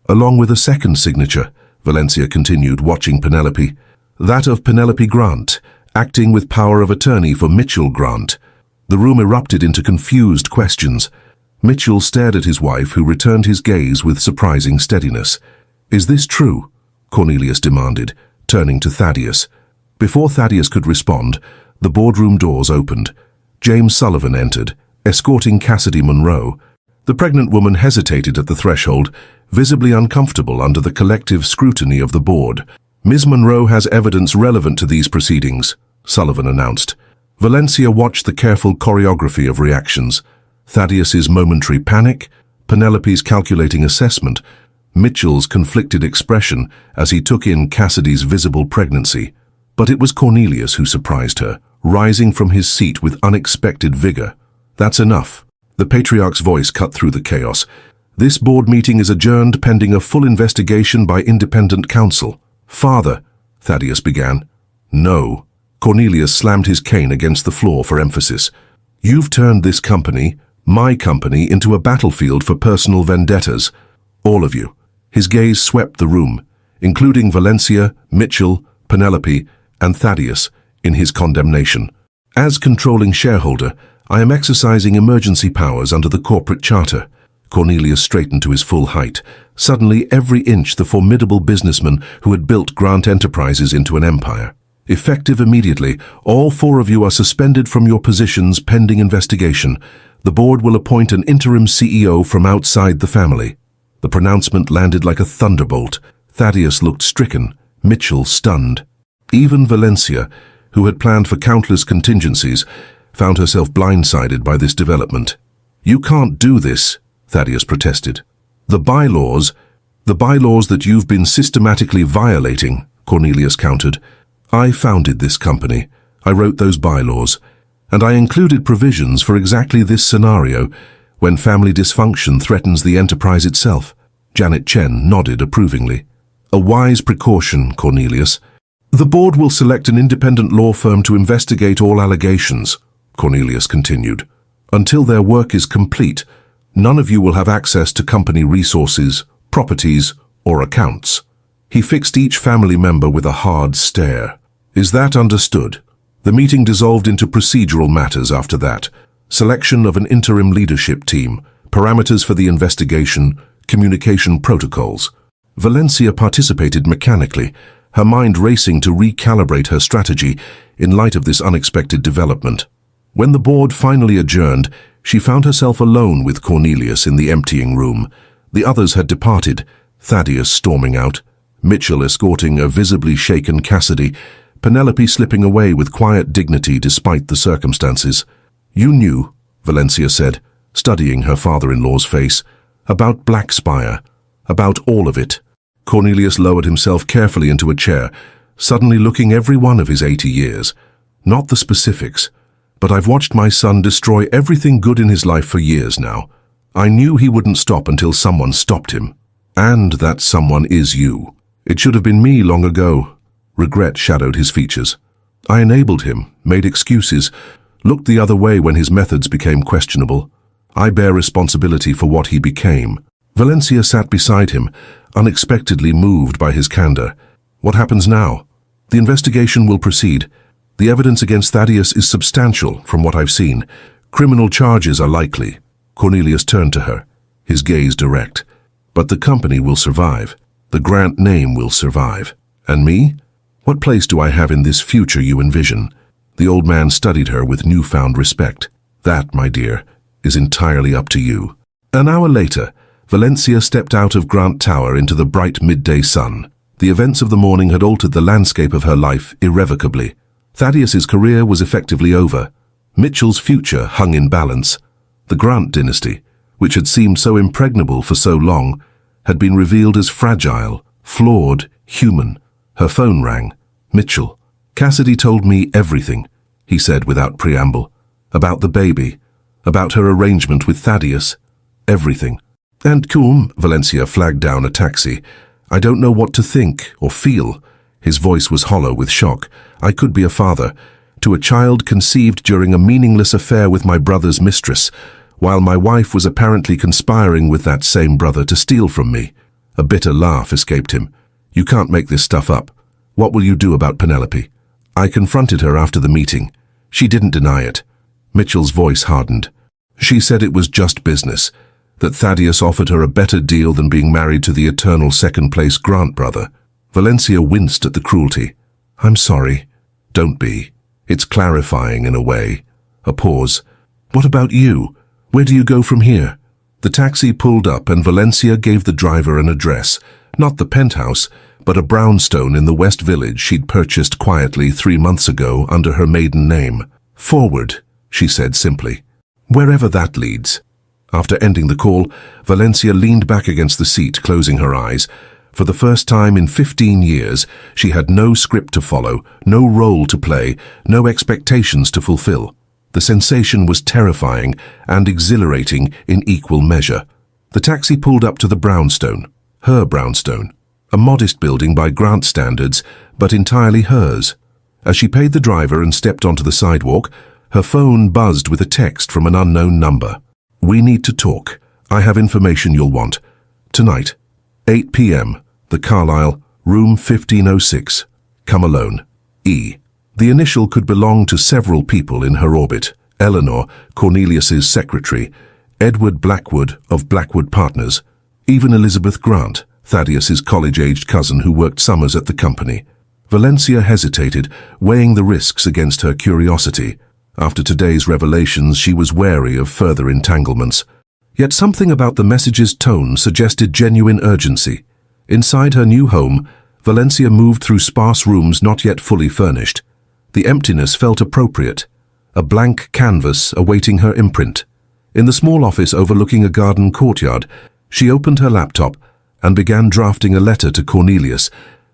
A: Along with a second signature, Valencia continued, watching Penelope. That of Penelope Grant, acting with power of attorney for Mitchell Grant. The room erupted into confused questions. Mitchell stared at his wife, who returned his gaze with surprising steadiness. Is this true? Cornelius demanded, turning to Thaddeus. Before Thaddeus could respond, the boardroom doors opened. James Sullivan entered, escorting Cassidy Monroe. The pregnant woman hesitated at the threshold, visibly uncomfortable under the collective scrutiny of the board. Ms. Monroe has evidence relevant to these proceedings, Sullivan announced. Valencia watched the careful choreography of reactions. Thaddeus's momentary panic, Penelope's calculating assessment, Mitchell's conflicted expression as he took in Cassidy's visible pregnancy. But it was Cornelius who surprised her, rising from his seat with unexpected vigor. That's enough. The patriarch's voice cut through the chaos. This board meeting is adjourned pending a full investigation by independent counsel. Father, Thaddeus began. No. Cornelius slammed his cane against the floor for emphasis. You've turned this company, my company, into a battlefield for personal vendettas. All of you. His gaze swept the room, including Valencia, Mitchell, Penelope, and Thaddeus, in his condemnation. As controlling shareholder, I am exercising emergency powers under the corporate charter. Cornelius straightened to his full height, suddenly every inch the formidable businessman who had built Grant Enterprises into an empire. Effective immediately, all 4 of you are suspended from your positions pending investigation. The board will appoint an interim CEO from outside the family. The pronouncement landed like a thunderbolt. Thaddeus looked stricken, Mitchell stunned. Even Valencia, who had planned for countless contingencies, found herself blindsided by this development. You can't do this, Thaddeus protested. The bylaws, The bylaws that you've been systematically violating, Cornelius countered. I founded this company. I wrote those bylaws. And I included provisions for exactly this scenario, when family dysfunction threatens the enterprise itself. Janet Chen nodded approvingly. A wise precaution, Cornelius. The board will select an independent law firm to investigate all allegations, Cornelius continued. Until their work is complete, none of you will have access to company resources, properties, or accounts. He fixed each family member with a hard stare. Is that understood? The meeting dissolved into procedural matters after that. Selection of an interim leadership team, parameters for the investigation, communication protocols. Valencia participated mechanically, her mind racing to recalibrate her strategy in light of this unexpected development. When the board finally adjourned, she found herself alone with Cornelius in the emptying room. The others had departed, Thaddeus storming out, Mitchell escorting a visibly shaken Cassidy, Penelope slipping away with quiet dignity despite the circumstances. You knew, Valencia said, studying her father-in-law's face, about Blackspire, about all of it. Cornelius lowered himself carefully into a chair, suddenly looking every one of his 80 years. Not the specifics, but I've watched my son destroy everything good in his life for years now. I knew he wouldn't stop until someone stopped him. And that someone is you. It should have been me long ago. Regret shadowed his features. I enabled him, made excuses, looked the other way when his methods became questionable. I bear responsibility for what he became. Valencia sat beside him, unexpectedly moved by his candor. What happens now? The investigation will proceed. The evidence against Thaddeus is substantial, from what I've seen. Criminal charges are likely. Cornelius turned to her, his gaze direct. But the company will survive. The Grant name will survive. And me? What place do I have in this future you envision? The old man studied her with newfound respect. That, my dear, is entirely up to you. An hour later, Valencia stepped out of Grant Tower into the bright midday sun. The events of the morning had altered the landscape of her life irrevocably. Thaddeus's career was effectively over. Mitchell's future hung in balance. The Grant dynasty, which had seemed so impregnable for so long, had been revealed as fragile, flawed, human. Her phone rang. Mitchell. Cassidy told me everything, he said without preamble. About the baby, about her arrangement with Thaddeus. Everything. And Valencia flagged down a taxi. I don't know what to think or feel. His voice was hollow with shock. I could be a father to a child conceived during a meaningless affair with my brother's mistress, while my wife was apparently conspiring with that same brother to steal from me. A bitter laugh escaped him. You can't make this stuff up. What will you do about Penelope? I confronted her after the meeting. She didn't deny it. Mitchell's voice hardened. She said it was just business, that Thaddeus offered her a better deal than being married to the eternal second-place Grant brother. Valencia winced at the cruelty. I'm sorry. Don't be. It's clarifying in a way. A pause. What about you? Where do you go from here? The taxi pulled up and Valencia gave the driver an address. Not the penthouse, but a brownstone in the West Village she'd purchased quietly 3 months ago under her maiden name. Forward, she said simply. Wherever that leads. After ending the call, Valencia leaned back against the seat, closing her eyes. For the first time in 15 years, she had no script to follow, no role to play, no expectations to fulfill. The sensation was terrifying and exhilarating in equal measure. The taxi pulled up to the brownstone, her brownstone, a modest building by Grant standards, but entirely hers. As she paid the driver and stepped onto the sidewalk, her phone buzzed with a text from an unknown number. We need to talk. I have information you'll want. Tonight, 8 p.m., the Carlisle, room 1506. Come alone. E. The initial could belong to several people in her orbit. Eleanor, Cornelius's secretary, Edward Blackwood of Blackwood Partners, even Elizabeth Grant, Thaddeus's college-aged cousin who worked summers at the company. Valencia hesitated, weighing the risks against her curiosity. After today's revelations, she was wary of further entanglements. Yet something about the message's tone suggested genuine urgency. Inside her new home, Valencia moved through sparse rooms not yet fully furnished. The emptiness felt appropriate, a blank canvas awaiting her imprint. In the small office overlooking a garden courtyard, she opened her laptop and began drafting a letter to Cornelius,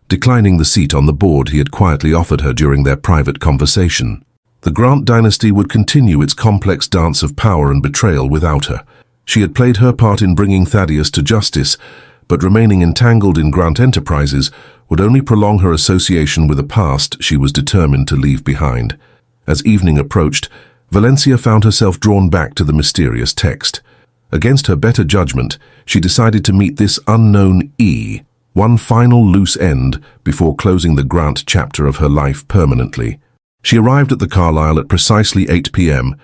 A: declining the seat on the board he had quietly offered her during their private conversation. The Grant dynasty would continue its complex dance of power and betrayal without her. She had played her part in bringing Thaddeus to justice, but remaining entangled in Grant enterprises would only prolong her association with a past she was determined to leave behind. As evening approached, Valencia found herself drawn back to the mysterious text. Against her better judgment, she decided to meet this unknown E, one final loose end before closing the Grant chapter of her life permanently. She arrived at the Carlisle at precisely 8 p.m.,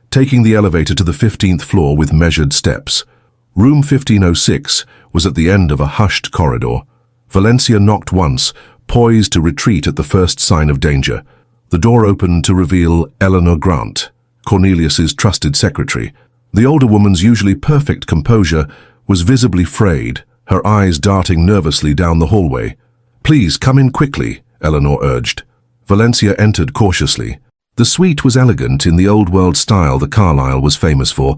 A: taking the elevator to the 15th floor with measured steps. Room 1506 was at the end of a hushed corridor. Valencia knocked once, poised to retreat at the first sign of danger. The door opened to reveal Eleanor Grant, Cornelius's trusted secretary. The older woman's usually perfect composure was visibly frayed, her eyes darting nervously down the hallway. "Please, come in quickly," Eleanor urged. Valencia entered cautiously. The suite was elegant in the old-world style the Carlisle was famous for,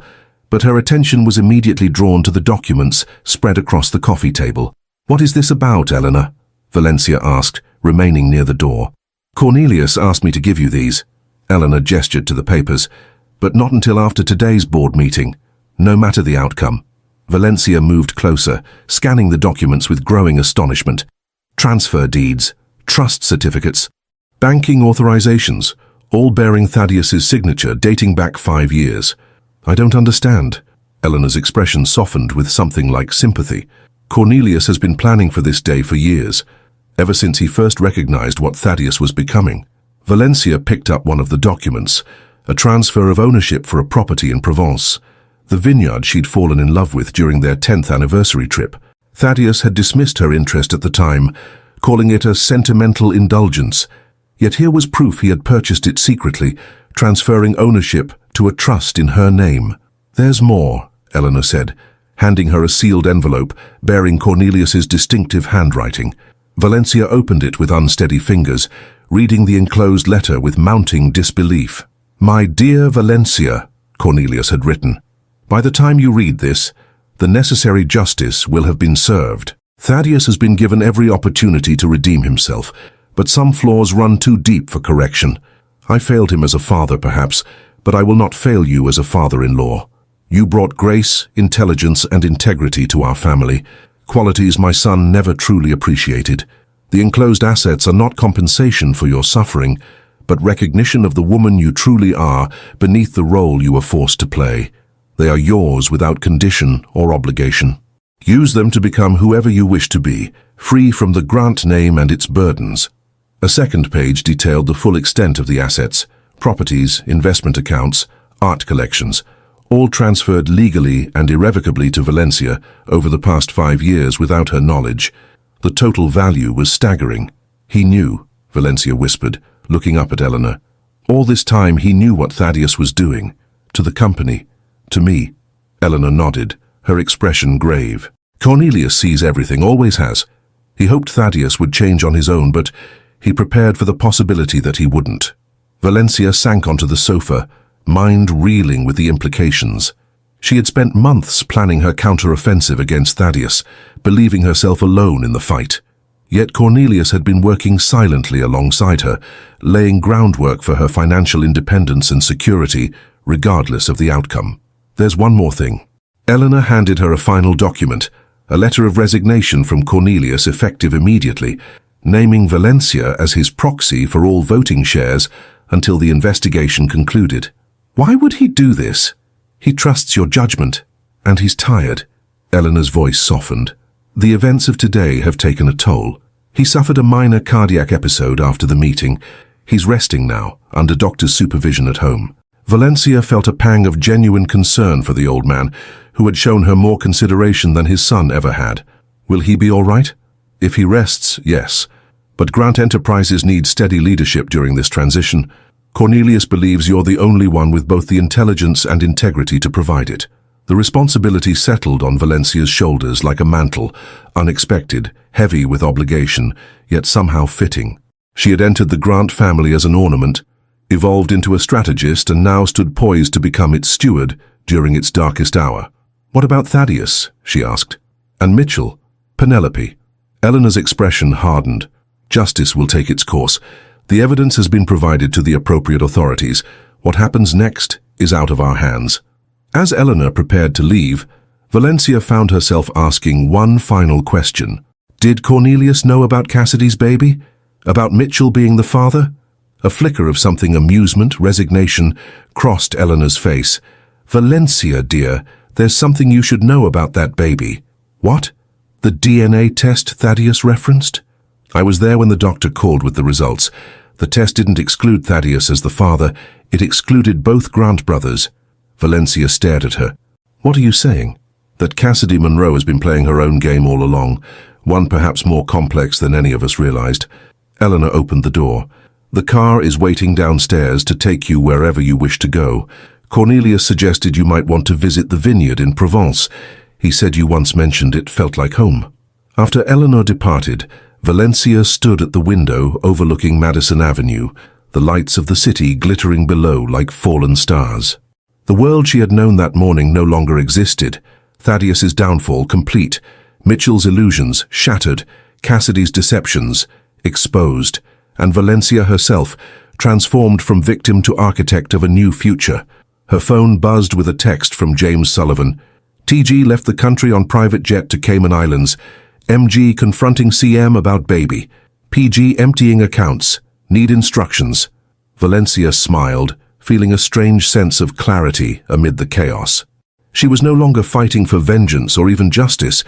A: but her attention was immediately drawn to the documents spread across the coffee table. "What is this about, Eleanor?" Valencia asked, remaining near the door. "Cornelius asked me to give you these." Eleanor gestured to the papers. "But not until after today's board meeting, no matter the outcome." Valencia moved closer, scanning the documents with growing astonishment. Transfer deeds, trust certificates, banking authorizations, all bearing Thaddeus's signature dating back 5 years. "I don't understand." Eleanor's expression softened with something like sympathy. "Cornelius has been planning for this day for years, ever since he first recognized what Thaddeus was becoming." Valencia picked up one of the documents, a transfer of ownership for a property in Provence, the vineyard she'd fallen in love with during their 10th anniversary trip. Thaddeus had dismissed her interest at the time, calling it a sentimental indulgence, yet here was proof he had purchased it secretly, transferring ownership to a trust in her name. "There's more," Eleanor said, handing her a sealed envelope bearing Cornelius's distinctive handwriting. Valencia opened it with unsteady fingers, reading the enclosed letter with mounting disbelief. "My dear Valencia," Cornelius had written, "by the time you read this, the necessary justice will have been served. Thaddeus has been given every opportunity to redeem himself, but some flaws run too deep for correction. I failed him as a father, perhaps, but I will not fail you as a father-in-law. You brought grace, intelligence, and integrity to our family, qualities my son never truly appreciated. The enclosed assets are not compensation for your suffering, but recognition of the woman you truly are beneath the role you were forced to play. They are yours without condition or obligation. Use them to become whoever you wish to be, free from the Grant name and its burdens." A second page detailed the full extent of the assets, properties, investment accounts, art collections, all transferred legally and irrevocably to Valencia over the past 5 years without her knowledge. The total value was staggering. "He knew," Valencia whispered, looking up at Eleanor. "All this time he knew what Thaddeus was doing. To the company. To me." Eleanor nodded, her expression grave. "Cornelius sees everything, always has. He hoped Thaddeus would change on his own, but he prepared for the possibility that he wouldn't." Valencia sank onto the sofa, mind reeling with the implications. She had spent months planning her counter-offensive against Thaddeus, believing herself alone in the fight. Yet Cornelius had been working silently alongside her, laying groundwork for her financial independence and security, regardless of the outcome. "There's one more thing." Eleanor handed her a final document, a letter of resignation from Cornelius effective immediately, naming Valencia as his proxy for all voting shares until the investigation concluded. "Why would he do this? He trusts your judgment, and he's tired." Eleanor's voice softened. "The events of today have taken a toll. He suffered a minor cardiac episode after the meeting. He's resting now, under doctor's supervision at home." Valencia felt a pang of genuine concern for the old man, who had shown her more consideration than his son ever had. Will he be all right? If he rests, yes. But Grant Enterprises needs steady leadership during this transition. Cornelius believes you're the only one with both the intelligence and integrity to provide it. The responsibility settled on Valencia's shoulders like a mantle, unexpected, heavy with obligation, yet somehow fitting. She had entered the Grant family as an ornament, evolved into a strategist, and now stood poised to become its steward during its darkest hour. "What about Thaddeus?" she asked. "And Mitchell? Penelope. Eleanor's expression hardened. Justice will take its course. The evidence has been provided to the appropriate authorities. What happens next is out of our hands. As Eleanor prepared to leave, Valencia found herself asking one final question. Did Cornelius know about Cassidy's baby? About Mitchell being the father? A flicker of something amusement, resignation, crossed Eleanor's face. Valencia, dear, there's something you should know about that baby. What? The DNA test Thaddeus referenced? I was there when the doctor called with the results. The test didn't exclude Thaddeus as the father, it excluded both Grant brothers. Valencia stared at her. What are you saying? That Cassidy Monroe has been playing her own game all along, one perhaps more complex than any of us realized. Eleanor opened the door. The car is waiting downstairs to take you wherever you wish to go. Cornelius suggested you might want to visit the vineyard in Provence. He said you once mentioned it felt like home. After Eleanor departed, Valencia stood at the window overlooking Madison Avenue, the lights of the city glittering below like fallen stars. The world she had known that morning no longer existed. Thaddeus's downfall complete, Mitchell's illusions shattered, Cassidy's deceptions exposed, and Valencia herself transformed from victim to architect of a new future. Her phone buzzed with a text from James Sullivan. TG left the country on private jet to Cayman Islands. MG confronting CM about baby. PG emptying accounts. Need instructions. Valencia smiled, feeling a strange sense of clarity amid the chaos. She was no longer fighting for vengeance or even justice.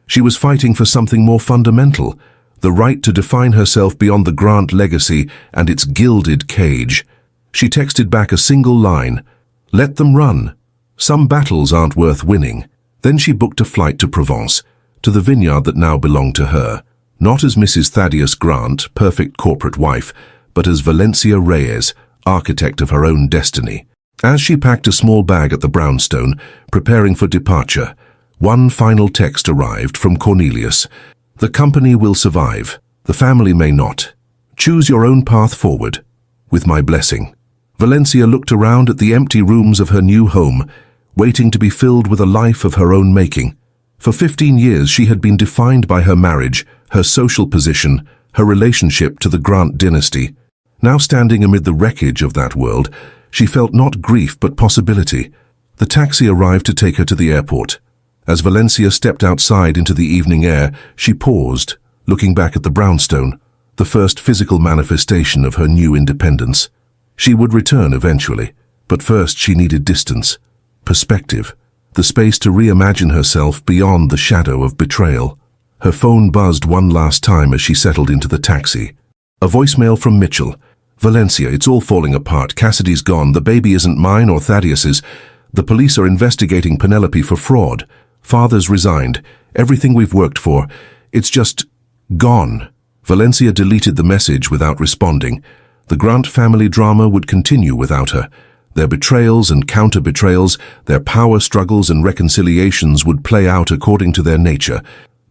A: She was fighting for something more fundamental, the right to define herself beyond the Grant legacy and its gilded cage. She texted back a single line, "Let them run. Some battles aren't worth winning." Then she booked a flight to Provence, to the vineyard that now belonged to her, not as Mrs. Thaddeus Grant, perfect corporate wife, but as Valencia Reyes, architect of her own destiny. As she packed a small bag at the brownstone, preparing for departure, one final text arrived from Cornelius. "The company will survive. The family may not. Choose your own path forward. With my blessing." Valencia looked around at the empty rooms of her new home, waiting to be filled with a life of her own making. For 15 years she had been defined by her marriage, her social position, her relationship to the Grant dynasty. Now standing amid the wreckage of that world, she felt not grief but possibility. The taxi arrived to take her to the airport. As Valencia stepped outside into the evening air, she paused, looking back at the brownstone, the first physical manifestation of her new independence. She would return eventually, but first she needed distance, perspective, the space to reimagine herself beyond the shadow of betrayal. Her phone buzzed one last time as she settled into the taxi. A voicemail from Mitchell. "Valencia, it's all falling apart. Cassidy's gone. The baby isn't mine or Thaddeus's. The police are investigating Penelope for fraud. Father's resigned. Everything we've worked for. It's just gone." Valencia deleted the message without responding. The Grant family drama would continue without her. Their betrayals and counter-betrayals, their power struggles and reconciliations would play out according to their nature.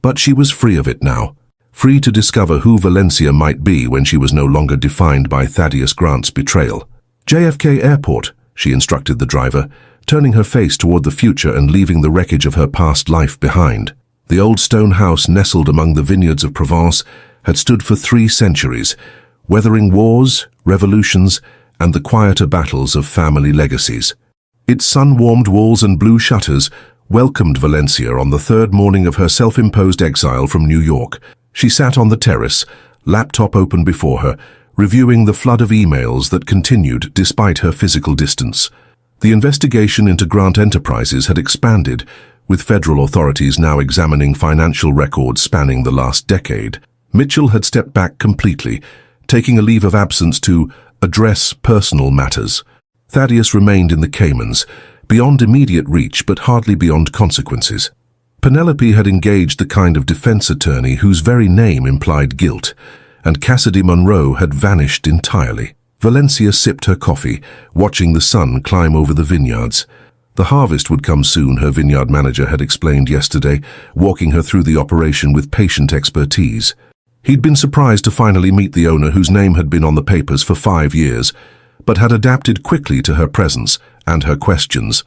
A: But she was free of it now. Free to discover who Valencia might be when she was no longer defined by Thaddeus Grant's betrayal. "JFK Airport," she instructed the driver, turning her face toward the future and leaving the wreckage of her past life behind. The old stone house nestled among the vineyards of Provence had stood for 3 centuries, weathering wars, revolutions, and the quieter battles of family legacies. Its sun-warmed walls and blue shutters welcomed Valencia on the 3rd morning of her self-imposed exile from New York. She sat on the terrace, laptop open before her, reviewing the flood of emails that continued despite her physical distance. The investigation into Grant Enterprises had expanded, with federal authorities now examining financial records spanning the last decade. Mitchell had stepped back completely, taking a leave of absence to address personal matters. Thaddeus remained in the Caymans, beyond immediate reach but hardly beyond consequences. Penelope had engaged the kind of defense attorney whose very name implied guilt, and Cassidy Monroe had vanished entirely. Valencia sipped her coffee, watching the sun climb over the vineyards. The harvest would come soon, her vineyard manager had explained yesterday, walking her through the operation with patient expertise. He'd been surprised to finally meet the owner whose name had been on the papers for 5 years, but had adapted quickly to her presence and her questions.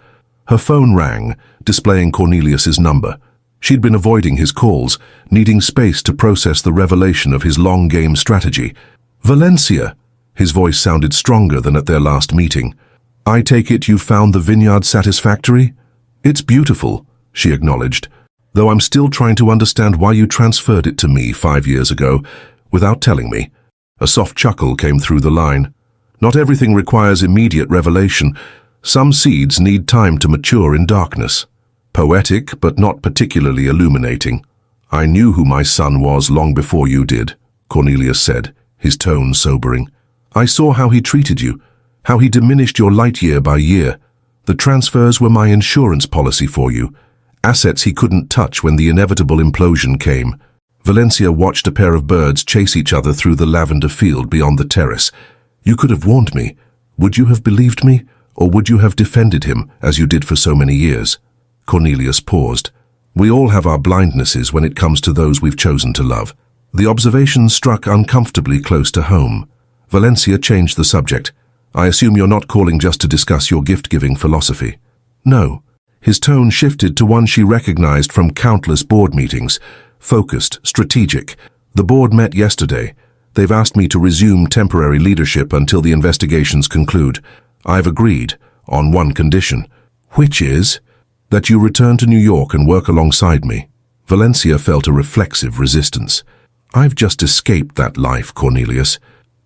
A: Her phone rang, displaying Cornelius's number. She'd been avoiding his calls, needing space to process the revelation of his long-game strategy. "Valencia," his voice sounded stronger than at their last meeting. "I take it you found the vineyard satisfactory?" "It's beautiful," she acknowledged, "though I'm still trying to understand why you transferred it to me 5 years ago, without telling me." A soft chuckle came through the line. "Not everything requires immediate revelation. Some seeds need time to mature in darkness." Poetic, but not particularly illuminating. "I knew who my son was long before you did," Cornelius said, his tone sobering. "I saw how he treated you, how he diminished your light year by year. The transfers were my insurance policy for you, assets he couldn't touch when the inevitable implosion came." Valencia watched a pair of birds chase each other through the lavender field beyond the terrace. "You could have warned me. Would you have believed me, or would you have defended him, as you did for so many years?" Cornelius paused. "We all have our blindnesses when it comes to those we've chosen to love." The observation struck uncomfortably close to home. Valencia changed the subject. "I assume you're not calling just to discuss your gift-giving philosophy." "No." His tone shifted to one she recognized from countless board meetings. Focused, strategic. "The board met yesterday. They've asked me to resume temporary leadership until the investigations conclude. I've agreed, on one condition." "Which is?" "That you return to New York and work alongside me." Valencia felt a reflexive resistance. "I've just escaped that life, Cornelius.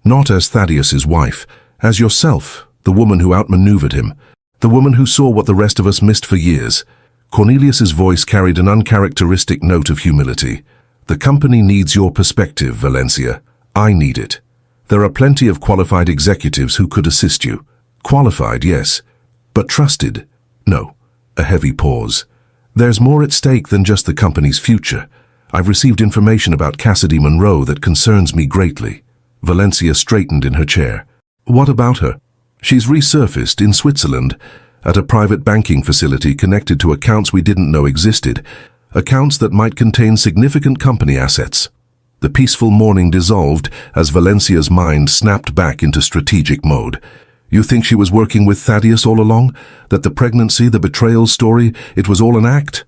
A: Not as Thaddeus's wife, as yourself, the woman who outmaneuvered him, the woman who saw what the rest of us missed for years." Cornelius's voice carried an uncharacteristic note of humility. "The company needs your perspective, Valencia. I need it. There are plenty of qualified executives who could assist you. Qualified, yes, but trusted? No." A heavy pause. "There's more at stake than just the company's future. I've received information about Cassidy Monroe that concerns me greatly." Valencia straightened in her chair. "What about her?" "She's resurfaced in Switzerland, at a private banking facility connected to accounts we didn't know existed, accounts that might contain significant company assets." The peaceful morning dissolved as Valencia's mind snapped back into strategic mode. "You think she was working with Thaddeus all along? That the pregnancy, the betrayal story, it was all an act?"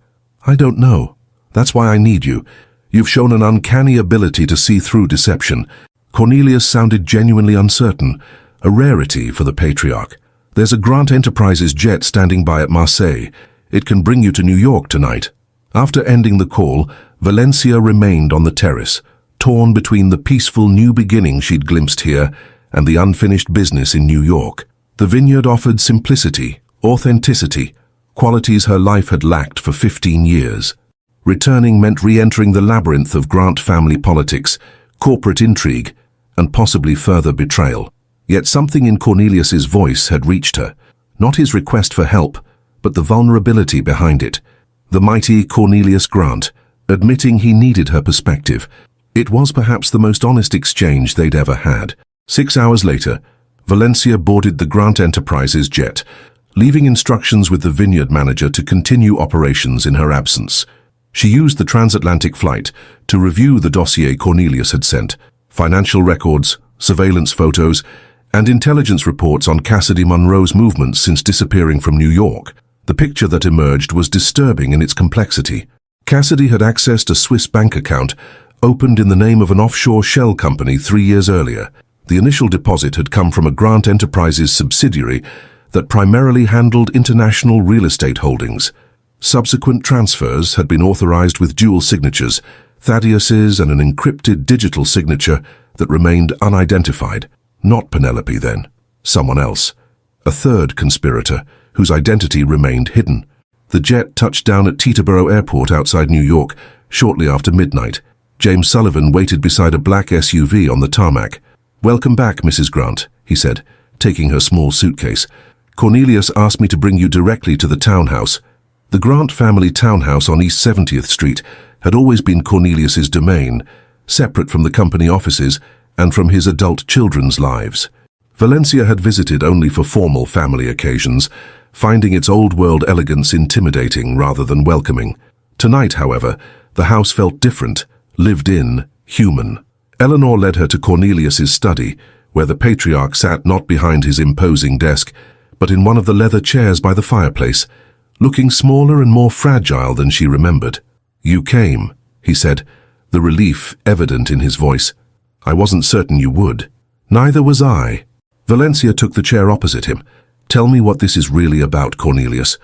A: "I don't know. That's why I need you. You've shown an uncanny ability to see through deception." Cornelius sounded genuinely uncertain, a rarity for the patriarch. "There's a Grant Enterprises jet standing by at Marseille. It can bring you to New York tonight." After ending the call, Valencia remained on the terrace, torn between the peaceful new beginning she'd glimpsed here and the unfinished business in New York. The vineyard offered simplicity, authenticity, qualities her life had lacked for 15 years. Returning meant re-entering the labyrinth of Grant family politics, corporate intrigue, and possibly further betrayal. Yet something in Cornelius's voice had reached her. Not his request for help, but the vulnerability behind it. The mighty Cornelius Grant, admitting he needed her perspective. It was perhaps the most honest exchange they'd ever had. 6 hours later, Valencia boarded the Grant Enterprises jet, leaving instructions with the vineyard manager to continue operations in her absence. She used the transatlantic flight to review the dossier Cornelius had sent, financial records, surveillance photos, and intelligence reports on Cassidy Monroe's movements since disappearing from New York. The picture that emerged was disturbing in its complexity. Cassidy had accessed a Swiss bank account opened in the name of an offshore shell company 3 years earlier. The initial deposit had come from a Grant Enterprises subsidiary that primarily handled international real estate holdings. Subsequent transfers had been authorized with dual signatures, Thaddeus's and an encrypted digital signature that remained unidentified. Not Penelope then, someone else. A third conspirator whose identity remained hidden. The jet touched down at Teterboro Airport outside New York shortly after midnight. James Sullivan waited beside a black SUV on the tarmac. "Welcome back, Mrs. Grant," he said, taking her small suitcase. "Cornelius asked me to bring you directly to the townhouse." The Grant family townhouse on East 70th Street had always been Cornelius's domain, separate from the company offices and from his adult children's lives. Valencia had visited only for formal family occasions, finding its old-world elegance intimidating rather than welcoming. Tonight, however, the house felt different, lived in, human. Eleanor led her to Cornelius's study, where the patriarch sat not behind his imposing desk, but in one of the leather chairs by the fireplace, looking smaller and more fragile than she remembered. "You came," he said, the relief evident in his voice. "I wasn't certain you would." "Neither was I." Valencia took the chair opposite him. "Tell me what this is really about, Cornelius.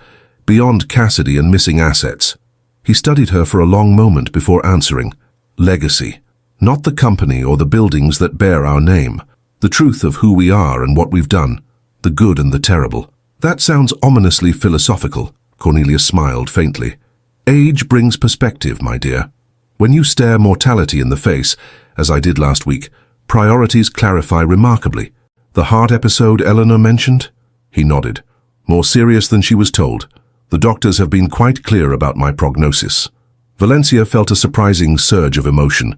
A: Beyond Cassidy and missing assets." He studied her for a long moment before answering. "Legacy. Not the company or the buildings that bear our name. The truth of who we are and what we've done. The good and the terrible." "That sounds ominously philosophical." Cornelius smiled faintly. "Age brings perspective, my dear. When you stare mortality in the face, as I did last week, priorities clarify remarkably. The heart episode Eleanor mentioned?" He nodded. "More serious than she was told. The doctors have been quite clear about my prognosis." Valencia felt a surprising surge of emotion.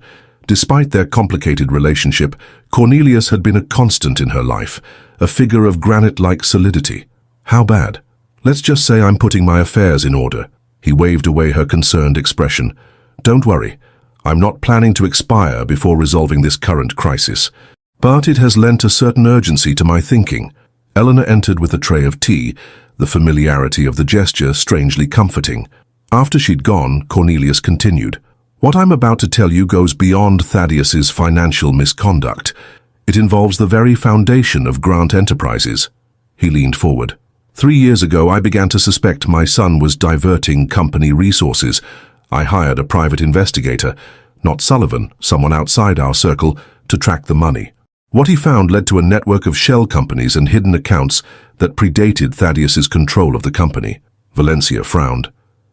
A: Despite their complicated relationship, Cornelius had been a constant in her life, a figure of granite-like solidity. "How bad?" "Let's just say I'm putting my affairs in order." He waved away her concerned expression. "Don't worry. I'm not planning to expire before resolving this current crisis. But it has lent a certain urgency to my thinking." Eleanor entered with a tray of tea, the familiarity of the gesture strangely comforting. After she'd gone, Cornelius continued. "What I'm about to tell you goes beyond Thaddeus's financial misconduct. It involves the very foundation of Grant Enterprises." He leaned forward. 3 years ago, I began to suspect my son was diverting company resources. I hired a private investigator, not Sullivan, someone outside our circle, to track the money. What he found led to a network of shell companies and hidden accounts that predated Thaddeus's control of the company. Valencia frowned.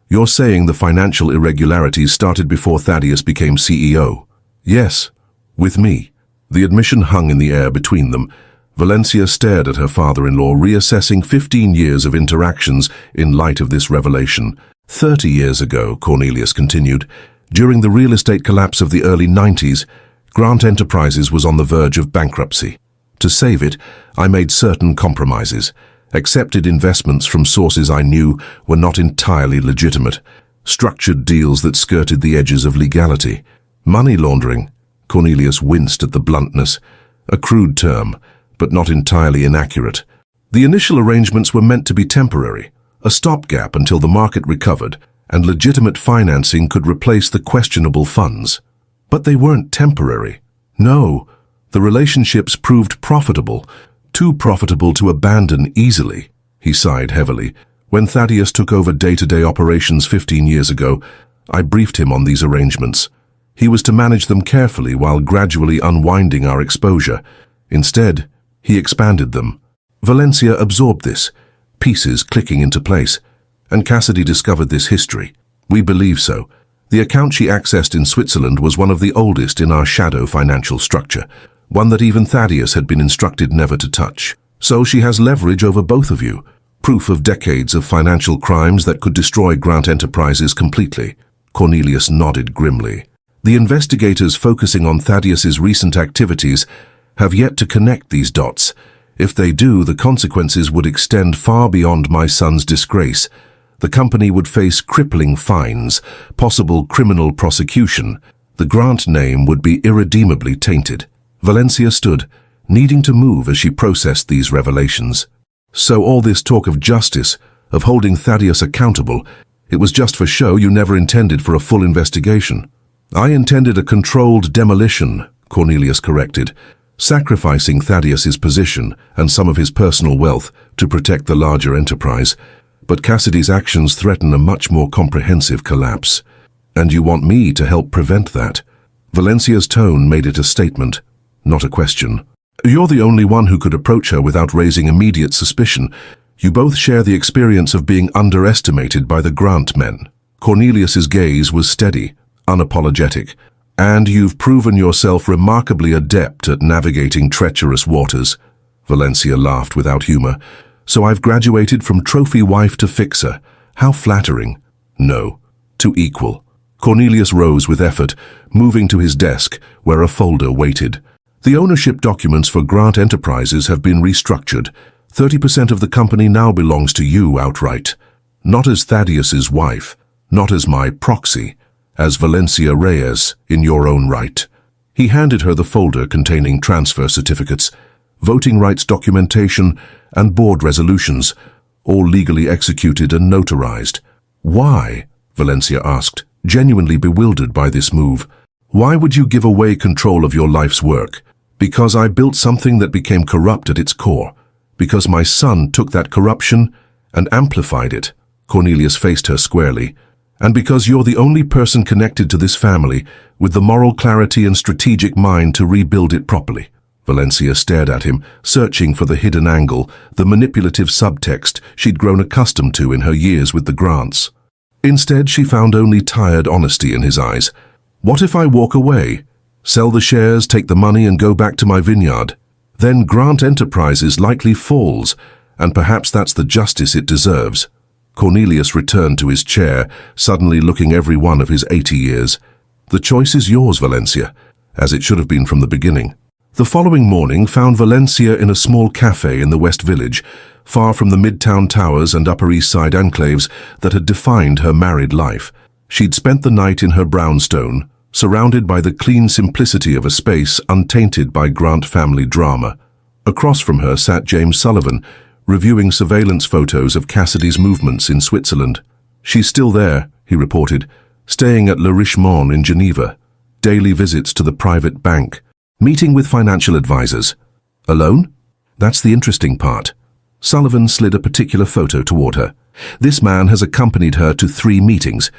A: "You're saying the financial irregularities started before Thaddeus became CEO?" "Yes, with me." The admission hung in the air between them. Valencia stared at her father-in-law, reassessing 15 years of interactions in light of this revelation. 30 years ago, Cornelius continued, during the real estate collapse of the early 90s, Grant Enterprises was on the verge of bankruptcy. To save it, I made certain compromises, accepted investments from sources I knew were not entirely legitimate, structured deals that skirted the edges of legality. Money laundering. Cornelius winced at the bluntness. A crude term, but not entirely inaccurate. The initial arrangements were meant to be temporary, a stopgap until the market recovered and legitimate financing could replace the questionable funds. But they weren't temporary. No, the relationships proved profitable, too profitable to abandon easily. He sighed heavily. When Thaddeus took over day-to-day operations 15 years ago, I briefed him on these arrangements. He was to manage them carefully while gradually unwinding our exposure. Instead, he expanded them. Valencia absorbed this, pieces clicking into place, and Cassidy discovered this history. We believe so. The account she accessed in Switzerland was one of the oldest in our shadow financial structure, one that even Thaddeus had been instructed never to touch. So she has leverage over both of you, proof of decades of financial crimes that could destroy Grant Enterprises completely. Cornelius nodded grimly. The investigators focusing on Thaddeus's recent activities have yet to connect these dots. If they do, the consequences would extend far beyond my son's disgrace. The company would face crippling fines, possible criminal prosecution. The Grant name would be irredeemably tainted. Valencia stood, needing to move as she processed these revelations. So all this talk of justice, of holding Thaddeus accountable, it was just for show. You never intended for a full investigation. I intended a controlled demolition, Cornelius corrected, sacrificing Thaddeus's position and some of his personal wealth to protect the larger enterprise. But Cassidy's actions threaten a much more comprehensive collapse. And you want me to help prevent that? Valencia's tone made it a statement, not a question. You're the only one who could approach her without raising immediate suspicion. You both share the experience of being underestimated by the Grant men. Cornelius's gaze was steady, unapologetic. And you've proven yourself remarkably adept at navigating treacherous waters. Valencia laughed without humor. So I've graduated from trophy wife to fixer. How flattering. No, to equal. Cornelius rose with effort, moving to his desk, where a folder waited. The ownership documents for Grant Enterprises have been restructured. 30% of the company now belongs to you outright. Not as Thaddeus's wife, not as my proxy, as Valencia Reyes in your own right. He handed her the folder containing transfer certificates, voting rights documentation, and board resolutions, all legally executed and notarized. Why? Valencia asked. genuinely bewildered by this move. "Why would you give away control of your life's work?" "Because I built something that became corrupt at its core. Because my son took that corruption and amplified it." Cornelius faced her squarely. "And because you're the only person connected to this family with the moral clarity and strategic mind to rebuild it properly." Valencia stared at him, searching for the hidden angle, the manipulative subtext she'd grown accustomed to in her years with the Grants. Instead, she found only tired honesty in his eyes. "What if I walk away? Sell the shares, take the money, and go back to my vineyard? Then Grant Enterprises likely falls, and perhaps that's the justice it deserves." Cornelius returned to his chair, suddenly looking every one of his 80 years. "The choice is yours, Valencia, as it should have been from the beginning." The following morning found Valencia in a small cafe in the West Village, far from the Midtown Towers and Upper East Side enclaves that had defined her married life. She'd spent the night in her brownstone, surrounded by the clean simplicity of a space untainted by Grant family drama. Across from her sat James Sullivan, reviewing surveillance photos of Cassidy's movements in Switzerland. "She's still there," he reported, "staying at Le Richemont in Geneva. Daily visits to the private bank. Meeting with financial advisors." "Alone?" "That's the interesting part." Sullivan slid a particular photo toward her. "This man has accompanied her to 3 meetings.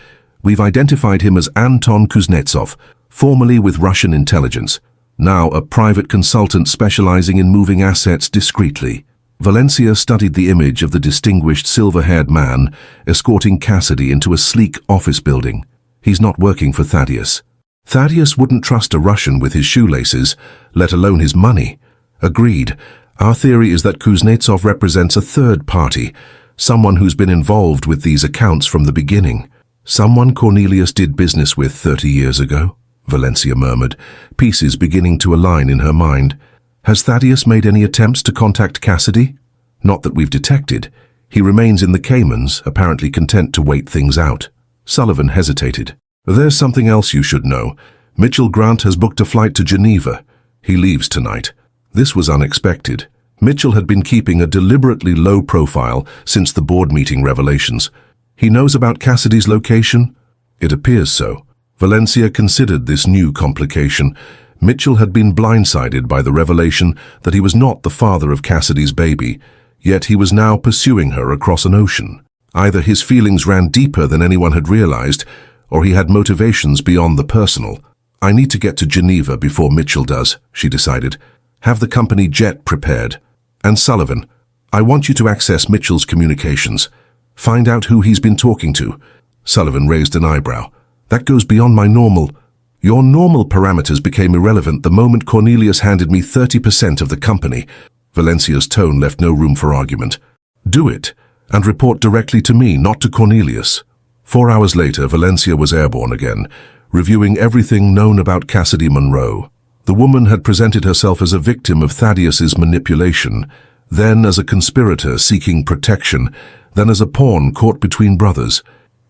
A: We've identified him as Anton Kuznetsov, formerly with Russian intelligence, now a private consultant specializing in moving assets discreetly." Valencia studied the image of the distinguished silver-haired man escorting Cassidy into a sleek office building. He's not working for Thaddeus. Thaddeus wouldn't trust a Russian with his shoelaces, let alone his money. Agreed. Our theory is that Kuznetsov represents a third party, someone who's been involved with these accounts from the beginning. "Someone Cornelius did business with 30 years ago," Valencia murmured, pieces beginning to align in her mind. "Has Thaddeus made any attempts to contact Cassidy?" "Not that we've detected. He remains in the Caymans, apparently content to wait things out." Sullivan hesitated. "There's something else you should know. Mitchell Grant has booked a flight to Geneva. He leaves tonight." This was unexpected. Mitchell had been keeping a deliberately low profile since the board meeting revelations. "He knows about Cassidy's location?" "It appears so." Valencia considered this new complication. Mitchell had been blindsided by the revelation that he was not the father of Cassidy's baby, yet he was now pursuing her across an ocean. Either his feelings ran deeper than anyone had realized, or he had motivations beyond the personal. "I need to get to Geneva before Mitchell does," she decided. "Have the company jet prepared. And Sullivan, I want you to access Mitchell's communications. Find out who he's been talking to." Sullivan raised an eyebrow. "That goes beyond my normal..." "Your normal parameters became irrelevant the moment Cornelius handed me 30% of the company." Valencia's tone left no room for argument. "Do it, and report directly to me, not to Cornelius." 4 hours later, Valencia was airborne again, reviewing everything known about Cassidy Monroe. The woman had presented herself as a victim of Thaddeus's manipulation, then as a conspirator seeking protection, then as a pawn caught between brothers.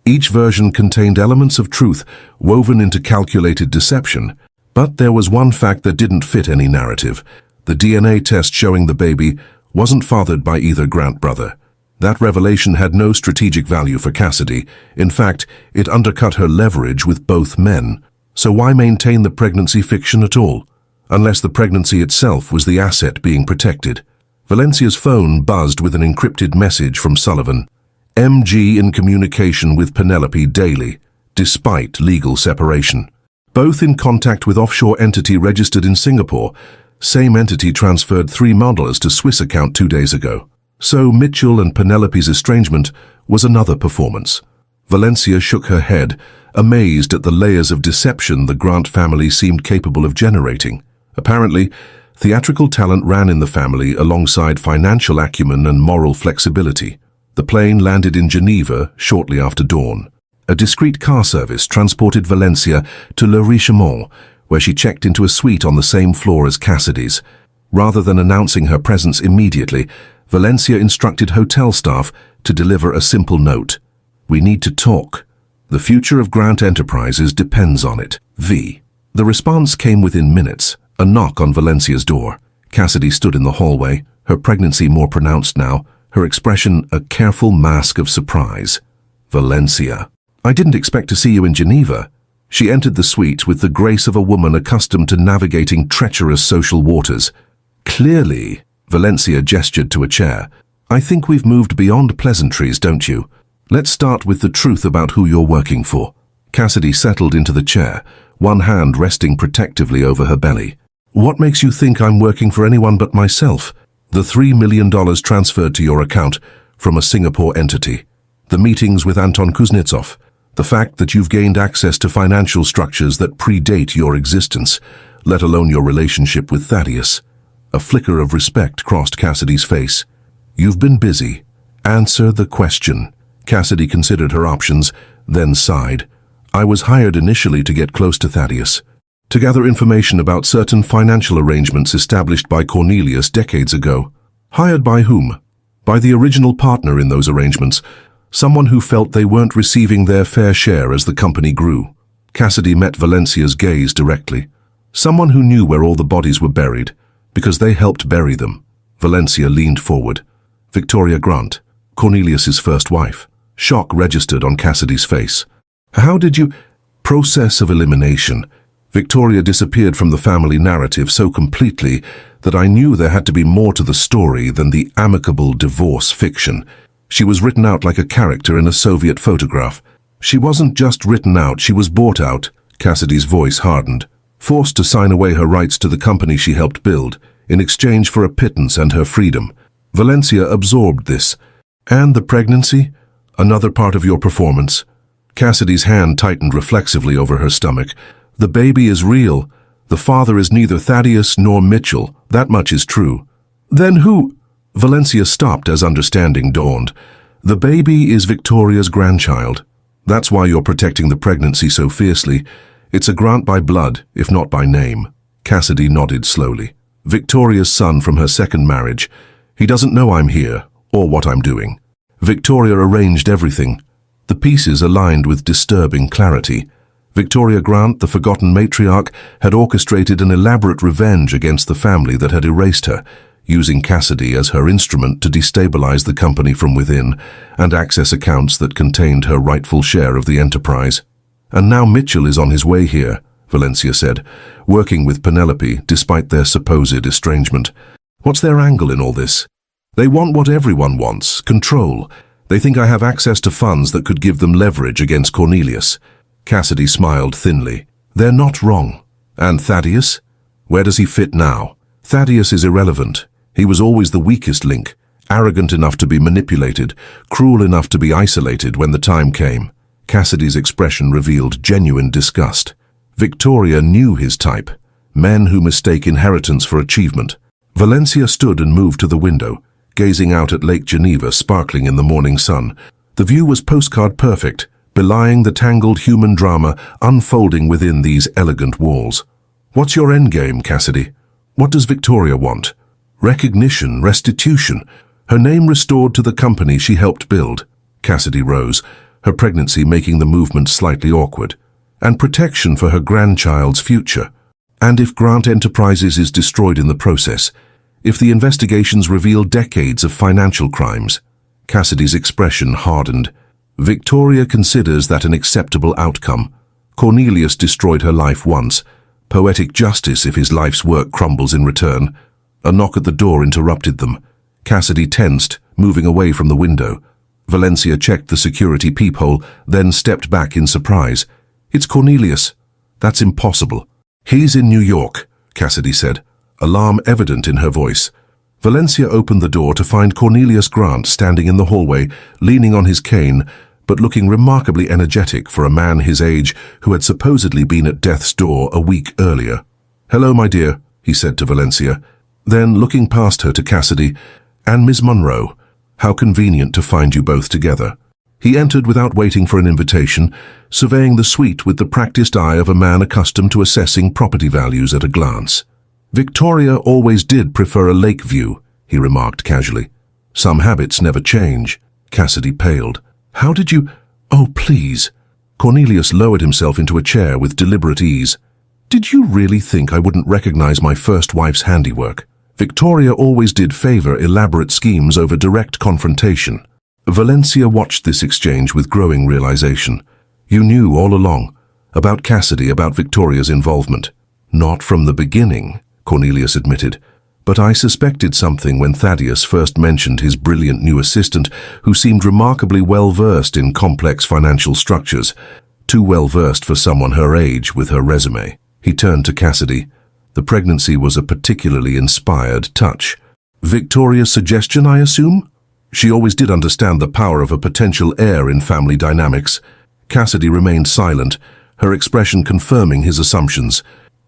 A: Each version contained elements of truth woven into calculated deception. But there was one fact that didn't fit any narrative. The DNA test showing the baby wasn't fathered by either Grant brother. That revelation had no strategic value for Cassidy. In fact, it undercut her leverage with both men. So why maintain the pregnancy fiction at all? Unless the pregnancy itself was the asset being protected. Valencia's phone buzzed with an encrypted message from Sullivan. "MG in communication with Penelope daily, despite legal separation. Both in contact with offshore entity registered in Singapore. Same entity transferred $3 to Swiss account 2 days ago." So Mitchell and Penelope's estrangement was another performance. Valencia shook her head, amazed at the layers of deception the Grant family seemed capable of generating. Apparently, theatrical talent ran in the family alongside financial acumen and moral flexibility. The plane landed in Geneva shortly after dawn. A discreet car service transported Valencia to Le Richemont, where she checked into a suite on the same floor as Cassidy's. Rather than announcing her presence immediately, Valencia instructed hotel staff to deliver a simple note. "We need to talk. The future of Grant Enterprises depends on it. V." The response came within minutes, a knock on Valencia's door. Cassidy stood in the hallway, her pregnancy more pronounced now, her expression a careful mask of surprise. "Valencia." I didn't expect to see you in Geneva. She entered the suite with the grace of a woman accustomed to navigating treacherous social waters. Clearly, Valencia gestured to a chair. I think we've moved beyond pleasantries, don't you? Let's start with the truth about who you're working for. Cassidy settled into the chair, one hand resting protectively over her belly. What makes you think I'm working for anyone but myself? The $3 million transferred to your account from a Singapore entity. The meetings with Anton Kuznetsov. The fact that you've gained access to financial structures that predate your existence, let alone your relationship with Thaddeus. A flicker of respect crossed Cassidy's face. You've been busy. Answer the question. Cassidy considered her options, then sighed. I was hired initially to get close to Thaddeus, to gather information about certain financial arrangements established by Cornelius decades ago. Hired by whom? By the original partner in those arrangements, someone who felt they weren't receiving their fair share as the company grew. Cassidy met Valencia's gaze directly. Someone who knew where all the bodies were buried, because they helped bury them. Valencia leaned forward. Victoria Grant, Cornelius's first wife. Shock registered on Cassidy's face. How did you... Process of elimination. Victoria disappeared from the family narrative so completely that I knew there had to be more to the story than the amicable divorce fiction. She was written out like a character in a Soviet photograph. She wasn't just written out, she was bought out. Cassidy's voice hardened. Forced to sign away her rights to the company she helped build, in exchange for a pittance and her freedom. Valencia absorbed this. And the pregnancy? Another part of your performance. Cassidy's hand tightened reflexively over her stomach. The baby is real. The father is neither Thaddeus nor Mitchell. That much is true. Then who? Valencia stopped as understanding dawned. The baby is Victoria's grandchild. That's why you're protecting the pregnancy so fiercely. It's a grant by blood, if not by name. Cassidy nodded slowly. Victoria's son from her second marriage. He doesn't know I'm here, or what I'm doing. Victoria arranged everything. The pieces aligned with disturbing clarity. Victoria Grant, the forgotten matriarch, had orchestrated an elaborate revenge against the family that had erased her, using Cassidy as her instrument to destabilize the company from within and access accounts that contained her rightful share of the enterprise. And now Mitchell is on his way here, Valencia said, working with Penelope despite their supposed estrangement. What's their angle in all this? They want what everyone wants, control. They think I have access to funds that could give them leverage against Cornelius. Cassidy smiled thinly. They're not wrong. And Thaddeus? Where does he fit now? Thaddeus is irrelevant. He was always the weakest link, arrogant enough to be manipulated, cruel enough to be isolated when the time came. Cassidy's expression revealed genuine disgust. Victoria knew his type, men who mistake inheritance for achievement. Valencia stood and moved to the window, gazing out at Lake Geneva sparkling in the morning sun. The view was postcard perfect, belying the tangled human drama unfolding within these elegant walls. What's your endgame, Cassidy? What does Victoria want? Recognition, restitution, her name restored to the company she helped build. Cassidy rose, her pregnancy making the movement slightly awkward. And protection for her grandchild's future. And if Grant Enterprises is destroyed in the process, if the investigations reveal decades of financial crimes. Cassidy's expression hardened. Victoria considers that an acceptable outcome. Cornelius destroyed her life once. Poetic justice if his life's work crumbles in return. A knock at the door interrupted them. Cassidy tensed, moving away from the window. Valencia checked the security peephole, then stepped back in surprise. It's Cornelius. That's impossible. He's in New York, Cassidy said, alarm evident in her voice. Valencia opened the door to find Cornelius Grant standing in the hallway, leaning on his cane, but looking remarkably energetic for a man his age who had supposedly been at death's door a week earlier. Hello, my dear, he said to Valencia. Then, looking past her to Cassidy, and Miss Monroe, how convenient to find you both together. He entered without waiting for an invitation, surveying the suite with the practiced eye of a man accustomed to assessing property values at a glance. Victoria always did prefer a lake view, he remarked casually. Some habits never change. Cassidy paled. How did you... Oh, please. Cornelius lowered himself into a chair with deliberate ease. Did you really think I wouldn't recognize my first wife's handiwork? Victoria always did favor elaborate schemes over direct confrontation. Valencia watched this exchange with growing realization. You knew all along, about Cassidy, about Victoria's involvement. Not from the beginning, Cornelius admitted, but I suspected something when Thaddeus first mentioned his brilliant new assistant, who seemed remarkably well-versed in complex financial structures, too well-versed for someone her age with her resume. He turned to Cassidy. The pregnancy was a particularly inspired touch. Victoria's suggestion, I assume? She always did understand the power of a potential heir in family dynamics. Cassidy remained silent, her expression confirming his assumptions.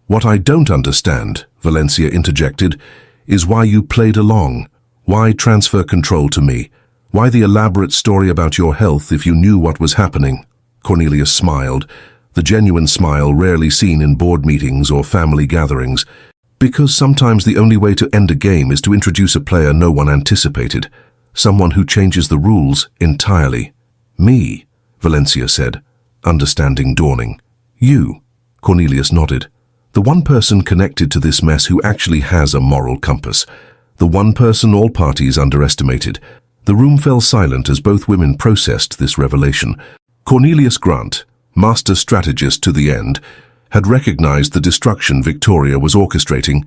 A: What I don't understand, Valencia interjected, is why you played along. Why transfer control to me? Why the elaborate story about your health if you knew what was happening? Cornelius smiled, the genuine smile rarely seen in board meetings or family gatherings. Because sometimes the only way to end a game is to introduce a player no one anticipated. Someone who changes the rules entirely. Me, Valencia said, understanding dawning. You, Cornelius nodded. The one person connected to this mess who actually has a moral compass. The one person all parties underestimated. The room fell silent as both women processed this revelation. Cornelius Grant, master strategist to the end, had recognized the destruction Victoria was orchestrating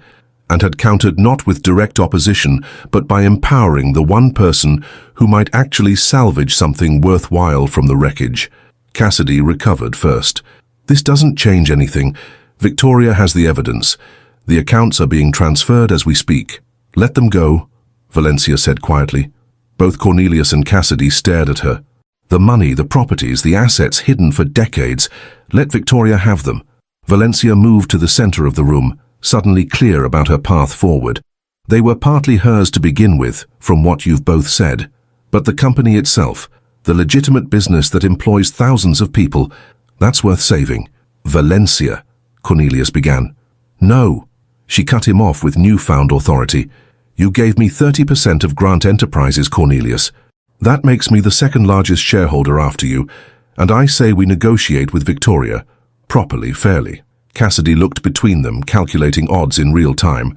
A: and had countered not with direct opposition but by empowering the one person who might actually salvage something worthwhile from the wreckage. Cassidy recovered first. This doesn't change anything. Victoria has the evidence. The accounts are being transferred as we speak. Let them go, Valencia said quietly. Both Cornelius and Cassidy stared at her. The money, the properties, the assets hidden for decades. Let Victoria have them. Valencia moved to the center of the room, suddenly clear about her path forward. They were partly hers to begin with, from what you've both said. But the company itself, the legitimate business that employs thousands of people, that's worth saving. Valencia, Cornelius began. No, she cut him off with newfound authority. You gave me 30% of Grant Enterprises, Cornelius. That makes me the second largest shareholder after you, and I say we negotiate with Victoria, properly, fairly. Cassidy looked between them, calculating odds in real time.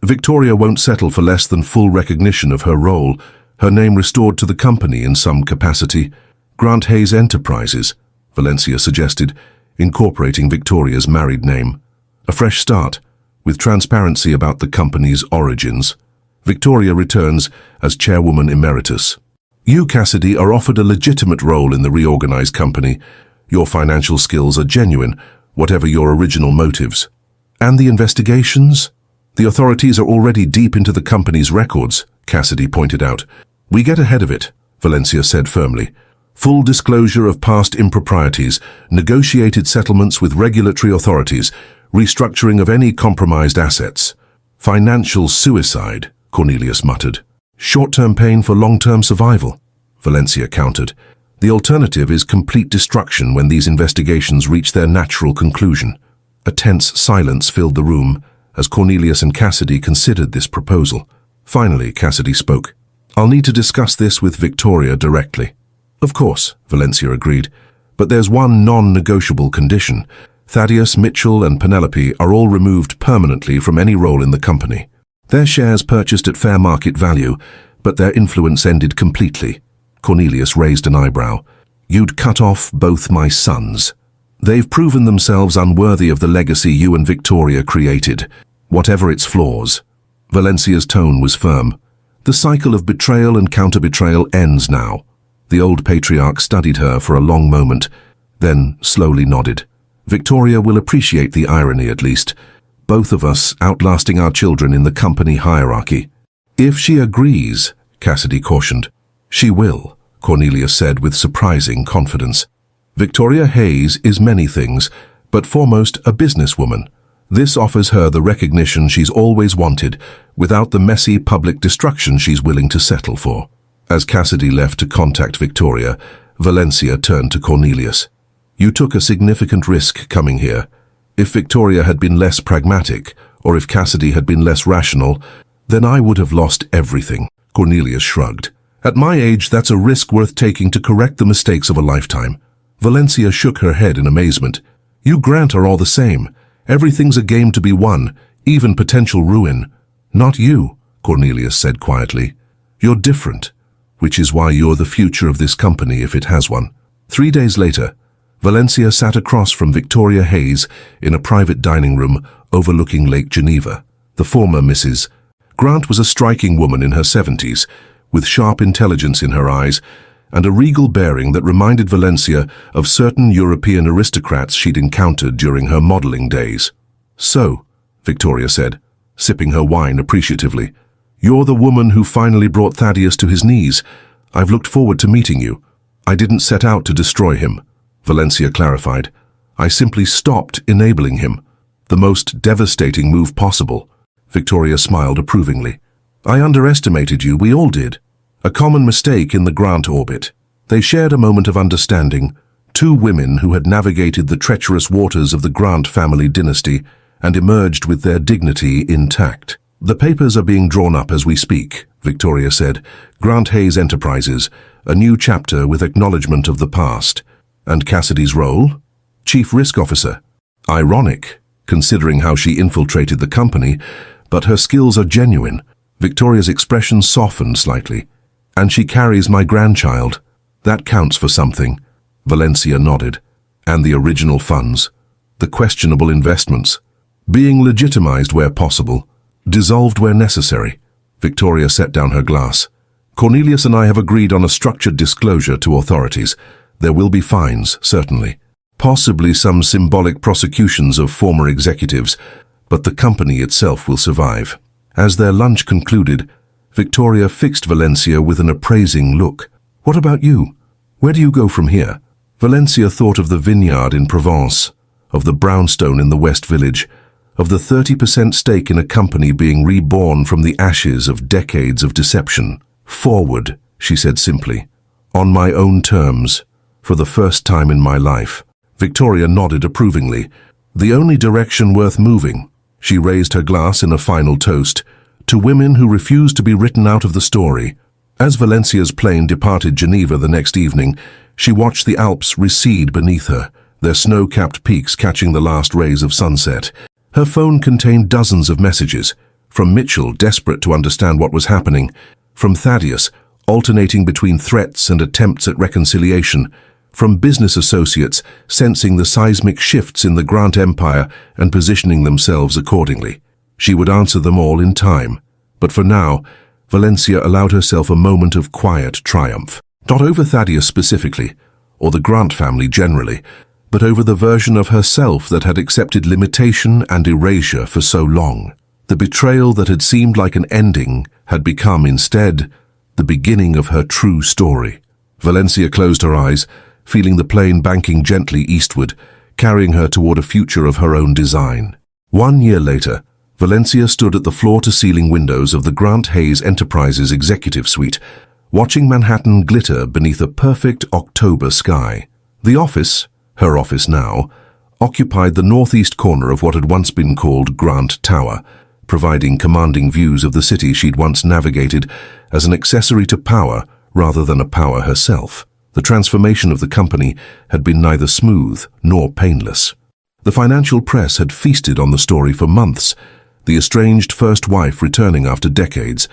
A: Victoria won't settle for less than full recognition of her role, her name restored to the company in some capacity. Grant Hayes Enterprises, Valencia suggested, incorporating Victoria's married name. A fresh start, with transparency about the company's origins. Victoria returns as chairwoman emeritus. You, Cassidy, are offered a legitimate role in the reorganized company. Your financial skills are genuine, whatever your original motives. And the investigations? The authorities are already deep into the company's records, Cassidy pointed out. We get ahead of it, Valencia said firmly. Full disclosure of past improprieties, negotiated settlements with regulatory authorities, restructuring of any compromised assets. Financial suicide, Cornelius muttered. Short-term pain for long-term survival, Valencia countered. The alternative is complete destruction when these investigations reach their natural conclusion. A tense silence filled the room as Cornelius and Cassidy considered this proposal. Finally, Cassidy spoke. I'll need to discuss this with Victoria directly. Of course, Valencia agreed, but there's one non-negotiable condition. Thaddeus, Mitchell, and Penelope are all removed permanently from any role in the company. Their shares purchased at fair market value, but their influence ended completely. Cornelius raised an eyebrow. You'd cut off both my sons. They've proven themselves unworthy of the legacy you and Victoria created, whatever its flaws. Valencia's tone was firm. The cycle of betrayal and counter-betrayal ends now. The old patriarch studied her for a long moment, then slowly nodded. Victoria will appreciate the irony at least. Both of us outlasting our children in the company hierarchy. If she agrees, Cassidy cautioned. She will, Cornelius said with surprising confidence. Victoria Hayes is many things, but foremost a businesswoman. This offers her the recognition she's always wanted, without the messy public destruction she's willing to settle for. As Cassidy left to contact Victoria, Valencia turned to Cornelius. You took a significant risk coming here. If Victoria had been less pragmatic, or if Cassidy had been less rational, then I would have lost everything. Cornelius shrugged. At my age, that's a risk worth taking to correct the mistakes of a lifetime. Valencia shook her head in amazement. You Grant are all the same. Everything's a game to be won, even potential ruin. Not you, Cornelius said quietly. You're different, which is why you're the future of this company if it has one. 3 days later, Valencia sat across from Victoria Hayes in a private dining room overlooking Lake Geneva. The former Mrs. Grant was a striking woman in her 70s, with sharp intelligence in her eyes and a regal bearing that reminded Valencia of certain European aristocrats she'd encountered during her modeling days. "So," Victoria said, sipping her wine appreciatively, "you're the woman who finally brought Thaddeus to his knees. I've looked forward to meeting you." "I didn't set out to destroy him," Valencia clarified. "I simply stopped enabling him. The most devastating move possible." Victoria smiled approvingly. "I underestimated you, we all did. A common mistake in the Grant orbit." They shared a moment of understanding, two women who had navigated the treacherous waters of the Grant family dynasty and emerged with their dignity intact. "The papers are being drawn up as we speak," Victoria said. "Grant Hayes Enterprises, a new chapter with acknowledgement of the past." "And Cassidy's role?" "Chief Risk Officer." "Ironic, considering how she infiltrated the company, but her skills are genuine." Victoria's expression softened slightly. "And she carries my grandchild. That counts for something." Valencia nodded. "And the original funds? The questionable investments? Being legitimized where possible, dissolved where necessary." Victoria set down her glass. "Cornelius and I have agreed on a structured disclosure to authorities. There will be fines, certainly. Possibly some symbolic prosecutions of former executives, but the company itself will survive." As their lunch concluded, Victoria fixed Valencia with an appraising look. "What about you? Where do you go from here?" Valencia thought of the vineyard in Provence, of the brownstone in the West Village, of the 30% stake in a company being reborn from the ashes of decades of deception. "Forward," she said simply. "On my own terms, for the first time in my life." Victoria nodded approvingly. "The only direction worth moving." She raised her glass in a final toast, "to women who refuse to be written out of the story." As Valencia's plane departed Geneva the next evening, she watched the Alps recede beneath her, their snow-capped peaks catching the last rays of sunset. Her phone contained dozens of messages, from Mitchell, desperate to understand what was happening, from Thaddeus, alternating between threats and attempts at reconciliation, from business associates sensing the seismic shifts in the Grant Empire and positioning themselves accordingly. She would answer them all in time, but for now, Valencia allowed herself a moment of quiet triumph. Not over Thaddeus specifically, or the Grant family generally, but over the version of herself that had accepted limitation and erasure for so long. The betrayal that had seemed like an ending had become instead the beginning of her true story. Valencia closed her eyes, feeling the plane banking gently eastward, carrying her toward a future of her own design. 1 year later, Valencia stood at the floor-to-ceiling windows of the Grant Hayes Enterprises executive suite, watching Manhattan glitter beneath a perfect October sky. The office, her office now, occupied the northeast corner of what had once been called Grant Tower, providing commanding views of the city she'd once navigated as an accessory to power rather than a power herself. The transformation of the company had been neither smooth nor painless. The financial press had feasted on the story for months, the estranged first wife returning after decades,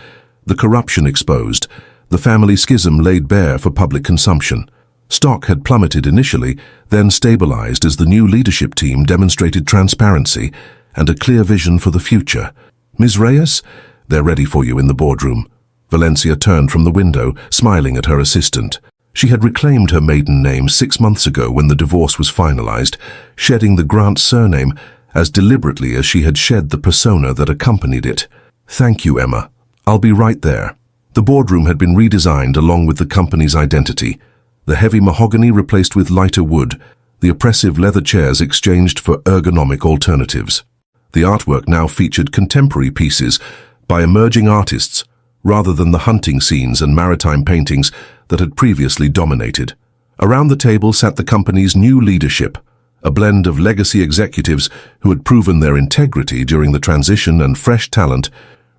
A: the corruption exposed, the family schism laid bare for public consumption. Stock had plummeted initially, then stabilized as the new leadership team demonstrated transparency and a clear vision for the future. "Ms. Reyes, they're ready for you in the boardroom." Valencia turned from the window, smiling at her assistant. She had reclaimed her maiden name 6 months ago when the divorce was finalized, shedding the Grant surname as deliberately as she had shed the persona that accompanied it. "Thank you, Emma. I'll be right there." The boardroom had been redesigned along with the company's identity. The heavy mahogany replaced with lighter wood, the oppressive leather chairs exchanged for ergonomic alternatives. The artwork now featured contemporary pieces by emerging artists, rather than the hunting scenes and maritime paintings that had previously dominated. Around the table sat the company's new leadership, a blend of legacy executives who had proven their integrity during the transition and fresh talent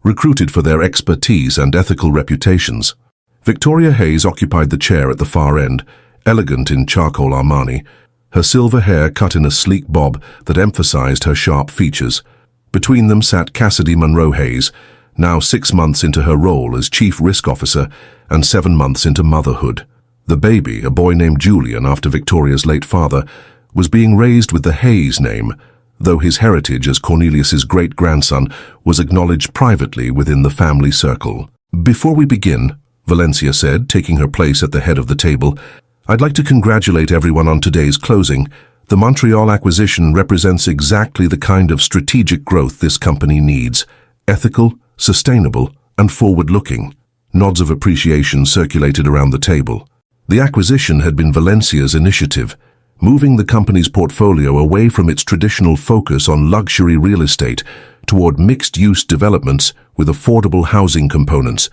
A: recruited for their expertise and ethical reputations. Victoria Hayes occupied the chair at the far end, elegant in charcoal Armani, her silver hair cut in a sleek bob that emphasized her sharp features. Between them sat Cassidy Monroe Hayes, now 6 months into her role as Chief Risk Officer and 7 months into motherhood. The baby, a boy named Julian after Victoria's late father, was being raised with the Hayes name, though his heritage as Cornelius's great-grandson was acknowledged privately within the family circle. "Before we begin," Valencia said, taking her place at the head of the table, "I'd like to congratulate everyone on today's closing. The Montreal acquisition represents exactly the kind of strategic growth this company needs: ethical, sustainable, and forward-looking." Nods of appreciation circulated around the table. The acquisition had been Valencia's initiative, moving the company's portfolio away from its traditional focus on luxury real estate toward mixed-use developments with affordable housing components,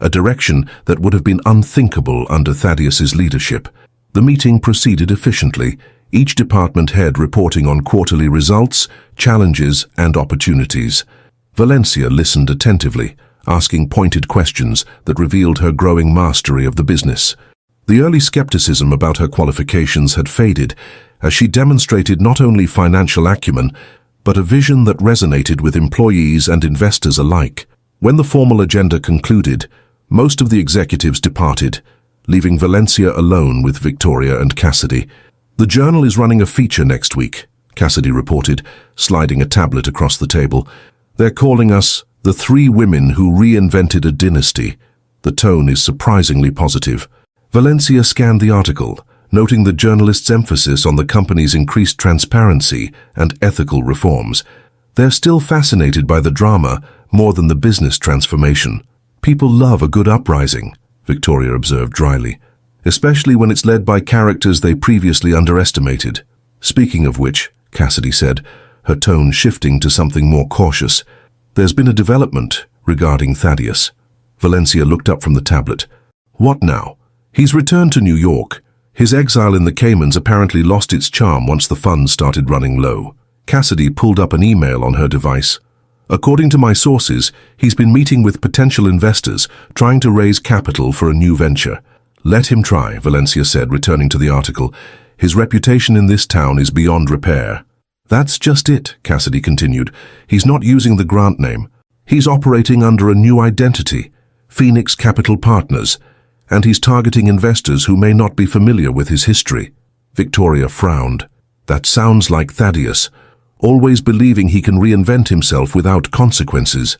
A: a direction that would have been unthinkable under Thaddeus's leadership. The meeting proceeded efficiently, each department head reporting on quarterly results, challenges, and opportunities. Valencia listened attentively, asking pointed questions that revealed her growing mastery of the business. The early skepticism about her qualifications had faded, as she demonstrated not only financial acumen, but a vision that resonated with employees and investors alike. When the formal agenda concluded, most of the executives departed, leaving Valencia alone with Victoria and Cassidy. "The Journal is running a feature next week," Cassidy reported, sliding a tablet across the table. "They're calling us the 3 women who reinvented a dynasty." The tone is surprisingly positive. Valencia scanned the article, noting the journalist's emphasis on the company's increased transparency and ethical reforms. "They're still fascinated by the drama more than the business transformation." "People love a good uprising," Victoria observed dryly, "especially when it's led by characters they previously underestimated." "Speaking of which," Cassidy said, her tone shifting to something more cautious, "there's been a development regarding Thaddeus." Valencia looked up from the tablet. "What now?" "He's returned to New York. His exile in the Caymans apparently lost its charm once the funds started running low." Cassidy pulled up an email on her device. "According to my sources, he's been meeting with potential investors, trying to raise capital for a new venture." "Let him try," Valencia said, returning to the article. "His reputation in this town is beyond repair." "That's just it," Cassidy continued. "He's not using the Grant name. He's operating under a new identity, Phoenix Capital Partners, and he's targeting investors who may not be familiar with his history." Victoria frowned. "That sounds like Thaddeus, always believing he can reinvent himself without consequences."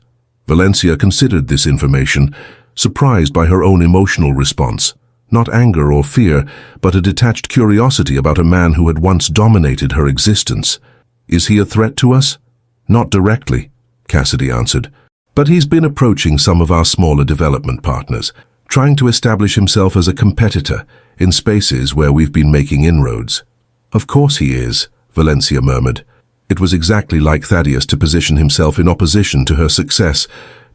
A: Valencia considered this information, surprised by her own emotional response. Not anger or fear, but a detached curiosity about a man who had once dominated her existence. "Is he a threat to us?" "Not directly," Cassidy answered. "But he's been approaching some of our smaller development partners, trying to establish himself as a competitor in spaces where we've been making inroads." "Of course he is," Valencia murmured. It was exactly like Thaddeus to position himself in opposition to her success,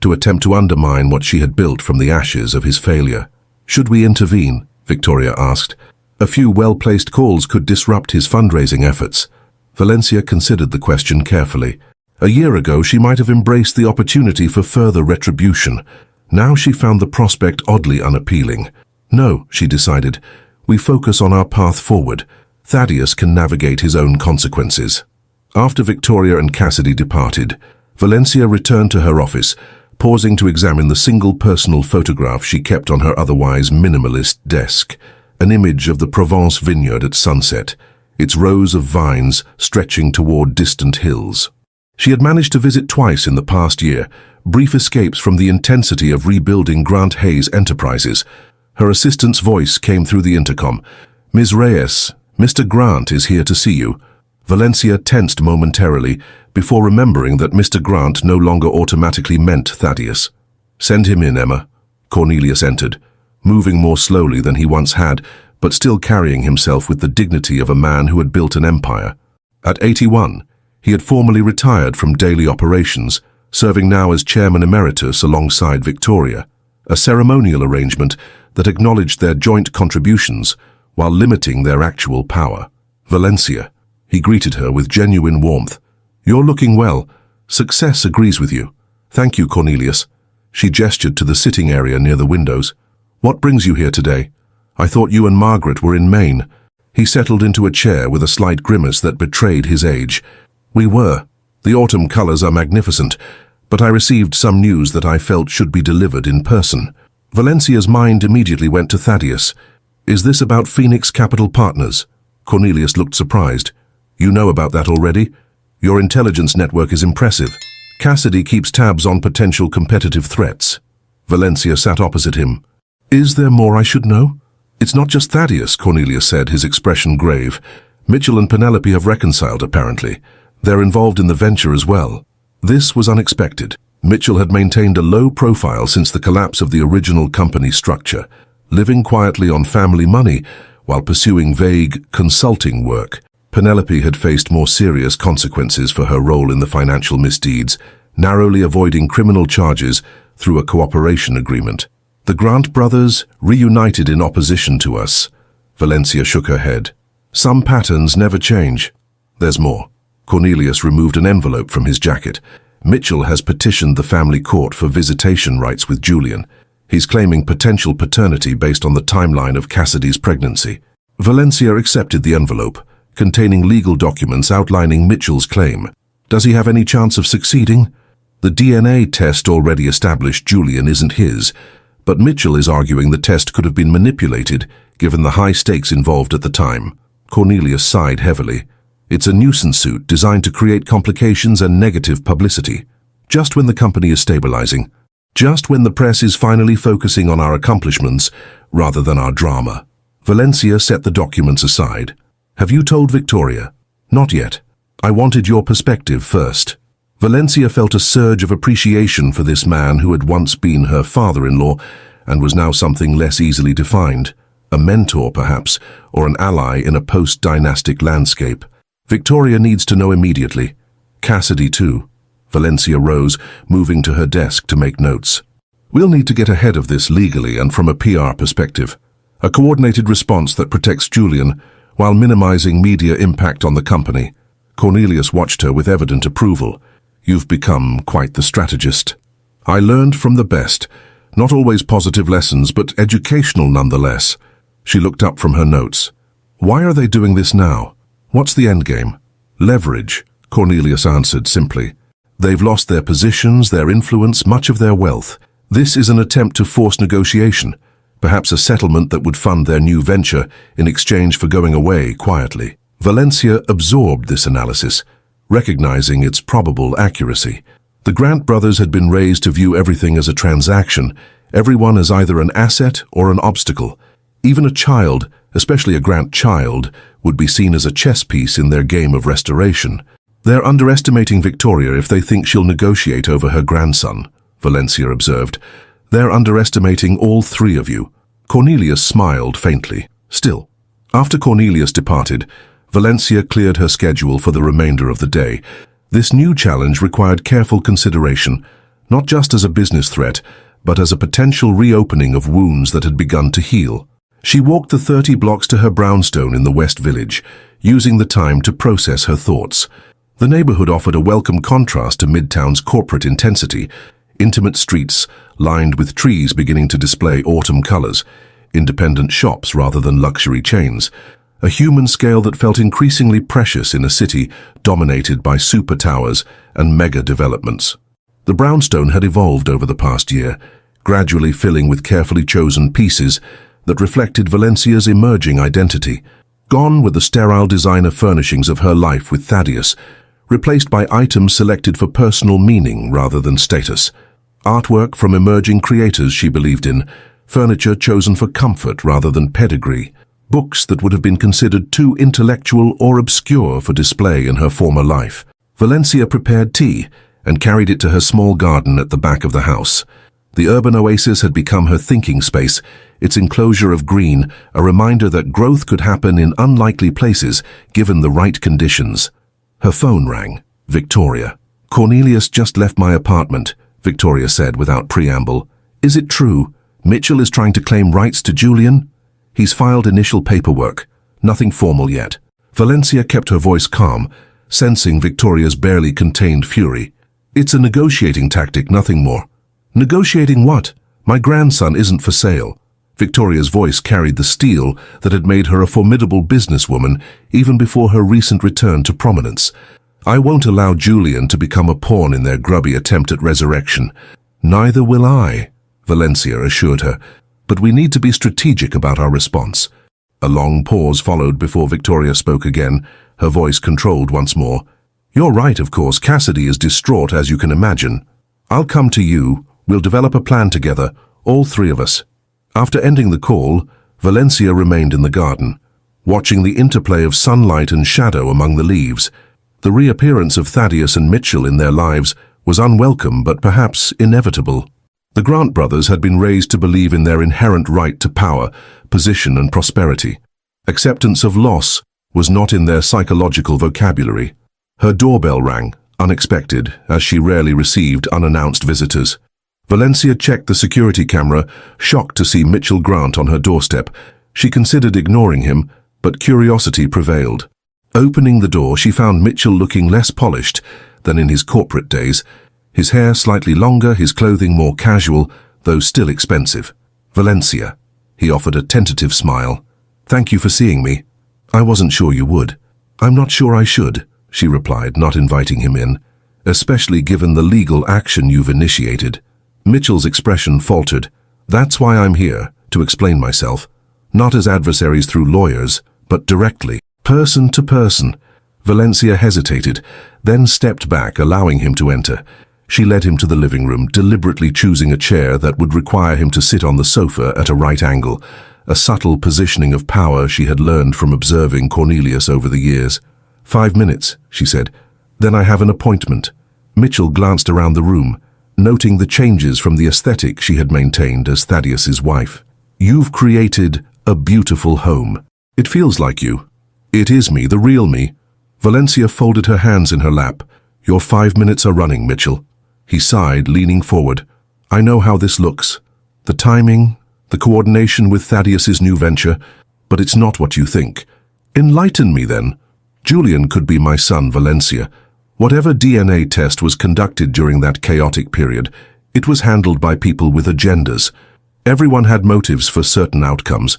A: to attempt to undermine what she had built from the ashes of his failure. "Should we intervene?" Victoria asked. "A few well-placed calls could disrupt his fundraising efforts." Valencia considered the question carefully. A year ago, she might have embraced the opportunity for further retribution. Now she found the prospect oddly unappealing. "No," she decided. "We focus on our path forward. Thaddeus can navigate his own consequences." After Victoria and Cassidy departed, Valencia returned to her office, pausing to examine the single personal photograph she kept on her otherwise minimalist desk, an image of the Provence vineyard at sunset, its rows of vines stretching toward distant hills. She had managed to visit twice in the past year, brief escapes from the intensity of rebuilding Grant Hayes Enterprises. Her assistant's voice came through the intercom. "Ms. Reyes, Mr. Grant is here to see you." Valencia tensed momentarily before remembering that Mr. Grant no longer automatically meant Thaddeus. "Send him in, Emma." Cornelius entered, moving more slowly than he once had, but still carrying himself with the dignity of a man who had built an empire. At 81, he had formally retired from daily operations, serving now as chairman emeritus alongside Victoria, a ceremonial arrangement that acknowledged their joint contributions while limiting their actual power. "Valencia," he greeted her with genuine warmth. "You're looking well. Success agrees with you." "Thank you, Cornelius." She gestured to the sitting area near the windows. "What brings you here today? I thought you and Margaret were in Maine." He settled into a chair with a slight grimace that betrayed his age. "We were. The autumn colors are magnificent, but I received some news that I felt should be delivered in person." Valencia's mind immediately went to Thaddeus. Is this about Phoenix Capital Partners? Cornelius looked surprised. You know about that already? Your intelligence network is impressive. Cassidy keeps tabs on potential competitive threats. Valencia sat opposite him. Is there more I should know? It's not just Thaddeus, Cornelius said, his expression grave. Mitchell and Penelope have reconciled, apparently. They're involved in the venture as well. This was unexpected. Mitchell had maintained a low profile since the collapse of the original company structure, living quietly on family money while pursuing vague consulting work. Penelope had faced more serious consequences for her role in the financial misdeeds, narrowly avoiding criminal charges through a cooperation agreement. The Grant brothers reunited in opposition to us. Valencia shook her head. Some patterns never change. There's more. Cornelius removed an envelope from his jacket. Mitchell has petitioned the family court for visitation rights with Julian. He's claiming potential paternity based on the timeline of Cassidy's pregnancy. Valencia accepted the envelope, containing legal documents outlining Mitchell's claim. Does he have any chance of succeeding? The DNA test already established Julian isn't his, but Mitchell is arguing the test could have been manipulated given the high stakes involved at the time. Cornelius sighed heavily. It's a nuisance suit designed to create complications and negative publicity. Just when the company is stabilizing. Just when the press is finally focusing on our accomplishments rather than our drama. Valencia set the documents aside. Have you told Victoria? Not yet. I wanted your perspective first. Valencia felt a surge of appreciation for this man who had once been her father-in-law and was now something less easily defined. A mentor, perhaps, or an ally in a post-dynastic landscape. Victoria needs to know immediately. Cassidy, too. Valencia rose, moving to her desk to make notes. We'll need to get ahead of this legally and from a PR perspective. A coordinated response that protects Julian while minimizing media impact on the company. Cornelius watched her with evident approval. You've become quite the strategist. I learned from the best. Not always positive lessons, but educational nonetheless. She looked up from her notes. Why are they doing this now? What's the endgame? Leverage, Cornelius answered simply. They've lost their positions, their influence, much of their wealth. This is an attempt to force negotiation, perhaps a settlement that would fund their new venture in exchange for going away quietly. Valencia absorbed this analysis, recognizing its probable accuracy. The Grant brothers had been raised to view everything as a transaction, everyone as either an asset or an obstacle. Even a child, especially a Grant child, would be seen as a chess piece in their game of restoration. They're underestimating Victoria if they think she'll negotiate over her grandson, Valencia observed. They're underestimating all three of you. Cornelius smiled faintly. Still, after Cornelius departed, Valencia cleared her schedule for the remainder of the day. This new challenge required careful consideration, not just as a business threat, but as a potential reopening of wounds that had begun to heal. She walked the 30 blocks to her brownstone in the West Village, using the time to process her thoughts. The neighborhood offered a welcome contrast to Midtown's corporate intensity, intimate streets lined with trees beginning to display autumn colors, independent shops rather than luxury chains, a human scale that felt increasingly precious in a city dominated by super towers and mega developments. The brownstone had evolved over the past year, gradually filling with carefully chosen pieces that reflected Valencia's emerging identity. Gone were the sterile designer furnishings of her life with Thaddeus, replaced by items selected for personal meaning rather than status. Artwork from emerging creators she believed in, furniture chosen for comfort rather than pedigree, books that would have been considered too intellectual or obscure for display in her former life. Valencia prepared tea and carried it to her small garden at the back of the house. The urban oasis had become her thinking space, its enclosure of green a reminder that growth could happen in unlikely places given the right conditions. Her phone rang. Victoria. Cornelius just left my apartment, Victoria said without preamble. Is it true? Mitchell is trying to claim rights to Julian? He's filed initial paperwork. Nothing formal yet. Valencia kept her voice calm, sensing Victoria's barely contained fury. It's a negotiating tactic, nothing more. Negotiating what? My grandson isn't for sale. Victoria's voice carried the steel that had made her a formidable businesswoman even before her recent return to prominence. I won't allow Julian to become a pawn in their grubby attempt at resurrection. Neither will I, Valencia assured her. But we need to be strategic about our response. A long pause followed before Victoria spoke again, her voice controlled once more. "You're right, of course. Cassidy is distraught, as you can imagine. I'll come to you. We'll develop a plan together, all three of us." After ending the call, Valencia remained in the garden, watching the interplay of sunlight and shadow among the leaves. The reappearance of Thaddeus and Mitchell in their lives was unwelcome but perhaps inevitable. The Grant brothers had been raised to believe in their inherent right to power, position and prosperity. Acceptance of loss was not in their psychological vocabulary. Her doorbell rang, unexpected, as she rarely received unannounced visitors. Valencia checked the security camera, shocked to see Mitchell Grant on her doorstep. She considered ignoring him, but curiosity prevailed. Opening the door, she found Mitchell looking less polished than in his corporate days, his hair slightly longer, his clothing more casual, though still expensive. "Valencia," he offered a tentative smile. "Thank you for seeing me. I wasn't sure you would." "I'm not sure I should," she replied, not inviting him in, "especially given the legal action you've initiated." Mitchell's expression faltered. "That's why I'm here, to explain myself, not as adversaries through lawyers, but directly, person to person." Valencia hesitated, then stepped back, allowing him to enter. She led him to the living room, deliberately choosing a chair that would require him to sit on the sofa at a right angle, a subtle positioning of power she had learned from observing Cornelius over the years. "5 minutes," she said. "Then I have an appointment." Mitchell glanced around the room, noting the changes from the aesthetic she had maintained as Thaddeus's wife. "You've created a beautiful home. It feels like you. It is me, the real me." Valencia folded her hands in her lap. "Your 5 minutes are running, Mitchell." He sighed, leaning forward. "I know how this looks. The timing, the coordination with Thaddeus's new venture, but it's not what you think. Enlighten me then. Julian could be my son, Valencia. Whatever DNA test was conducted during that chaotic period, it was handled by people with agendas. Everyone had motives for certain outcomes."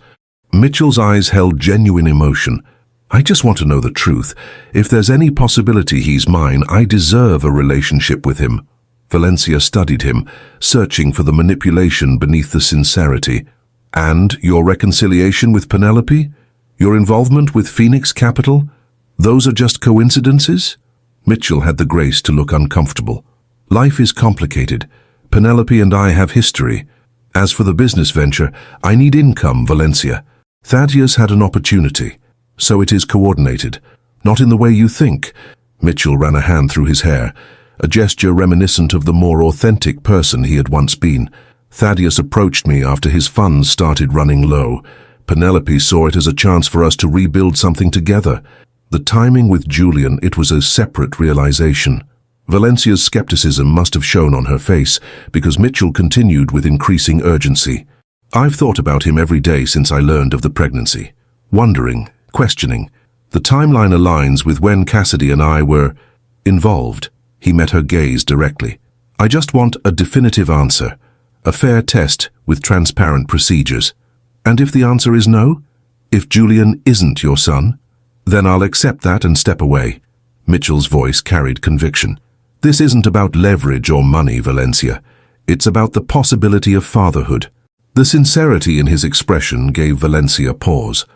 A: Mitchell's eyes held genuine emotion. "I just want to know the truth. If there's any possibility he's mine, I deserve a relationship with him." Valencia studied him, searching for the manipulation beneath the sincerity. "And your reconciliation with Penelope? Your involvement with Phoenix Capital? Those are just coincidences?" Mitchell had the grace to look uncomfortable. "Life is complicated. Penelope and I have history. As for the business venture, I need income, Valencia. Thaddeus had an opportunity, so it is coordinated. Not in the way you think." Mitchell ran a hand through his hair, a gesture reminiscent of the more authentic person he had once been. "Thaddeus approached me after his funds started running low. Penelope saw it as a chance for us to rebuild something together. The timing with Julian, it was a separate realization." Valencia's skepticism must have shown on her face, because Mitchell continued with increasing urgency. "I've thought about him every day since I learned of the pregnancy. Wondering, questioning. The timeline aligns with when Cassidy and I were involved." He met her gaze directly. "I just want a definitive answer, a fair test with transparent procedures. And if the answer is no, if Julian isn't your son, then I'll accept that and step away." Mitchell's voice carried conviction. "This isn't about leverage or money, Valencia. It's about the possibility of fatherhood." The sincerity in his expression gave Valencia pause.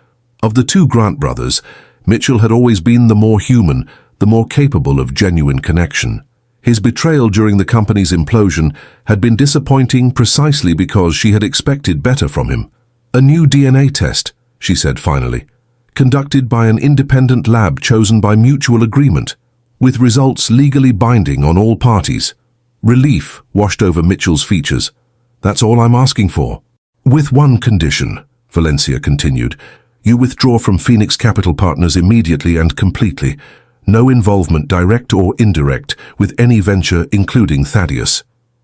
A: Of the two Grant brothers, Mitchell had always been the more human, the more capable of genuine connection. His betrayal during the company's implosion had been disappointing precisely because she had expected better from him. "A new DNA test," she said finally, "conducted by an independent lab chosen by mutual agreement, with results legally binding on all parties." Relief washed over Mitchell's features. "That's all I'm asking for." "With one condition," Valencia continued. "You withdraw from Phoenix Capital Partners immediately and completely. No involvement, direct or indirect, with any venture, including Thaddeus."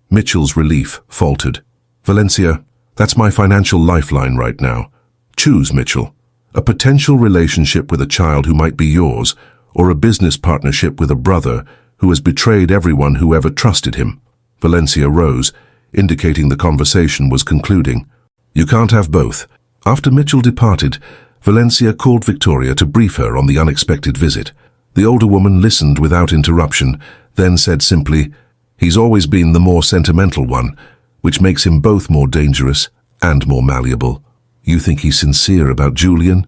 A: Mitchell's relief faltered. "Valencia, that's my financial lifeline right now. Choose, Mitchell. A potential relationship with a child who might be yours, or a business partnership with a brother who has betrayed everyone who ever trusted him." Valencia rose, indicating the conversation was concluding. "You can't have both." After Mitchell departed, Valencia called Victoria to brief her on the unexpected visit. The older woman listened without interruption, then said simply, "He's always been the more sentimental one, which makes him both more dangerous and more malleable." You think he's sincere about Julian?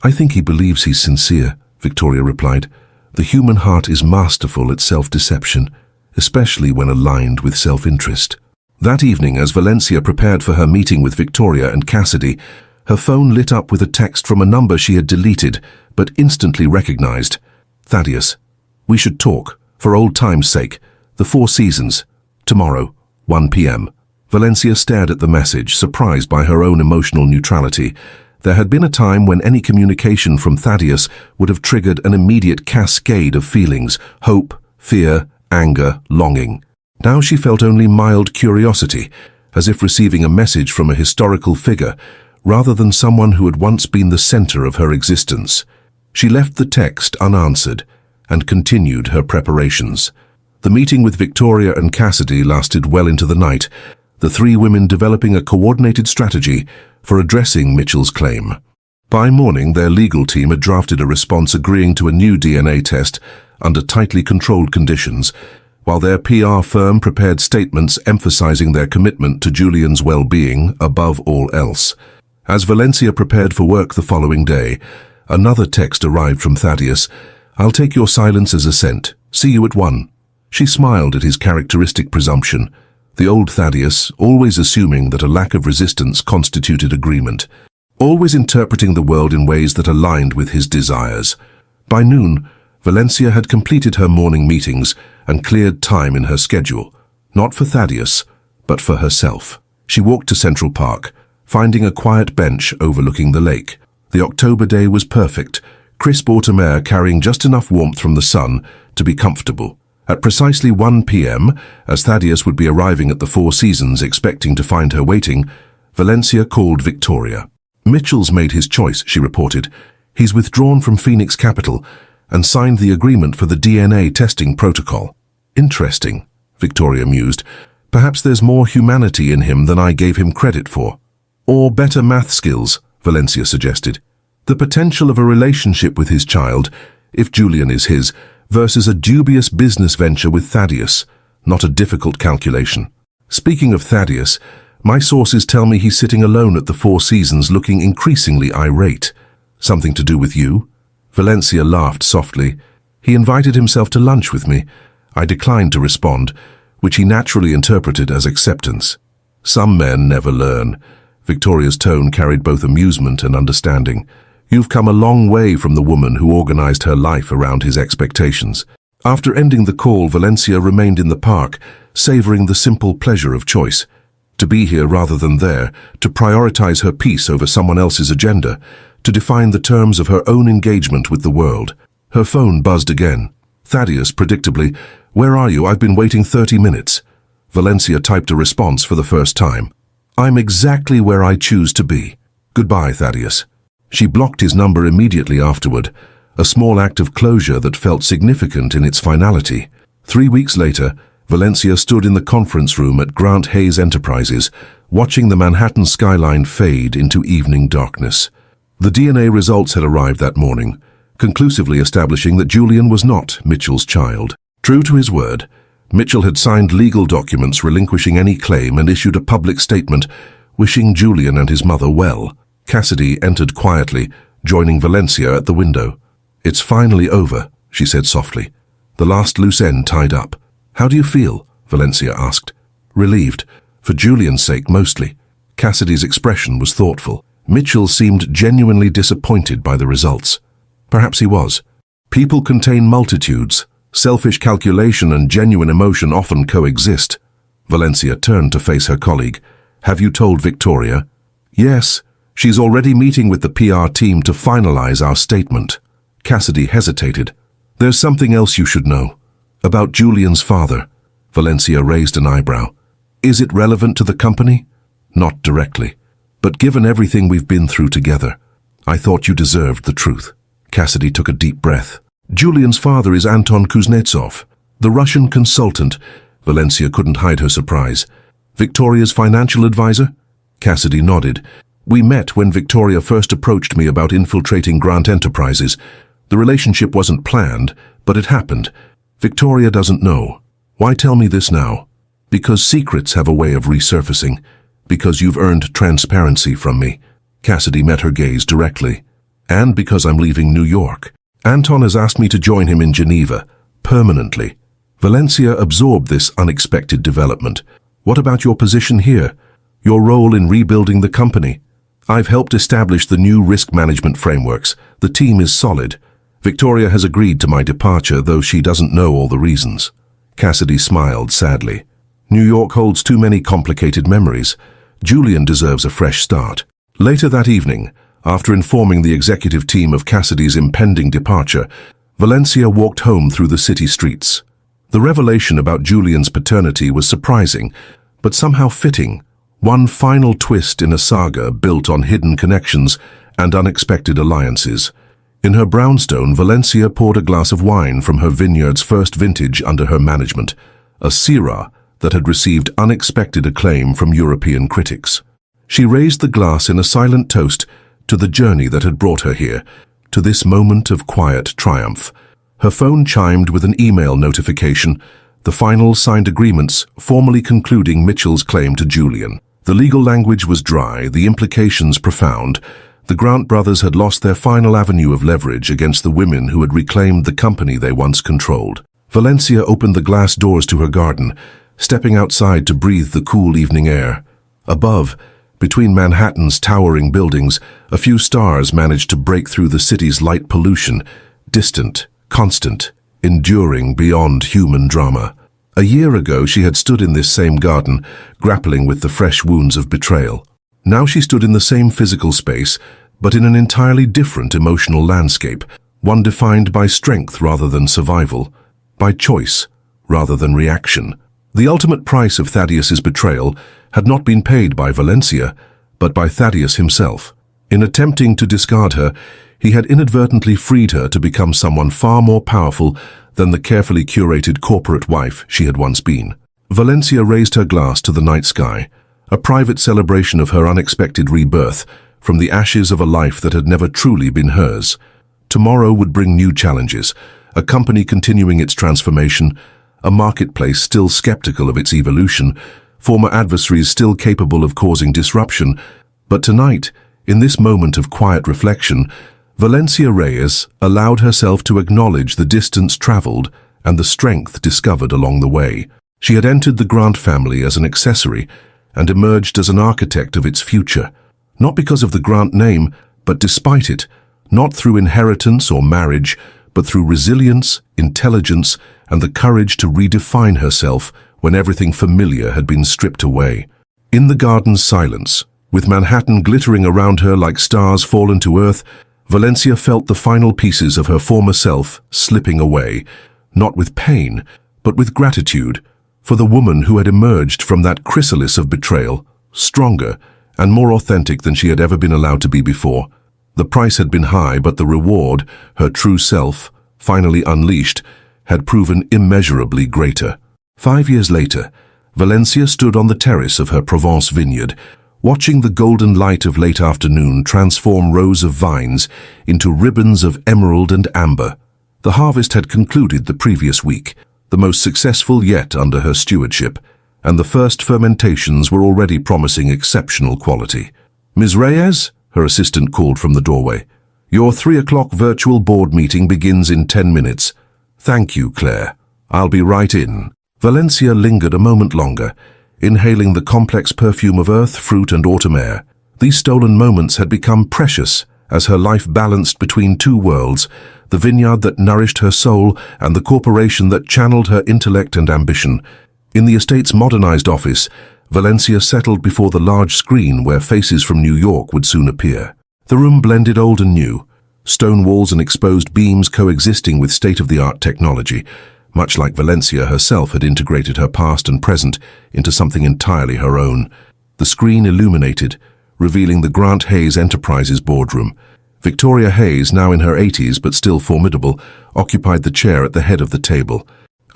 A: I think he believes he's sincere, Victoria replied. The human heart is masterful at self-deception, especially when aligned with self-interest. That evening, as Valencia prepared for her meeting with Victoria and Cassidy, her phone lit up with a text from a number she had deleted, but instantly recognized. Thaddeus. We should talk, for old time's sake. The Four Seasons. Tomorrow, 1 p.m. Valencia stared at the message, surprised by her own emotional neutrality. There had been a time when any communication from Thaddeus would have triggered an immediate cascade of feelings: hope, fear, anger, longing. Now she felt only mild curiosity, as if receiving a message from a historical figure, rather than someone who had once been the center of her existence. She left the text unanswered and continued her preparations. The meeting with Victoria and Cassidy lasted well into the night, the three women developing a coordinated strategy for addressing Mitchell's claim. By morning, their legal team had drafted a response agreeing to a new DNA test under tightly controlled conditions, while their PR firm prepared statements emphasizing their commitment to Julian's well-being above all else. As Valencia prepared for work the following day, another text arrived from Thaddeus. I'll take your silence as assent. See you at 1. She smiled at his characteristic presumption. The old Thaddeus, always assuming that a lack of resistance constituted agreement, always interpreting the world in ways that aligned with his desires. By noon, Valencia had completed her morning meetings and cleared time in her schedule, not for Thaddeus, but for herself. She walked to Central Park, finding a quiet bench overlooking the lake. The October day was perfect, crisp autumn air carrying just enough warmth from the sun to be comfortable. At precisely 1 p.m., as Thaddeus would be arriving at the Four Seasons expecting to find her waiting, Valencia called Victoria. Mitchell's made his choice, she reported. He's withdrawn from Phoenix Capital and signed the agreement for the DNA testing protocol. Interesting, Victoria mused. Perhaps there's more humanity in him than I gave him credit for. Or better math skills, Valencia suggested. The potential of a relationship with his child, if Julian is his, versus a dubious business venture with Thaddeus, not a difficult calculation. Speaking of Thaddeus, my sources tell me he's sitting alone at the Four Seasons looking increasingly irate. Something to do with you? Valencia laughed softly. He invited himself to lunch with me. I declined to respond, which he naturally interpreted as acceptance. Some men never learn. Victoria's tone carried both amusement and understanding. You've come a long way from the woman who organized her life around his expectations. After ending the call, Valencia remained in the park, savoring the simple pleasure of choice. To be here rather than there, to prioritize her peace over someone else's agenda, to define the terms of her own engagement with the world. Her phone buzzed again. Thaddeus, predictably, "Where are you? I've been waiting 30 minutes. Valencia typed a response for the first time. I'm exactly where I choose to be. Goodbye, Thaddeus. She blocked his number immediately afterward, a small act of closure that felt significant in its finality. 3 weeks later, Valencia stood in the conference room at Grant Hayes Enterprises, watching the Manhattan skyline fade into evening darkness. The DNA results had arrived that morning, conclusively establishing that Julian was not Mitchell's child. True to his word, Mitchell had signed legal documents relinquishing any claim and issued a public statement wishing Julian and his mother well. Cassidy entered quietly, joining Valencia at the window. It's finally over, she said softly. The last loose end tied up. How do you feel? Valencia asked. Relieved, for Julian's sake mostly. Cassidy's expression was thoughtful. Mitchell seemed genuinely disappointed by the results. Perhaps he was. People contain multitudes. Selfish calculation and genuine emotion often coexist. Valencia turned to face her colleague. Have you told Victoria? Yes. She's already meeting with the PR team to finalize our statement. Cassidy hesitated. There's something else you should know. About Julian's father. Valencia raised an eyebrow. Is it relevant to the company? Not directly. But given everything we've been through together, I thought you deserved the truth. Cassidy took a deep breath. Julian's father is Anton Kuznetsov, the Russian consultant. Valencia couldn't hide her surprise. Victoria's financial advisor? Cassidy nodded. We met when Victoria first approached me about infiltrating Grant Enterprises. The relationship wasn't planned, but it happened. Victoria doesn't know. Why tell me this now? Because secrets have a way of resurfacing. Because you've earned transparency from me. Cassidy met her gaze directly. And because I'm leaving New York. Anton has asked me to join him in Geneva, permanently. Valencia absorbed this unexpected development. What about your position here? Your role in rebuilding the company? I've helped establish the new risk management frameworks. The team is solid. Victoria has agreed to my departure, though she doesn't know all the reasons. Cassidy smiled sadly. New York holds too many complicated memories. Julian deserves a fresh start. Later that evening, after informing the executive team of Cassidy's impending departure, Valencia walked home through the city streets. The revelation about Julian's paternity was surprising, but somehow fitting. One final twist in a saga built on hidden connections and unexpected alliances. In her brownstone, Valencia poured a glass of wine from her vineyard's first vintage under her management, a Syrah that had received unexpected acclaim from European critics. She raised the glass in a silent toast to the journey that had brought her here, to this moment of quiet triumph. Her phone chimed with an email notification, the final signed agreements formally concluding Mitchell's claim to Julian. The legal language was dry, the implications profound. The Grant brothers had lost their final avenue of leverage against the women who had reclaimed the company they once controlled. Valencia opened the glass doors to her garden, stepping outside to breathe the cool evening air. Above, between Manhattan's towering buildings, a few stars managed to break through the city's light pollution, distant, constant, enduring beyond human drama. A year ago she had stood in this same garden, grappling with the fresh wounds of betrayal. Now she stood in the same physical space, but in an entirely different emotional landscape, one defined by strength rather than survival, by choice rather than reaction. The ultimate price of Thaddeus's betrayal had not been paid by Valencia, but by Thaddeus himself. In attempting to discard her, he had inadvertently freed her to become someone far more powerful than the carefully curated corporate wife she had once been. Valencia raised her glass to the night sky, a private celebration of her unexpected rebirth from the ashes of a life that had never truly been hers. Tomorrow would bring new challenges, a company continuing its transformation, a marketplace still skeptical of its evolution, former adversaries still capable of causing disruption. But tonight, in this moment of quiet reflection, Valencia Reyes allowed herself to acknowledge the distance traveled and the strength discovered along the way. She had entered the Grant family as an accessory and emerged as an architect of its future, not because of the Grant name, but despite it, not through inheritance or marriage, but through resilience, intelligence, and the courage to redefine herself when everything familiar had been stripped away. In the garden's silence, with Manhattan glittering around her like stars fallen to earth, Valencia felt the final pieces of her former self slipping away, not with pain, but with gratitude, for the woman who had emerged from that chrysalis of betrayal, stronger and more authentic than she had ever been allowed to be before. The price had been high, but the reward, her true self, finally unleashed, had proven immeasurably greater. 5 years later, Valencia stood on the terrace of her Provence vineyard, watching the golden light of late afternoon transform rows of vines into ribbons of emerald and amber. The harvest had concluded the previous week, the most successful yet under her stewardship, and the first fermentations were already promising exceptional quality. "Ms. Reyes," her assistant called from the doorway, "your 3 o'clock virtual board meeting begins in 10 minutes. "Thank you, Claire. I'll be right in." Valencia lingered a moment longer, inhaling the complex perfume of earth, fruit, and autumn air. These stolen moments had become precious as her life balanced between two worlds, the vineyard that nourished her soul and the corporation that channeled her intellect and ambition. In the estate's modernized office, Valencia settled before the large screen where faces from New York would soon appear. The room blended old and new, stone walls and exposed beams coexisting with state-of-the-art technology, much like Valencia herself had integrated her past and present into something entirely her own. The screen illuminated, revealing the Grant Hayes Enterprises boardroom. Victoria Hayes, now in her 80s but still formidable, occupied the chair at the head of the table.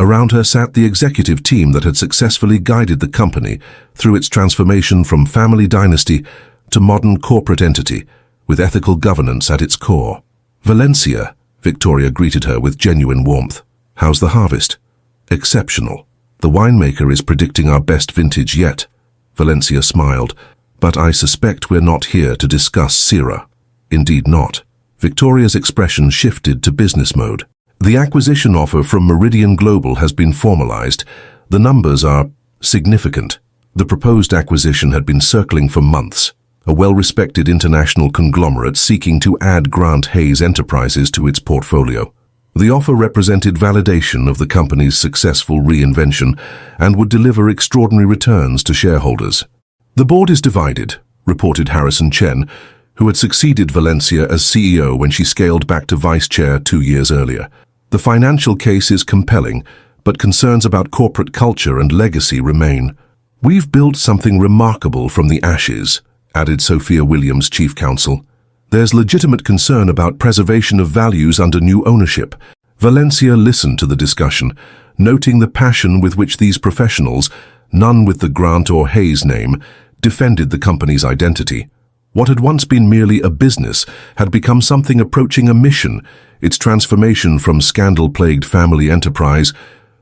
A: Around her sat the executive team that had successfully guided the company through its transformation from family dynasty to modern corporate entity, with ethical governance at its core. "Valencia," Victoria greeted her with genuine warmth. "How's the harvest?" "Exceptional. The winemaker is predicting our best vintage yet." Valencia smiled. But I suspect we're not here to discuss Sira. Indeed not. Victoria's expression shifted to business mode. The acquisition offer from Meridian Global has been formalized. The numbers are significant. The proposed acquisition had been circling for months. A well-respected international conglomerate seeking to add Grant Hayes Enterprises to its portfolio. The offer represented validation of the company's successful reinvention and would deliver extraordinary returns to shareholders. The board is divided, reported Harrison Chen, who had succeeded Valencia as CEO when she scaled back to vice chair 2 years earlier. The financial case is compelling, but concerns about corporate culture and legacy remain. We've built something remarkable from the ashes, added Sophia Williams, chief counsel. There's legitimate concern about preservation of values under new ownership. Valencia listened to the discussion, noting the passion with which these professionals, none with the Grant or Hayes name, defended the company's identity. What had once been merely a business had become something approaching a mission, its transformation from scandal-plagued family enterprise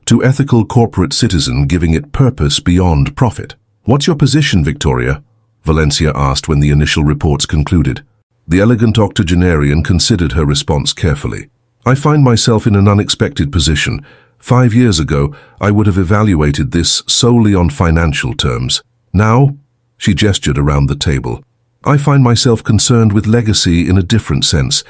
A: to ethical corporate citizen, giving it purpose beyond profit. "What's your position, Victoria?" Valencia asked when the initial reports concluded. The elegant octogenarian considered her response carefully. "I find myself in an unexpected position. 5 years ago, I would have evaluated this solely on financial terms. Now," she gestured around the table, "I find myself concerned with legacy in a different sense.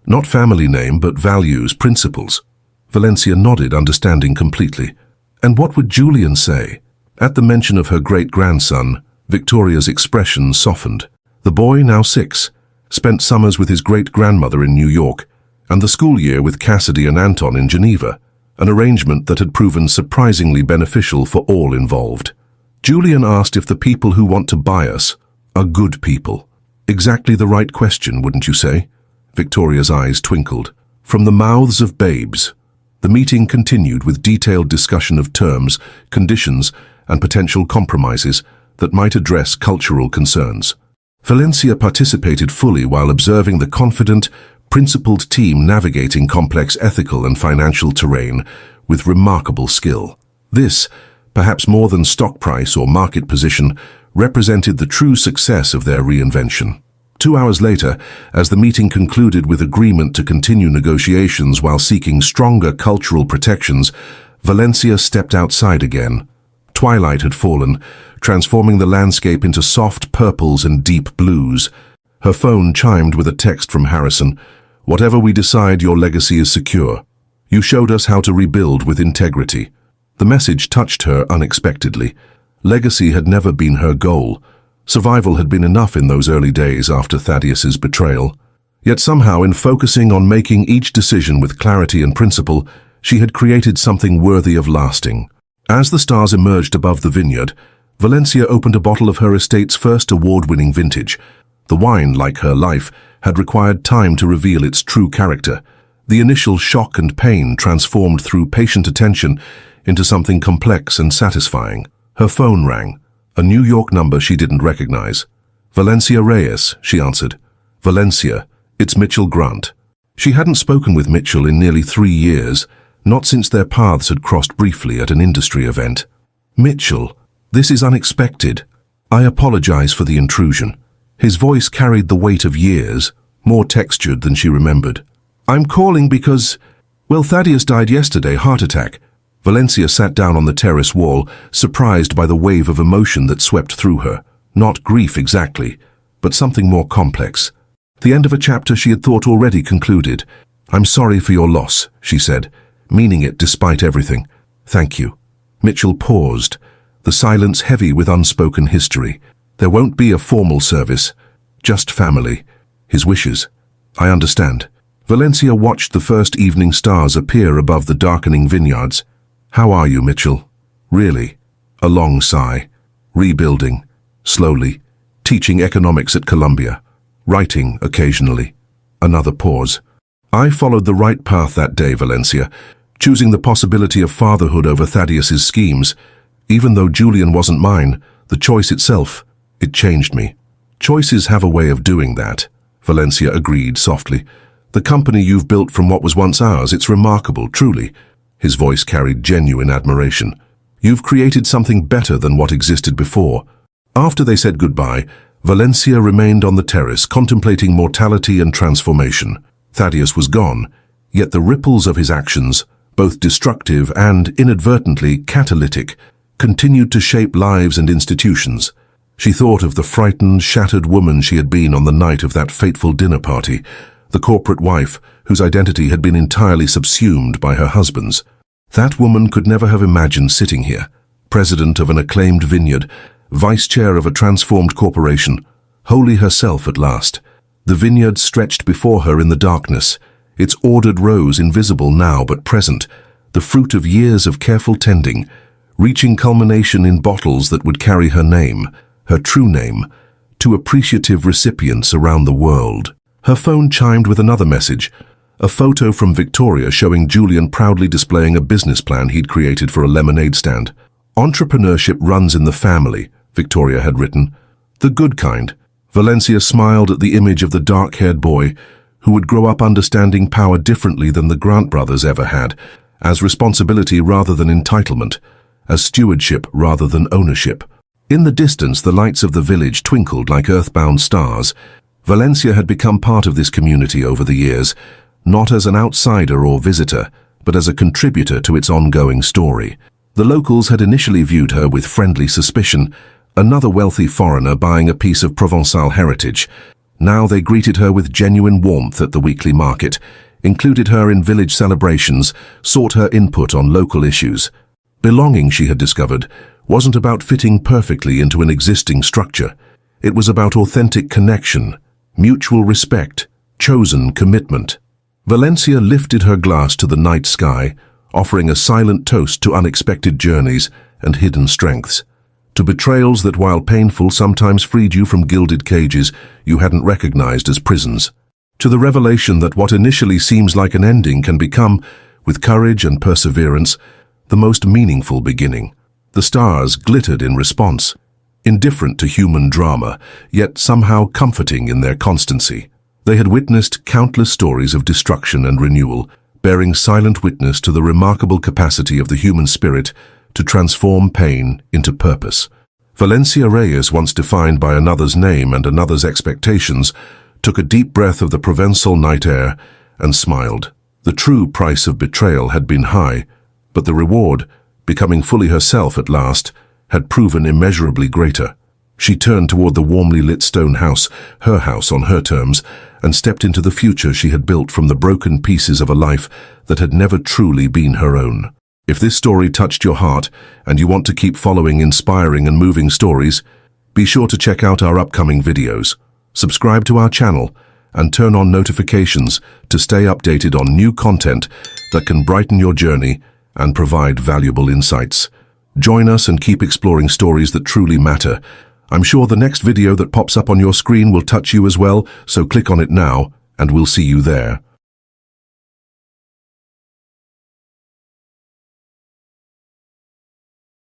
A: Not family name, but values, principles." Valencia nodded, understanding completely. "And what would Julian say?" At the mention of her great-grandson, Victoria's expression softened. The boy, now 6, spent summers with his great-grandmother in New York, and the school year with Cassidy and Anton in Geneva, an arrangement that had proven surprisingly beneficial for all involved. Julian asked if the people who want to buy us are good people. Exactly the right question, wouldn't you say? Victoria's eyes twinkled. From the mouths of babes. The meeting continued with detailed discussion of terms, conditions, and potential compromises that might address cultural concerns. Valencia participated fully while observing the confident, principled team navigating complex ethical and financial terrain with remarkable skill. This, perhaps more than stock price or market position, represented the true success of their reinvention. 2 hours later, as the meeting concluded with agreement to continue negotiations while seeking stronger cultural protections, Valencia stepped outside again. Twilight had fallen, transforming the landscape into soft purples and deep blues. Her phone chimed with a text from Harrison. "Whatever we decide, your legacy is secure. You showed us how to rebuild with integrity." The message touched her unexpectedly. Legacy had never been her goal. Survival had been enough in those early days after Thaddeus's betrayal. Yet somehow, in focusing on making each decision with clarity and principle, she had created something worthy of lasting. As the stars emerged above the vineyard, Valencia opened a bottle of her estate's first award-winning vintage. The wine, like her life, had required time to reveal its true character. The initial shock and pain transformed through patient attention into something complex and satisfying. Her phone rang, a New York number she didn't recognize. "Valencia Reyes," she answered. "Valencia, it's Mitchell Grant." She hadn't spoken with Mitchell in nearly 3 years, not since their paths had crossed briefly at an industry event. "Mitchell, this is unexpected. I apologize for the intrusion." His voice carried the weight of years, more textured than she remembered. "I'm calling because, well, Thaddeus died yesterday, heart attack." Valencia sat down on the terrace wall, surprised by the wave of emotion that swept through her. Not grief exactly, but something more complex. The end of a chapter she had thought already concluded. "I'm sorry for your loss," she said, meaning it despite everything. "Thank you." Mitchell paused, the silence heavy with unspoken history. "There won't be a formal service, just family. His wishes." "I understand." Valencia watched the first evening stars appear above the darkening vineyards. "How are you, Mitchell?" "Really?" A long sigh. "Rebuilding. Slowly. Teaching economics at Columbia. Writing occasionally." Another pause. "I followed the right path that day, Valencia, choosing the possibility of fatherhood over Thaddeus's schemes. Even though Julian wasn't mine, the choice itself, it changed me." "Choices have a way of doing that," Valencia agreed softly. "The company you've built from what was once ours, it's remarkable, truly." His voice carried genuine admiration. "You've created something better than what existed before." After they said goodbye, Valencia remained on the terrace, contemplating mortality and transformation. Thaddeus was gone, yet the ripples of his actions, both destructive and inadvertently catalytic, continued to shape lives and institutions. She thought of the frightened, shattered woman she had been on the night of that fateful dinner party, the corporate wife whose identity had been entirely subsumed by her husband's. That woman could never have imagined sitting here, president of an acclaimed vineyard, vice chair of a transformed corporation, wholly herself at last. The vineyard stretched before her in the darkness, its ordered rows invisible now but present, the fruit of years of careful tending, reaching culmination in bottles that would carry her name, her true name, to appreciative recipients around the world. Her phone chimed with another message, a photo from Victoria showing Julian proudly displaying a business plan he'd created for a lemonade stand. "Entrepreneurship runs in the family," Victoria had written. "The good kind." Valencia smiled at the image of the dark-haired boy who would grow up understanding power differently than the Grant brothers ever had, as responsibility rather than entitlement, as stewardship rather than ownership. In the distance, the lights of the village twinkled like earthbound stars. Valencia had become part of this community over the years, not as an outsider or visitor, but as a contributor to its ongoing story. The locals had initially viewed her with friendly suspicion, another wealthy foreigner buying a piece of Provençal heritage. Now they greeted her with genuine warmth at the weekly market, included her in village celebrations, sought her input on local issues. Belonging, she had discovered, wasn't about fitting perfectly into an existing structure. It was about authentic connection, mutual respect, chosen commitment. Valencia lifted her glass to the night sky, offering a silent toast to unexpected journeys and hidden strengths, to betrayals that, while painful, sometimes freed you from gilded cages you hadn't recognized as prisons, to the revelation that what initially seems like an ending can become, with courage and perseverance, the most meaningful beginning. The stars glittered in response, indifferent to human drama, yet somehow comforting in their constancy. They had witnessed countless stories of destruction and renewal, bearing silent witness to the remarkable capacity of the human spirit to transform pain into purpose. Valencia Reyes, once defined by another's name and another's expectations, took a deep breath of the Provençal night air and smiled. The true price of betrayal had been high, but the reward, becoming fully herself at last, had proven immeasurably greater. She turned toward the warmly lit stone house, her house on her terms, and stepped into the future she had built from the broken pieces of a life that had never truly been her own. If this story touched your heart and you want to keep following inspiring and moving stories, be sure to check out our upcoming videos. Subscribe to our channel and turn on notifications to stay updated on new content that can brighten your journey and provide valuable insights. Join us and keep exploring stories that truly matter. I'm sure the next video that pops up on your screen will touch you as well, so click on it now and we'll see you there.